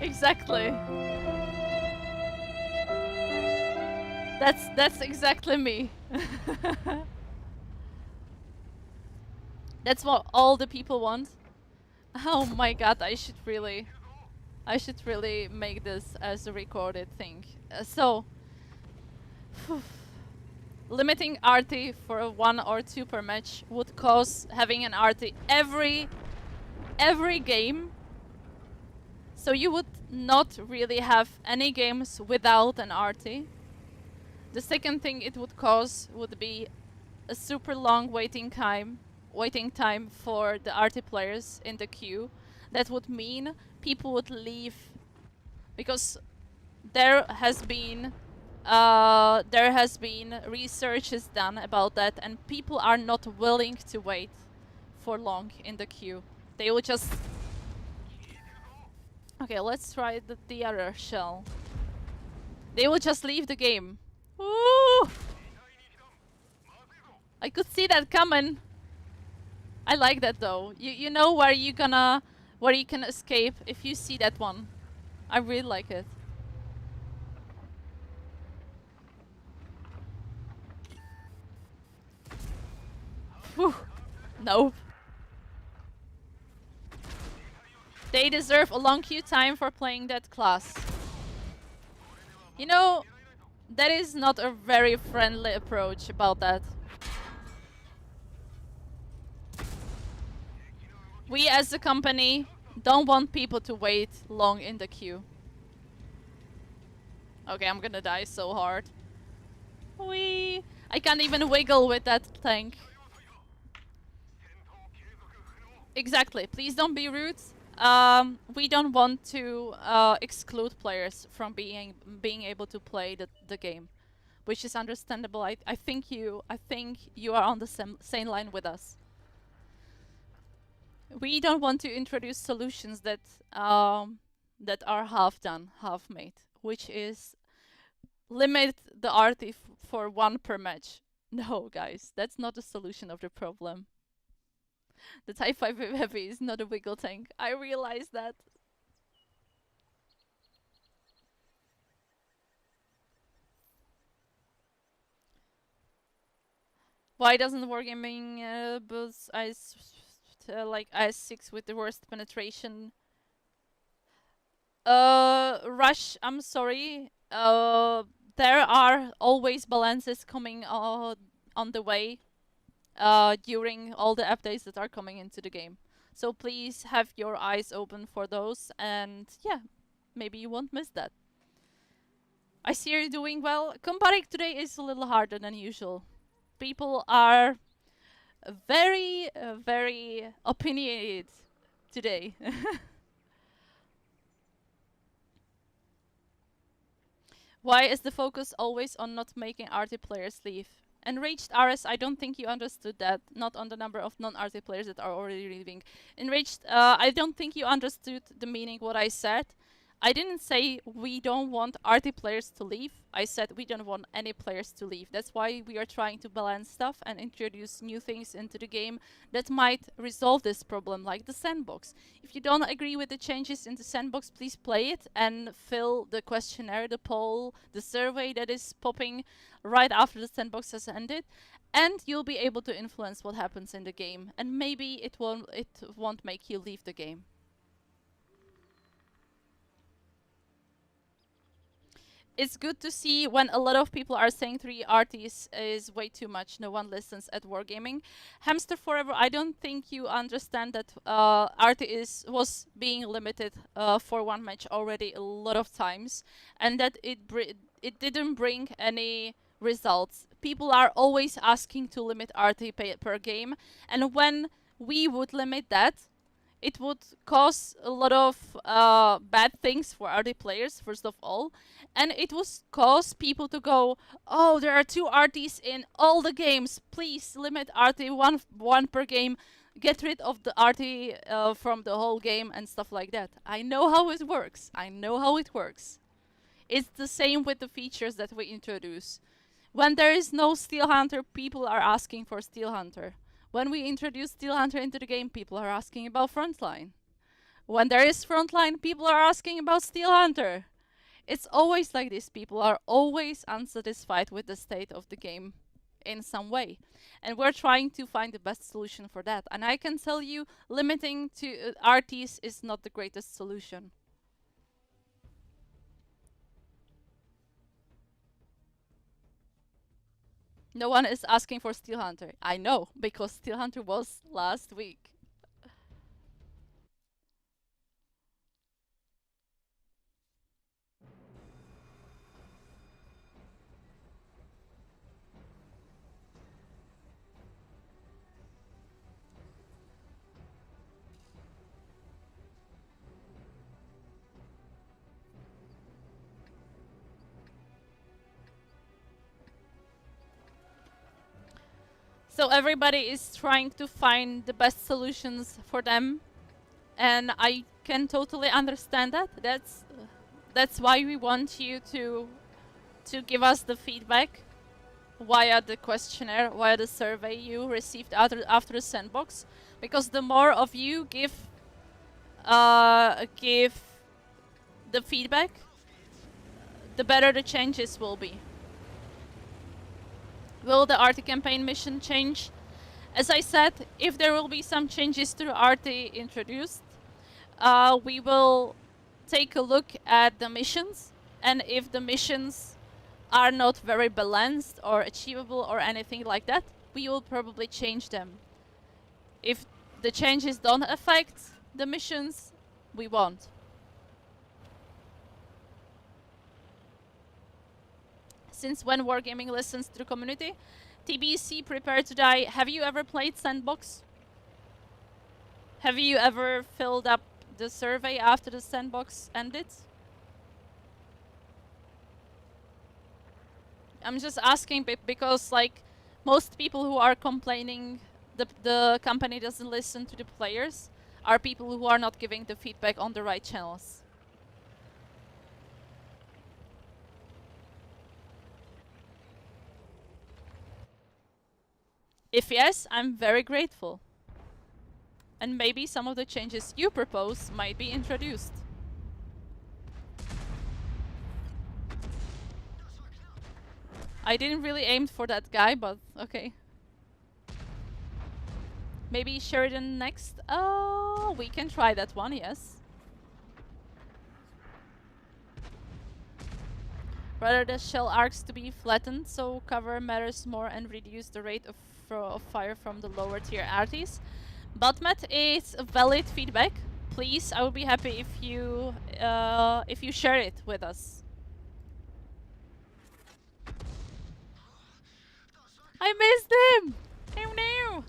Exactly. That's exactly me. That's what all the people want. Oh my god, I should really make this as a recorded thing. Limiting Arty for a 1 or 2 per match would cause having an Arty every game. So you would not really have any games without an Arty. The second thing it would cause would be a super long waiting time for the Arty players in the queue. That would mean people would leave because there has been researches done about that, and people are not willing to wait for long in the queue. They will just... Okay, let's try the other shell. They will just leave the game. Ooh! I could see that coming. I like that though. You know where you can escape if you see that one. I really like it. Whew. Nope. They deserve a long queue time for playing that class. You know, that is not a very friendly approach about that. We as a company don't want people to wait long in the queue. Okay, I'm gonna die so hard. Whee! I can't even wiggle with that tank. Exactly. Please don't be rude. We don't want to exclude players from being able to play the game, which is understandable. I think you are on the same line with us. We don't want to introduce solutions that that are half done, half made, which is limit the Arty for 1 per match. No, guys, that's not the solution of the problem. The Type 5 Heavy is not a wiggle tank. I realize that. Why doesn't Wargaming boost like IS-6 with the worst penetration? Rush, I'm sorry. There are always balances coming on the way during all the updates that are coming into the game. So please have your eyes open for those, and yeah, maybe you won't miss that. I see you're doing well. Combating today is a little harder than usual. People are very, very opinionated today. Why is the focus always on not making Arty players leave? Enraged RS, I don't think you understood that. Not on the number of non-Arty players that are already leaving. Enraged, I don't think you understood the meaning what I said. I didn't say we don't want Arty players to leave. I said we don't want any players to leave. That's why we are trying to balance stuff and introduce new things into the game that might resolve this problem, like the sandbox. If you don't agree with the changes in the sandbox, please play it and fill the questionnaire, the poll, the survey that is popping right after the sandbox has ended, and you'll be able to influence what happens in the game. And maybe it won't make you leave the game. It's good to see when a lot of people are saying 3 RTs is way too much. No one listens at Wargaming. Hamster Forever, I don't think you understand that RT was being limited for one match already a lot of times, and that it didn't bring any results. People are always asking to limit RT per game, and when we would limit that, it would cause a lot of bad things for RT players, first of all, and it would cause people to go, oh, there are 2 RTs in all the games, please limit RT one per game, get rid of the RT from the whole game and stuff like that. I know how it works. I know how it works. It's the same with the features that we introduce. When there is no Steel Hunter, people are asking for Steel Hunter. When we introduce Steel Hunter into the game, people are asking about Frontline. When there is Frontline, people are asking about Steel Hunter. It's always like this. People are always unsatisfied with the state of the game in some way. And we're trying to find the best solution for that. And I can tell you, limiting to RTs is not the greatest solution. No one is asking for Steel Hunter. I know, because Steel Hunter was last week. So everybody is trying to find the best solutions for them, and I can totally understand that. That's why we want you to give us the feedback via the questionnaire, via the survey you received after the sandbox, because the more of you give the feedback, the better the changes will be. Will the Arty campaign mission change? As I said, if there will be some changes to the Arty introduced, we will take a look at the missions, and if the missions are not very balanced or achievable or anything like that, we will probably change them. If the changes don't affect the missions, we won't. Since when Wargaming listens to the community? TBC, Prepare to Die. Have you ever played Sandbox? Have you ever filled up the survey after the Sandbox ended? I'm just asking because, like, most people who are complaining the company doesn't listen to the players are people who are not giving the feedback on the right channels. If yes, I'm very grateful. And maybe some of the changes you propose might be introduced. I didn't really aim for that guy, but okay. Maybe Sheridan next? Oh, we can try that one, yes. Rather the shell arcs to be flattened, so cover matters more and reduce the rate of fire from the lower tier arties. Botmat is valid feedback. Please, I would be happy if you share it with us. I missed him! Oh no!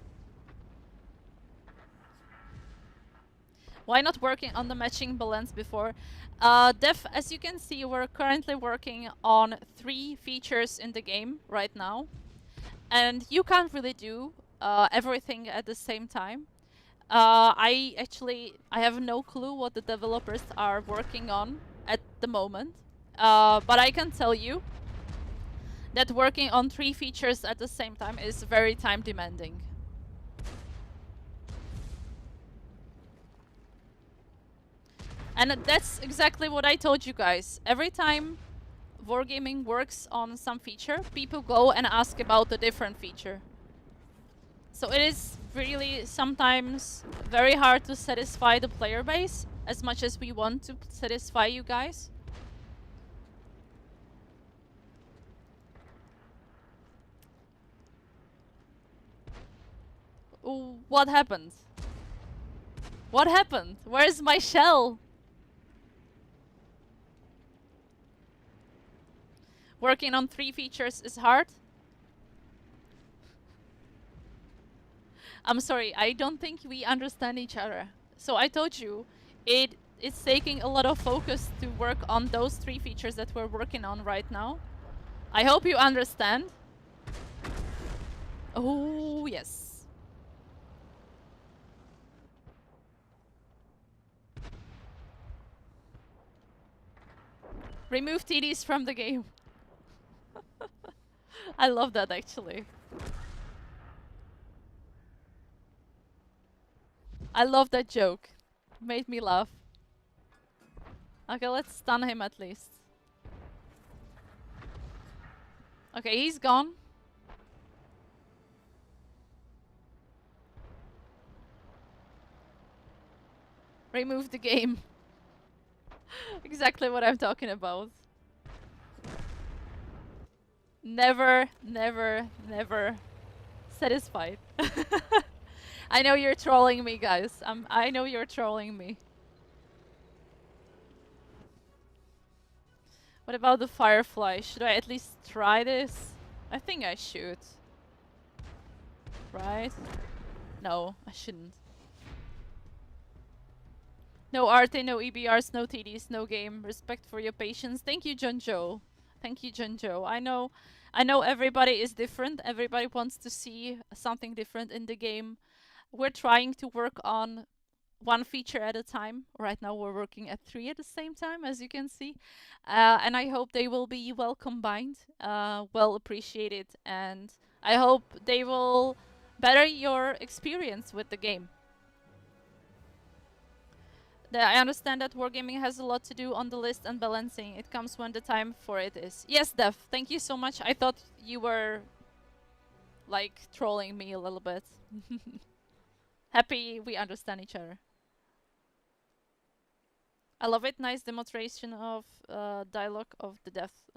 Why not working on the matching balance before? Dev, as you can see, we're currently working on 3 features in the game right now. And you can't really do everything at the same time. I have no clue what the developers are working on at the moment. But I can tell you that working on 3 features at the same time is very time demanding. And that's exactly what I told you guys. Every time Wargaming works on some feature, people go and ask about the different feature. So it is really sometimes very hard to satisfy the player base as much as we want to satisfy you guys. What happened? What happened? Where's my shell? Working on 3 features is hard. I'm sorry, I don't think we understand each other. So I told you, it's taking a lot of focus to work on those 3 features that we're working on right now. I hope you understand. Oh, yes. Remove TDs from the game. I love that actually. I love that joke. Made me laugh. Okay, let's stun him at least. Okay, he's gone. Remove the game. Exactly what I'm talking about. Never, never, never satisfied. I know you're trolling me, guys. I know you're trolling me. What about the firefly? Should I at least try this? I think I should. Right? No, I shouldn't. No Arty, no EBRs, no TDs, no game. Respect for your patience. Thank you, Junjo. Thank you, Junjo. I know everybody is different. Everybody wants to see something different in the game. We're trying to work on 1 feature at a time. Right now we're working at 3 at the same time, as you can see. And I hope they will be well combined, well appreciated, and I hope they will better your experience with the game. I understand that wargaming has a lot to do on the list and balancing. It comes when the time for it is. Yes, Dev, thank you so much. I thought you were, like, trolling me a little bit. Happy we understand each other. I love it. Nice demonstration of dialogue of the death.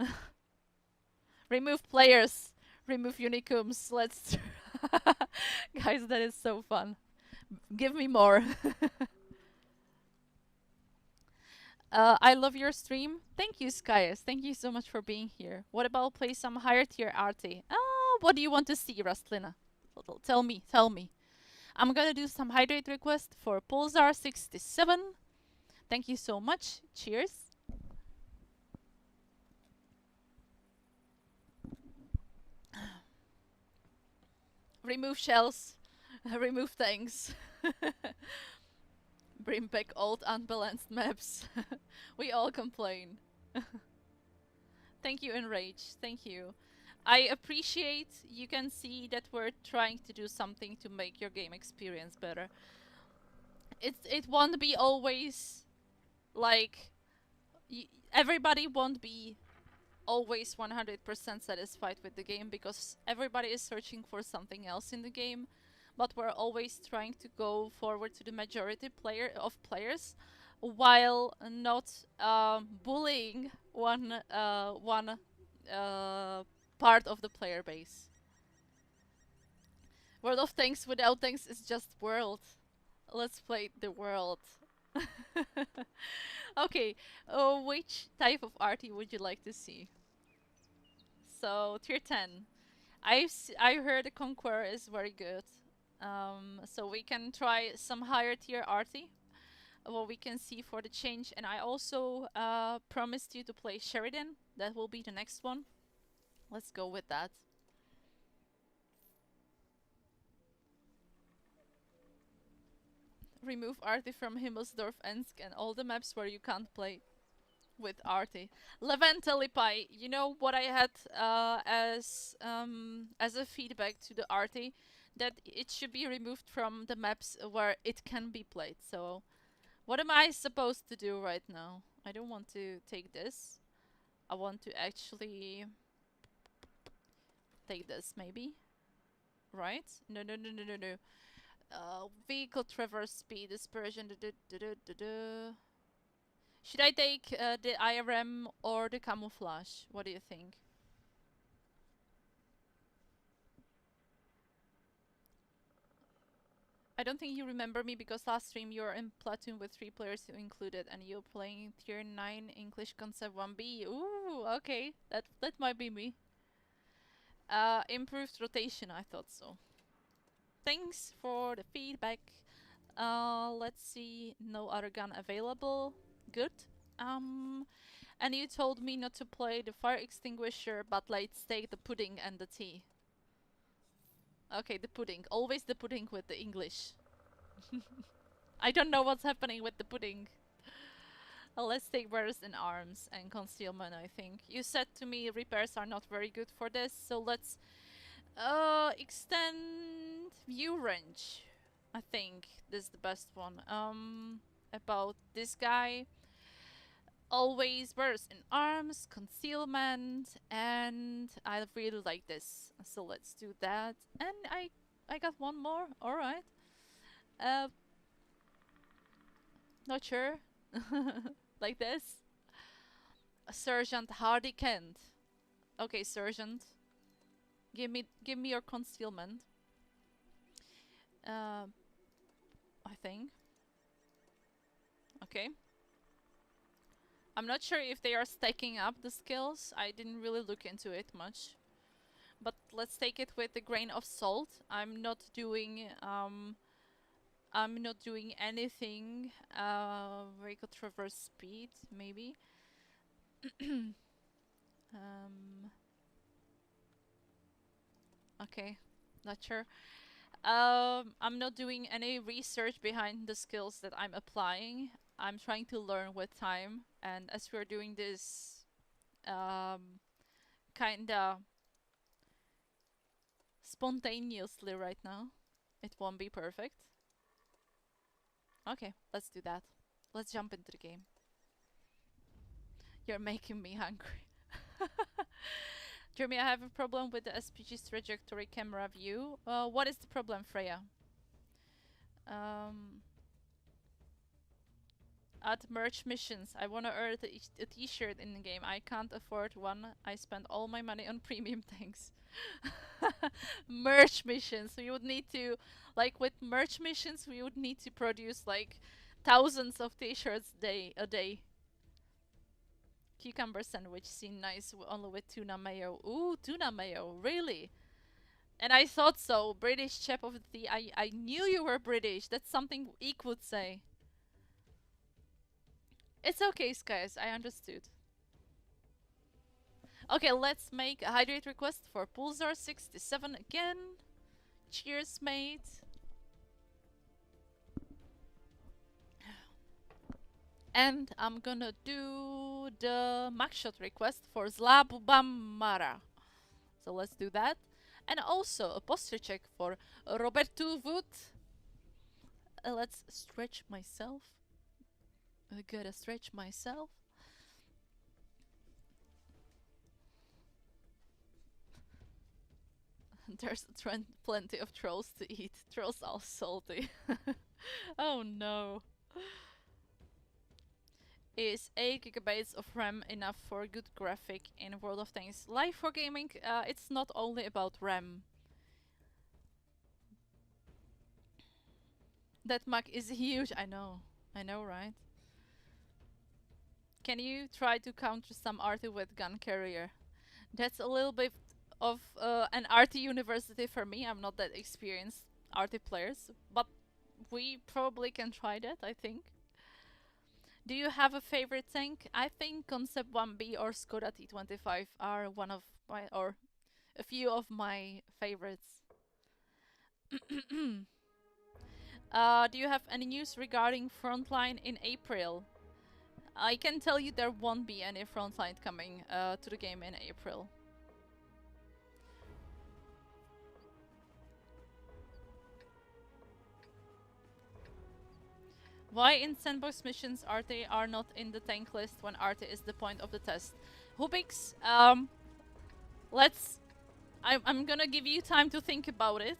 Remove players. Remove unicums. Let's... Guys, that is so fun. Give me more. I love your stream. Thank you, Skyas. Thank you so much for being here. What about play some higher tier Arty? What do you want to see, Rastlina? Tell me, tell me. I'm gonna do some hydrate request for Pulsar67. Thank you so much. Cheers. Remove shells. Remove things. Bring back old unbalanced maps. We all complain. Thank you, Enrage. Thank you. I appreciate you can see that we're trying to do something to make your game experience better. It won't be always like everybody won't be always 100% satisfied with the game because everybody is searching for something else in the game, but we're always trying to go forward to the majority of players while not bullying one part of the player base. World of Tanks without tanks is just world. Let's play the world. Okay, which type of arty would you like to see? So, tier 10. I heard the Conqueror is very good. So we can try some higher tier arty. What we can see for the change. And I also promised you to play Sheridan. That will be the next one. Let's go with that. Remove Arty from Himmelsdorf, Ensk, and all the maps where you can't play. with Arty. Levantelipai, you know what I had as a feedback to the Arty, that it should be removed from the maps where it can be played. So what am I supposed to do right now? I don't want to take this. I want to actually take this, maybe. Right? No, no, no, no, no, no. Vehicle traverse speed, dispersion. Should I take the IRM or the camouflage? What do you think? I don't think you remember me because last stream you were in platoon with 3 players you included and you're playing tier 9 English concept 1B. Ooh, okay. That might be me. Improved rotation, I thought so. Thanks for the feedback. Let's see. No other gun available. Good. And you told me not to play the fire extinguisher, but let's take the pudding and the tea. Okay, the pudding. Always the pudding with the English. I don't know what's happening with the pudding. Let's take burst in arms and concealment, I think. You said to me repairs are not very good for this, so let's extend view range. I think this is the best one. About this guy. Always burst in arms, concealment, and I really like this. So let's do that. And I got one more. All right. Uh, not sure. Like this. Sergeant Hardy Kent. Okay, Sergeant. Give me your concealment. I think. Okay. I'm not sure if they are stacking up the skills. I didn't really look into it much. But let's take it with a grain of salt. I'm not doing anything. Vehicle traverse speed, maybe. Okay, not sure. I'm not doing any research behind the skills that I'm applying. I'm trying to learn with time, and as we're doing this, kinda spontaneously right now, it won't be perfect. Okay, let's do that. Let's jump into the game. You're making me hungry. Germia, I have a problem with the SPG's trajectory camera view. What is the problem, Freya? Add merch missions. I want to earn a t-shirt in the game. I can't afford one. I spend all my money on premium things. Merch missions. We would need to, like with merch missions, we would need to produce like thousands of t-shirts a day. Cucumber sandwich seemed nice only with tuna mayo. Ooh, tuna mayo, really? And I thought so. British chap of the tea. I knew you were British. That's something Eek would say. It's okay, Skies. I understood. Okay, let's make a hydrate request for Pulsar67 again. Cheers, mate. And I'm gonna do the max shot request for Zlabubamara. So let's do that. And also a posture check for Roberto Wood. Let's stretch myself. I gotta stretch myself. There's plenty of trolls to eat. Trolls are salty. Oh no. Is 8 gigabytes of RAM enough for a good graphic in World of Tanks? Live for gaming, it's not only about RAM. That mug is huge, I know, right? Can you try to counter some Arty with gun carrier? That's a little bit of an Arty university for me. I'm not that experienced Arty players, but we probably can try that, I think. Do you have a favorite tank? I think Concept 1B or Skoda T25 are one of my, or a few of my favorites. Do you have any news regarding Frontline in April? I can tell you there won't be any frontline coming to the game in April. Why in Sandbox missions Arty are not in the tank list when Arty is the point of the test? Hubix, I'm gonna give you time to think about it.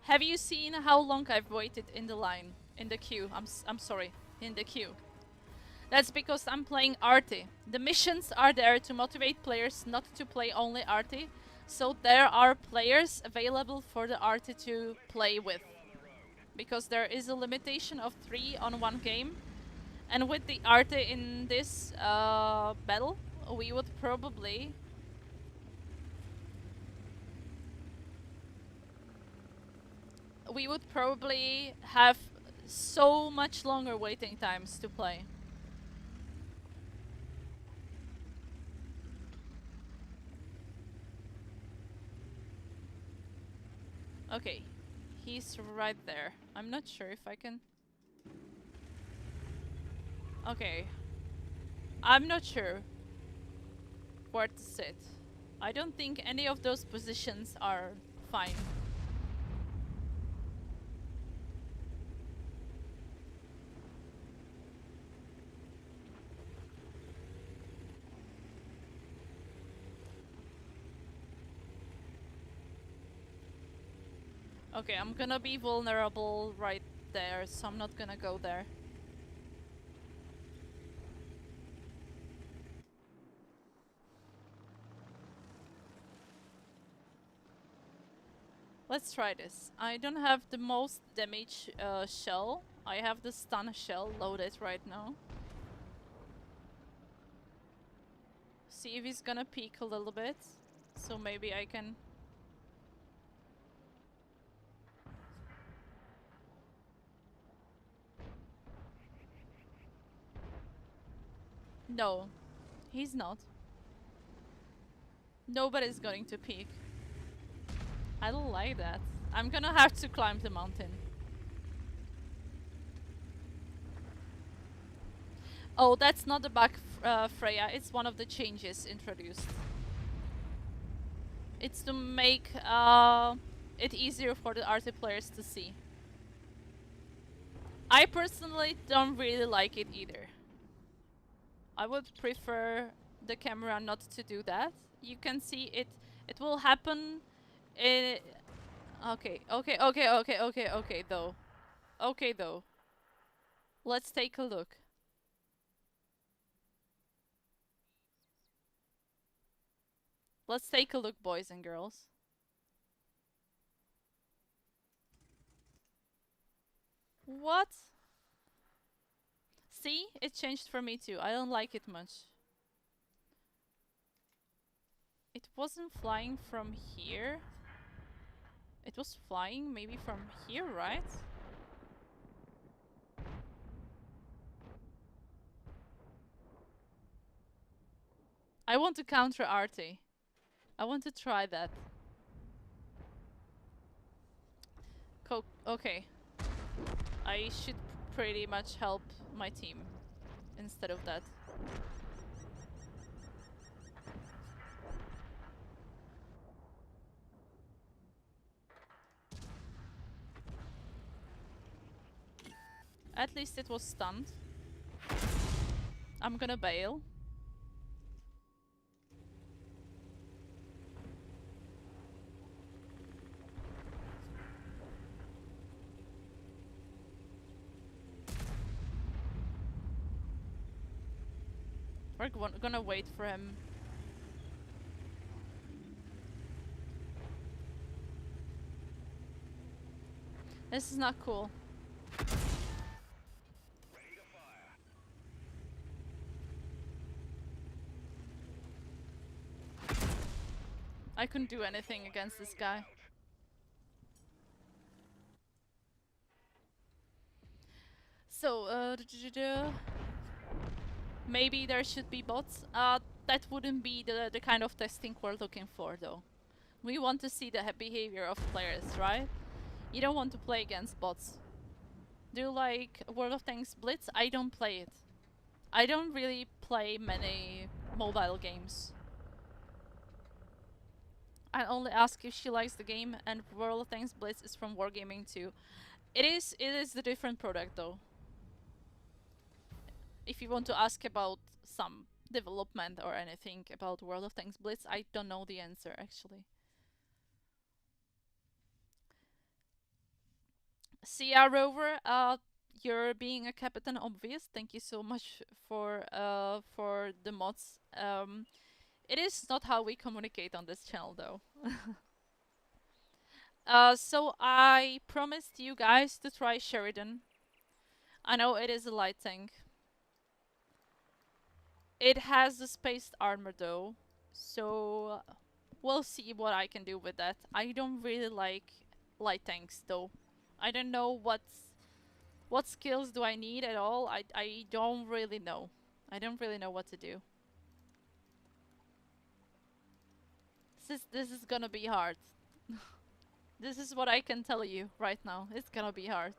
Have you seen how long I've waited in the line? In the queue. I'm sorry. In the queue. That's because I'm playing Arty. The missions are there to motivate players not to play only Arty. So there are players available for the Arty to play with. Because there is a limitation of 3 on one game. And with the Arty in this battle, we would probably... have so much longer waiting times to play. Okay, he's right there. I'm not sure if I can... Okay. I'm not sure where to sit. I don't think any of those positions are fine. Okay, I'm gonna be vulnerable right there, so I'm not gonna go there. Let's try this. I don't have the most damage shell. I have the stun shell loaded right now. See if he's gonna peek a little bit. So maybe I can... No, he's not. Nobody's going to peek. I don't like that. I'm gonna have to climb the mountain. Oh, that's not the bug, Freya. It's one of the changes introduced. It's to make it easier for the Arty players to see. I personally don't really like it either. I would prefer the camera not to do that. You can see it. It will happen. Okay, though. Okay, though. Let's take a look. Let's take a look, boys and girls. What? See? It changed for me too. I don't like it much. It wasn't flying from here. It was flying maybe from here, right? I want to counter Arty. I want to try that. Okay. I should pretty much help my team instead of that. At least it was stunned. I'm gonna bail. We're gonna wait for him. This is not cool. I couldn't do anything against this guy. So, maybe there should be bots. That wouldn't be the kind of testing we're looking for, though. We want to see the behavior of players, right? You don't want to play against bots. Do you like World of Tanks Blitz? I don't play it. I don't really play many mobile games. I only ask if she likes the game, and World of Tanks Blitz is from Wargaming too. It is a different product though. If you want to ask about some development or anything about World of Tanks Blitz, I don't know the answer actually. CR Rover, you're being a captain obvious. Thank you so much for the mods. It is not how we communicate on this channel though. So I promised you guys to try Sheridan. I know it is a light tank. It has the spaced armor though, so we'll see what I can do with that. I don't really like light tanks though. I don't know what skills do I need at all. I don't really know. I don't really know what to do. This is gonna be hard. This is what I can tell you right now. It's gonna be hard.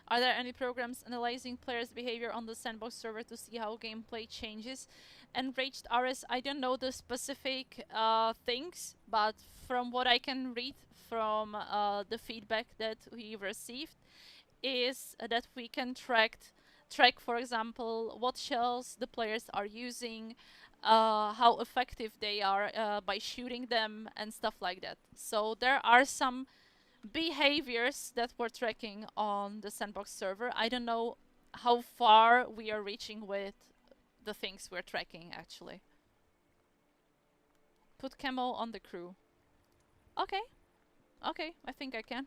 Are there any programs analyzing players' behavior on the Sandbox server to see how gameplay changes? Enraged RS, I don't know the specific things, but from what I can read from the feedback that we received, is that we can track, for example, what shells the players are using, how effective they are by shooting them, and stuff like that. So there are some behaviors that we're tracking on the Sandbox server. I don't know how far we are reaching with the things we're tracking actually. Put camo on the crew. Okay, okay, I think I can.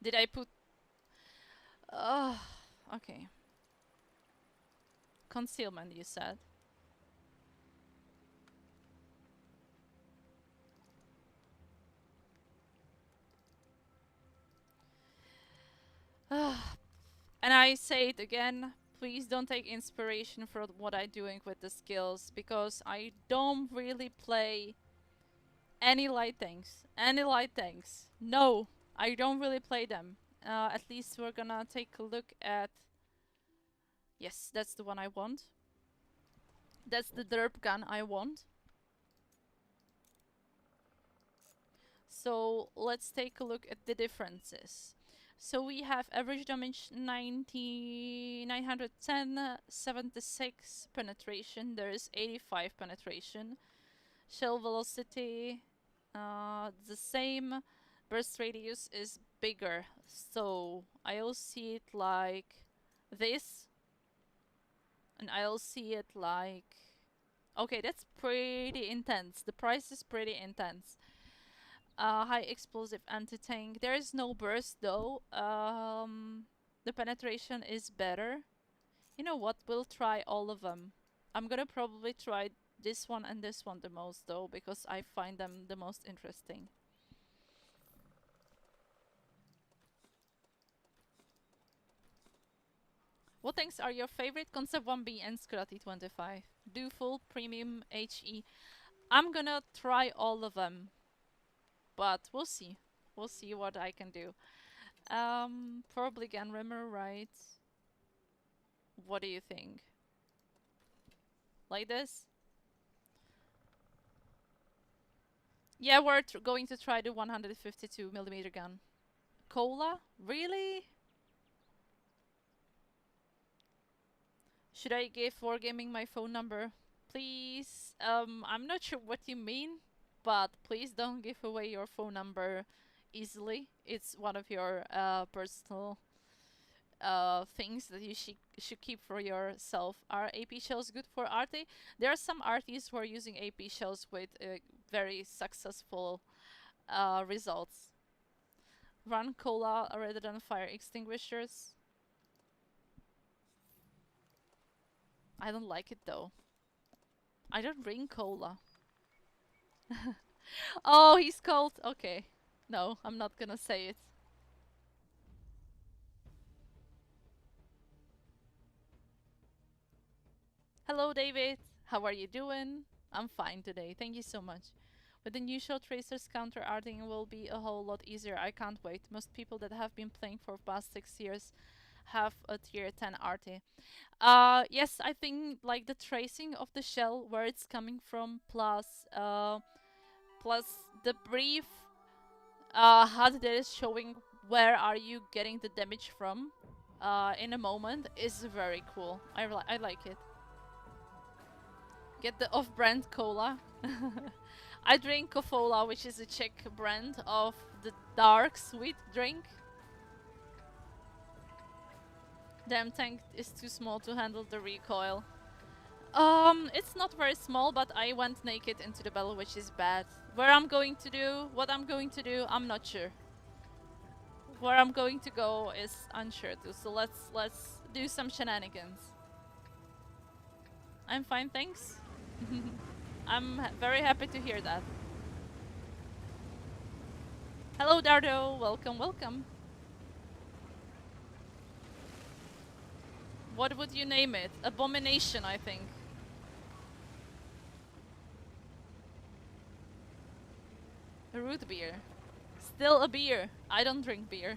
Did I put... Uh, okay. Concealment, you said. And I say it again, please don't take inspiration from what I'm doing with the skills, because I don't really play any light tanks. Any light tanks. No, I don't really play them. At least we're gonna take a look at... Yes, that's the one I want. That's the derp gun I want. So let's take a look at the differences. So we have average damage 910, 76 penetration, there is 85 penetration. Shell velocity, the same. Burst radius is bigger, so I'll see it like this, and I'll see it like... Okay, that's pretty intense. The price is pretty intense. High explosive anti-tank. There is no burst though. The penetration is better. You know what? We'll try all of them. I'm gonna probably try this one and this one the most though, because I find them the most interesting. What tanks are your favorite? Concept 1B and Scrati 25. Do full premium HE. I'm gonna try all of them, but we'll see. We'll see what I can do. Probably Ganrimmer, right? What do you think? Like this? Yeah, we're going to try the 152mm gun. Cola? Really? Should I give Wargaming my phone number? Please. I'm not sure what you mean, but please don't give away your phone number easily. It's one of your personal things that you should keep for yourself. Are AP shells good for Arty? There are some Arties who are using AP shells with very successful results. Run cola rather than fire extinguishers. I don't like it though. I don't drink cola. Oh, he's cold. Okay. No, I'm not gonna say it. Hello, David. How are you doing? I'm fine today. Thank you so much. With the new show, Tracer's counter-arting will be a whole lot easier. I can't wait. Most people that have been playing for past 6 years have a tier 10 Arty. Yes, I think like the tracing of the shell, where it's coming from, plus the brief HUD that is showing where are you getting the damage from in a moment is very cool. I like it. Get the off-brand cola. I drink Kofola, which is a Czech brand of the dark sweet drink. Damn, tank is too small to handle the recoil. It's not very small, but I went naked into the battle, which is bad. What I'm going to do, I'm not sure. Where I'm going to go is unsure too. So let's do some shenanigans. I'm fine, thanks. I'm very happy to hear that. Hello, Dardo. Welcome, welcome. What would you name it? Abomination, I think. Root beer. Still a beer. I don't drink beer.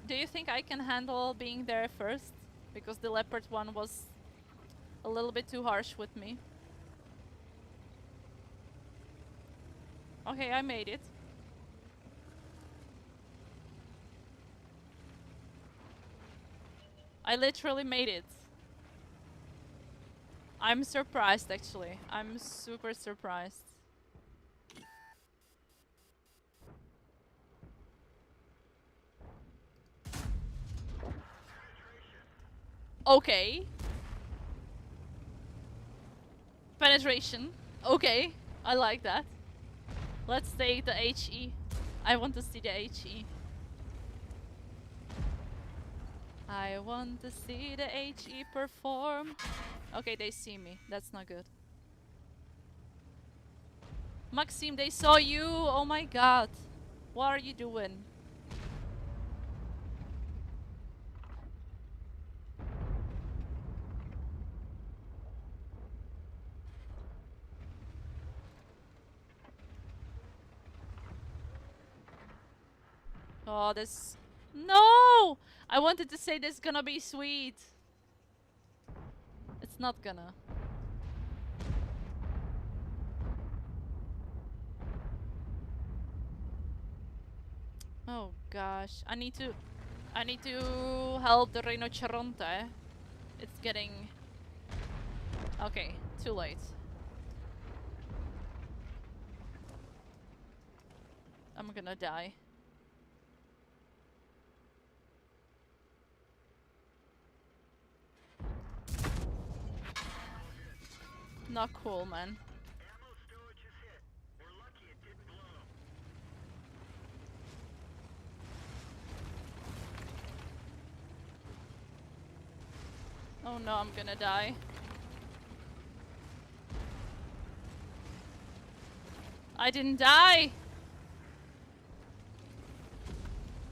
Do you think I can handle being there first? Because the leopard one was a little bit too harsh with me. Okay, I made it. I literally made it. I'm surprised, actually. I'm super surprised. Okay. Penetration. Okay, I like that. Let's take the HE. I want to see the HE. I want to see the HE perform. Okay, they see me. That's not good. Maxime, they saw you! Oh my god. What are you doing? Oh, this... No! I wanted to say this is gonna be sweet. It's not gonna. Oh gosh. I need to help the rinoceronte. It's getting... Okay, too late. I'm gonna die. Not cool, man. Oh no, I'm gonna die. I didn't die!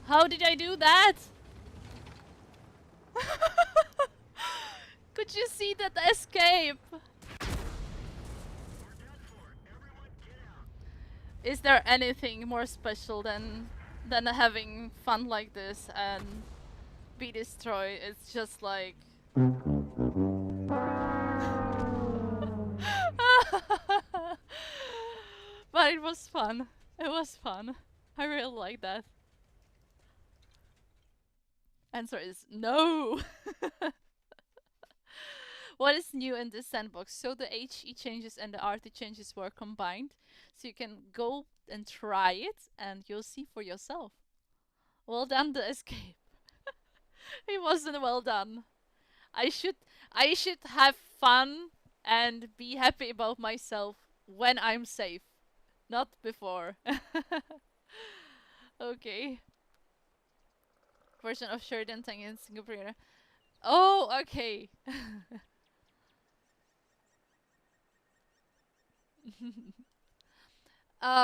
How did I do that? Could you see that escape? Is there anything more special than having fun like this and be destroyed? It's just like... But it was fun. It was fun. I really like that. Answer is no. What is new in this sandbox? So the HE changes and the Arty changes were combined. So you can go and try it and you'll see for yourself. Well done, the escape. It wasn't well done. I should have fun and be happy about myself when I'm safe, not before. Okay. Version of Sheridan Tang in Singapore. Oh, okay.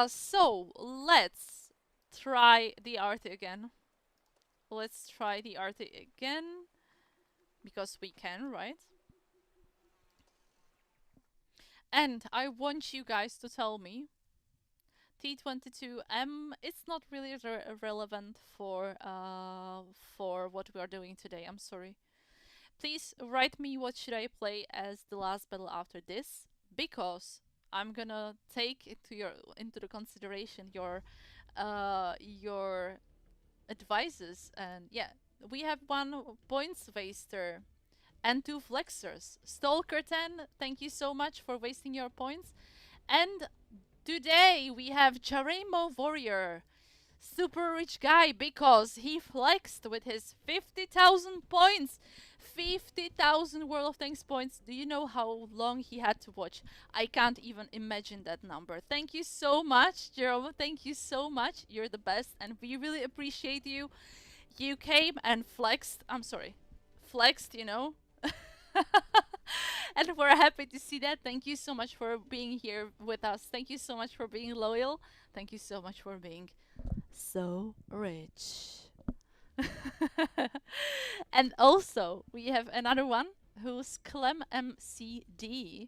So let's try the art again. Let's try the art again because we can, right? And I want you guys to tell me T22M. It's not really relevant for what we are doing today. I'm sorry. Please write me what should I play as the last battle after this, because I'm gonna take into the consideration your advices. And yeah, we have 1 points waster and 2 flexers. Stalker 10, thank you so much for wasting your points. And today we have Jaremo Warrior, super rich guy, because he flexed with his 50,000 points. 50,000 World of Tanks points. Do you know how long he had to watch? I can't even imagine that number. Thank you so much, Jerome. Thank you so much. You're the best, and we really appreciate you. You came and flexed. I'm sorry. Flexed, you know. And we're happy to see that. Thank you so much for being here with us. Thank you so much for being loyal. Thank you so much for being so rich. And also, we have another one who's Clem MCD.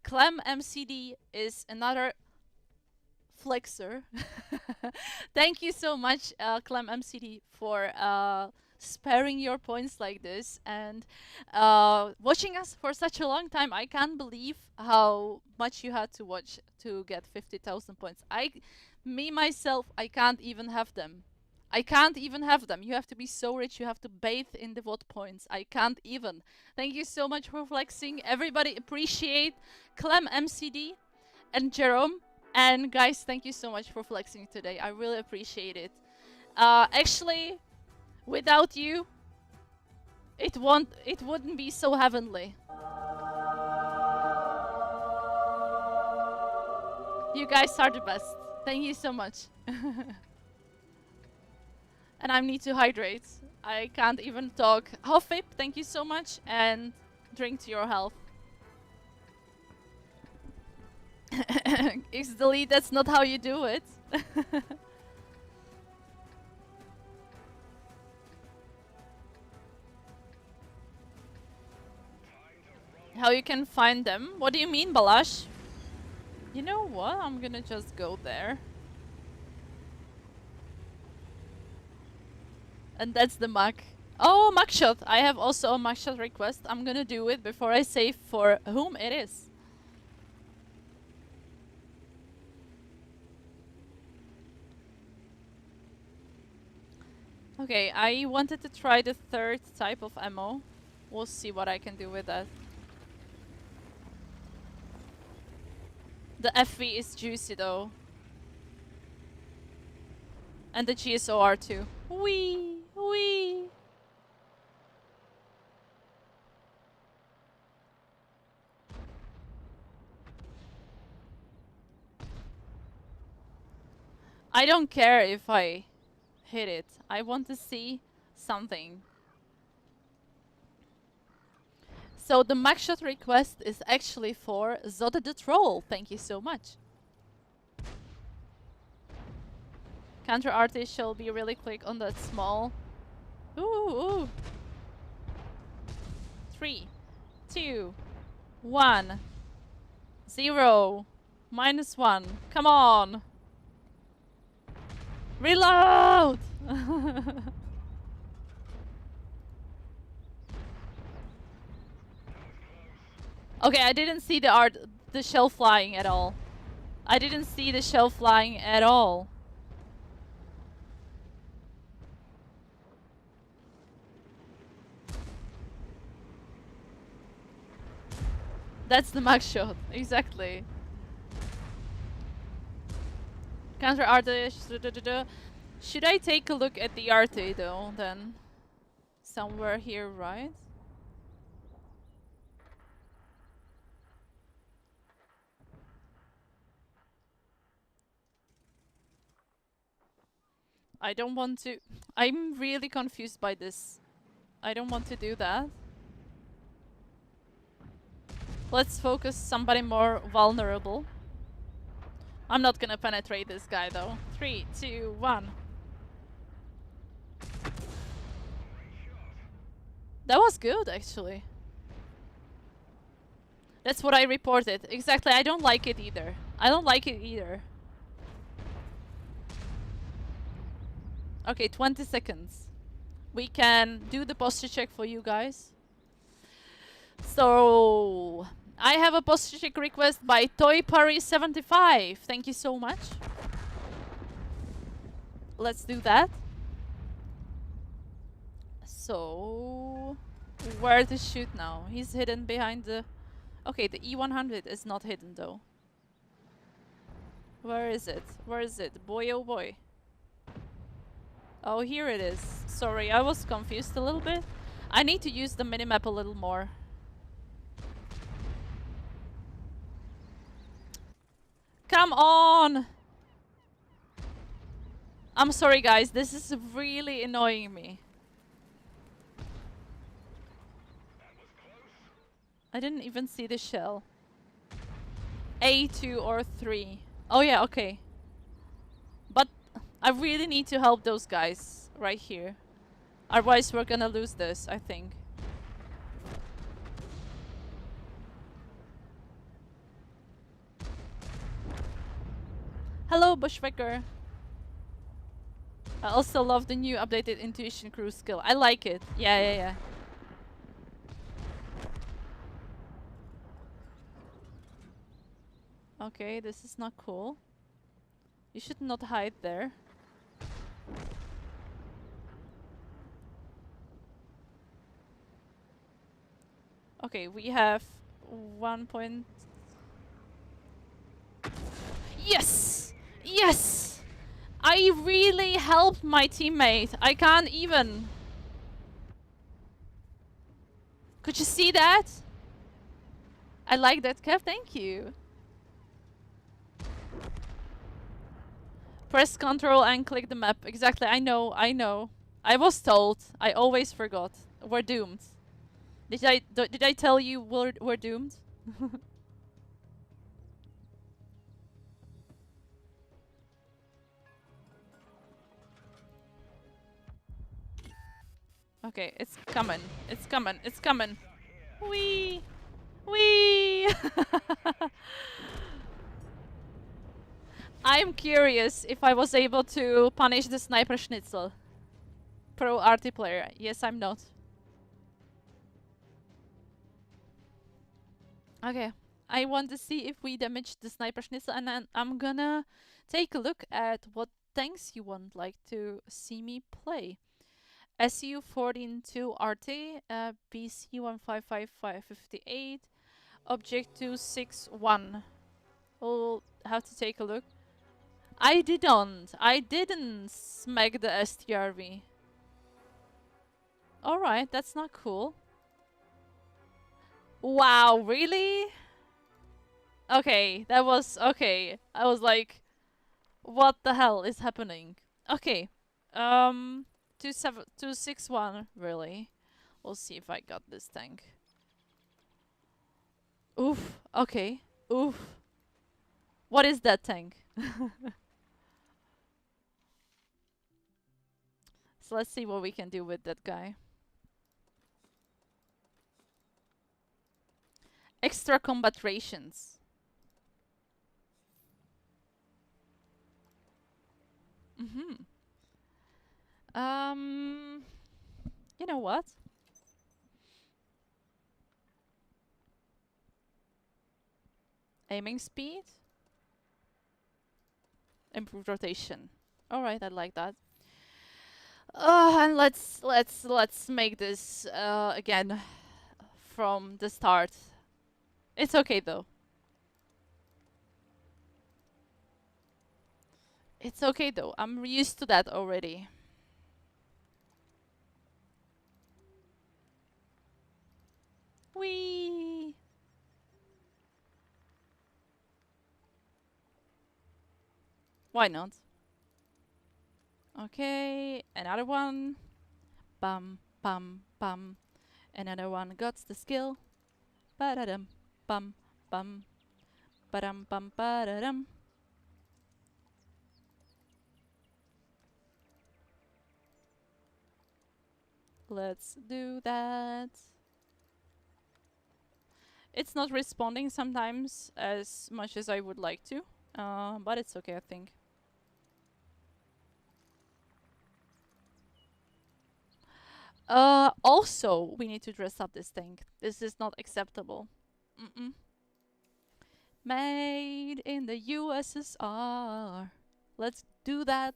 Clem MCD is another flexer. Thank you so much, Clem MCD, for sparing your points like this and watching us for such a long time. I can't believe how much you had to watch to get 50,000 points. Me myself, I can't even have them. I can't even have them. You have to be so rich. You have to bathe in the VOD points. I can't even. Thank you so much for flexing. Everybody appreciate Clem MCD and Jerome. And guys, thank you so much for flexing today. I really appreciate it. Actually, without you, it wouldn't be so heavenly. You guys are the best. Thank you so much. And I need to hydrate. I can't even talk. Hofip, thank you so much, and drink to your health. X delete, that's not how you do it. How you can find them? What do you mean, Balash? You know what? I'm gonna just go there. And that's the mug. Oh, mugshot. I have also a mugshot request. I'm gonna do it before I say for whom it is. Okay, I wanted to try the 3rd type of ammo. We'll see what I can do with that. The FV is juicy though. And the GSOR too. Wee! Wee! I don't care if I hit it. I want to see something. So the mugshot request is actually for Zod the Troll. Thank you so much. Counter artist shall be really quick on that small. Ooh. 3, 2, 1, 0, -1. Come on. Reload! Okay, I didn't see the shell flying at all. I didn't see the shell flying at all. That's the mugshot, exactly. Counter artist. Should I take a look at the Arty though, then? Somewhere here, right? I don't want to... I'm really confused by this. I don't want to do that. Let's focus somebody more vulnerable. I'm not gonna penetrate this guy though. 3, 2, 1. That was good, actually. That's what I reported. Exactly, I don't like it either. I don't like it either. Okay, 20 seconds. We can do the posture check for you guys. So, I have a posture check request by ToyPurry75. Thank you so much. Let's do that. So, where to shoot now? He's hidden behind the... Okay, the E100 is not hidden though. Where is it? Where is it? Boy oh boy. Oh, here it is. Sorry, I was confused a little bit. I need to use the minimap a little more. Come on! I'm sorry guys, this is really annoying me. I didn't even see the shell. A2 or 3. Oh yeah, okay. But I really need to help those guys right here. Otherwise we're gonna lose this, I think. Hello, Bushwhacker. I also love the new updated intuition cruise skill. I like it. Yeah. Okay, this is not cool. You should not hide there. Okay, we have 1 point. Yes! Yes! I really helped my teammate. I can't even. Could you see that? I like that cap, thank you. Press Ctrl and click the map. Exactly, I know. I was told. I always forgot. We're doomed. Did I tell you we're doomed? Okay, it's coming. It's coming. It's coming. Wee! Wee! I'm curious if I was able to punish the sniper schnitzel. Pro Arty player. Yes, I'm not. Okay. I want to see if we damaged the sniper schnitzel, and then I'm gonna take a look at what tanks you want like to see me play. SU-14-2 RT, BC-155-558, Object 261. We'll have to take a look. I didn't smack the STRV. Alright, that's not cool. Wow, really? Okay, that was... Okay, I was like... What the hell is happening? Okay. 261, really. We'll see if I got this tank. Oof. Okay. Oof. What is that tank? So let's see what we can do with that guy. Extra combat rations. You know what? Aiming speed. Improved rotation. Alright, I like that. And let's make this again from the start. It's okay though. It's okay though. I'm used to that already. Whee! Why not? Okay, another one. Bum, bum, bum. Another one got the skill. Ba-da-dum, bum, bum. Ba-dum, bum, ba-da-dum. Let's do that. It's not responding sometimes as much as I would like to, but it's okay, I think. Also, we need to dress up this thing. This is not acceptable. Mm-mm. Made in the USSR. Let's do that.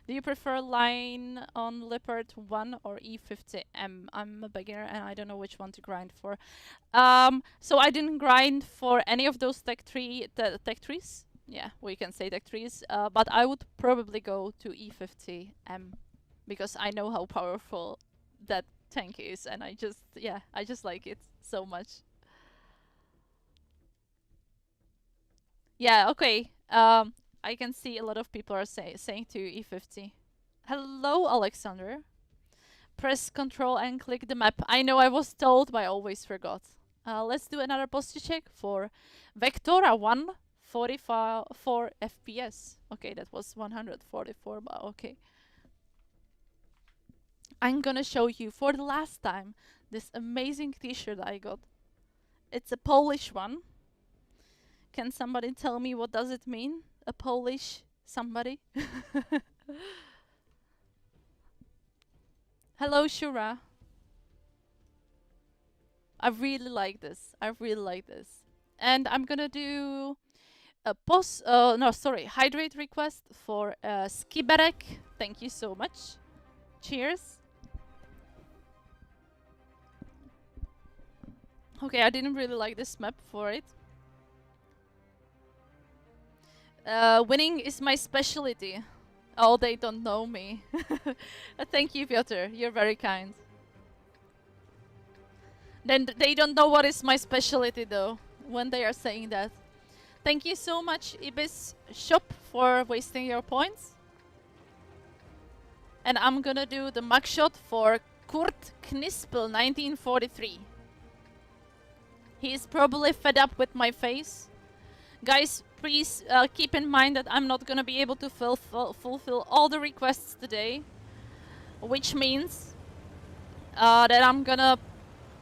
Do you prefer line on Leopard 1 or E50M? I'm a beginner and I don't know which one to grind for. So I didn't grind for any of those tech trees. Yeah, we can say tech trees. But I would probably go to E50M because I know how powerful that tank is, and I just like it so much. Yeah, okay. I can see a lot of people are saying to E50. Hello, Alexander. Press Control and click the map. I know I was told, but I always forgot. Let's do another posture check for Vectora 144 FPS. Okay, that was 144, but okay. I'm gonna show you for the last time this amazing t-shirt I got. It's a Polish one. Can somebody tell me what does it mean? A Polish somebody? Hello, Shura. I really like this. I really like this. And I'm gonna do a hydrate request for Skiberek. Thank you so much. Cheers. Okay, I didn't really like this map for it. Winning is my specialty. Oh, they don't know me. Thank you, Piotr. You're very kind. Then they don't know what is my specialty, though, when they are saying that. Thank you so much, Ibis Shop, for wasting your points. And I'm gonna do the mug shot for Kurt Knispel, 1943. He is probably fed up with my face. Guys, please keep in mind that I'm not gonna be able to fulfill all the requests today, which means that I'm gonna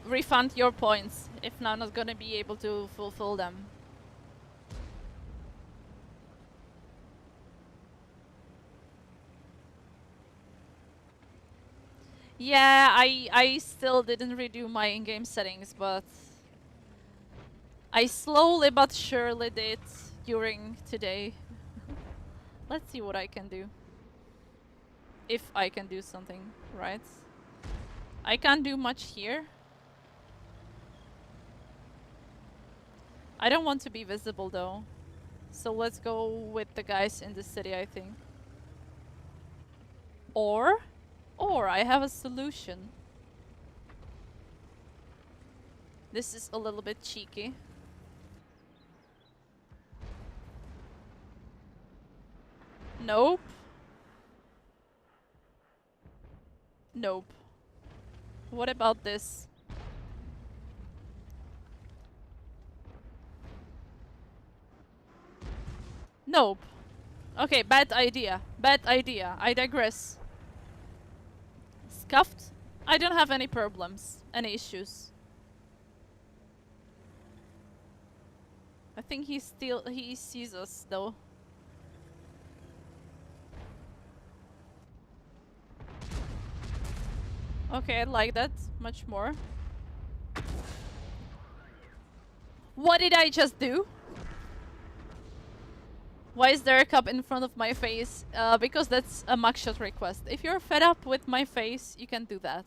refund your points if I'm not gonna be able to fulfill them. Yeah, I still didn't redo my in-game settings, but I slowly but surely did during today. Let's see what I can do. If I can do something, right? I can't do much here. I don't want to be visible though. So let's go with the guys in the city, I think. Or I have a solution. This is a little bit cheeky. Nope. Nope. What about this? Nope. Okay, bad idea. Bad idea. I digress. Scuffed? I don't have any problems. Any issues. I think he sees us though. Okay, I like that much more. What did I just do? Why is there a cup in front of my face? Because that's a mugshot request. If you're fed up with my face, you can do that.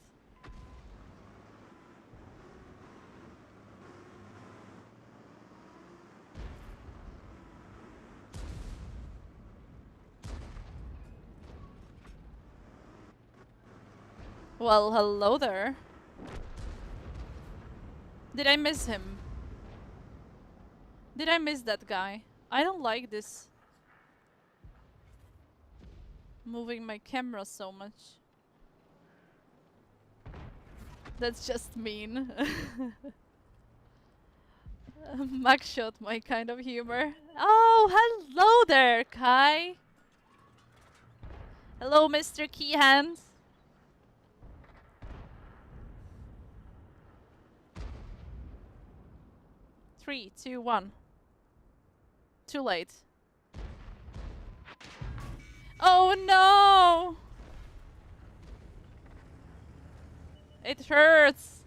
Well, hello there. Did I miss him? Did I miss that guy? I don't like this. Moving my camera so much. That's just mean. Mugshot, my kind of humor. Oh, hello there, Kai. Hello, Mr. Keyhand. 3, 2, 1. Too late. Oh no! It hurts.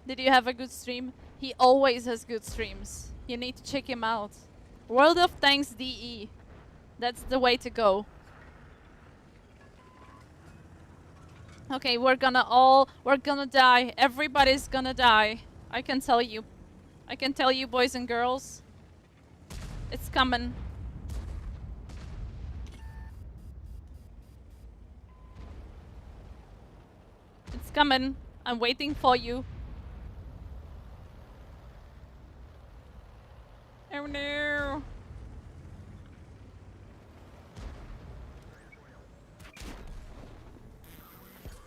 Did you have a good stream? He always has good streams. You need to check him out. World of Tanks DE. That's the way to go. Okay, we're gonna die. Everybody's gonna die. I can tell you. I can tell you, boys and girls. It's coming. It's coming. I'm waiting for you. Oh no.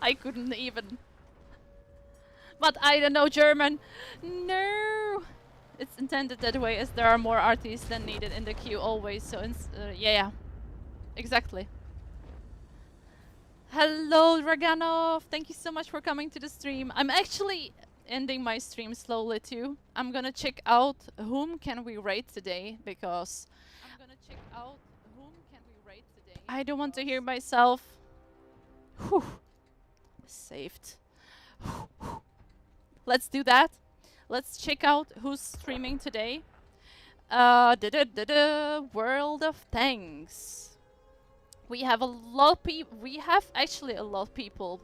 I couldn't even. But I don't know German. No. It's intended that way as there are more artists than needed in the queue always. So yeah. Exactly. Hello, Draganov. Thank you so much for coming to the stream. I'm actually ending my stream slowly too. I'm gonna check out whom can we rate today because I don't want to hear myself. Whew. Saved. Let's do that. Let's check out who's streaming today. World of Tanks. We have a lot of people. We have actually a lot of people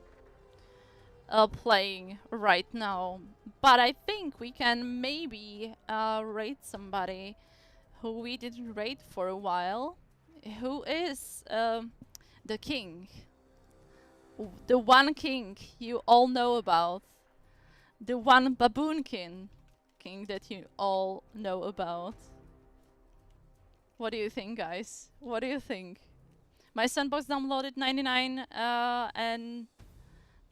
playing right now, but I think we can maybe rate somebody who we didn't rate for a while. Who is the king? The one king you all know about. The one baboon king that you all know about. What do you think, guys? What do you think? My Sandbox downloaded 99 and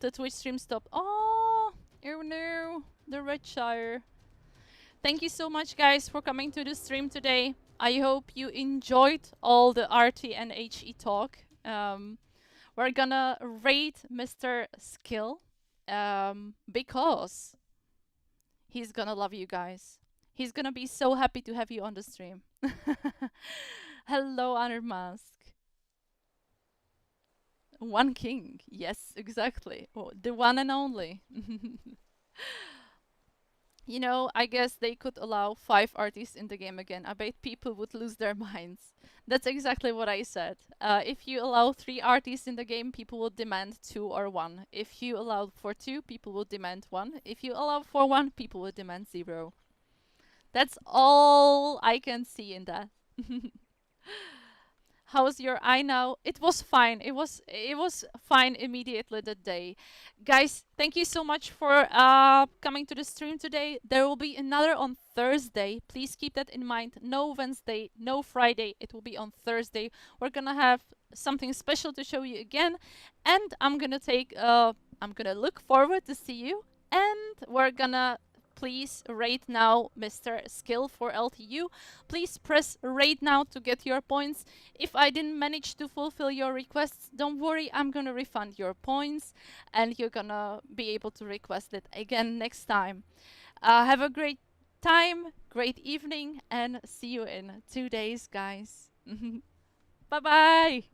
the Twitch stream stopped. Oh no, the Redshire. Thank you so much, guys, for coming to the stream today. I hope you enjoyed all the Arty and HE talk. We're gonna rate Mr. Skill because he's gonna love you guys. He's gonna be so happy to have you on the stream. Hello, Honor Mask. One king. Yes, exactly. Oh, the one and only. You know, I guess they could allow 5 artists in the game again. I bet people would lose their minds. That's exactly what I said. If you allow 3 artists in the game, people will demand 2 or 1. If you allow for 2, people will demand 1. If you allow for 1, people will demand 0. That's all I can see in that. How's your eye now? It was fine. It was fine immediately that day. Guys, thank you so much for coming to the stream today. There will be another on Thursday. Please keep that in mind. No Wednesday, no Friday. It will be on Thursday. We're gonna have something special to show you again, and I'm gonna look forward to see you, and we're gonna please rate now Mr. Skill for LTU. Please press rate now to get your points. If I didn't manage to fulfill your requests, don't worry, I'm gonna refund your points and you're gonna be able to request it again next time. Have a great time, great evening, and see you in 2 days, guys. Bye bye.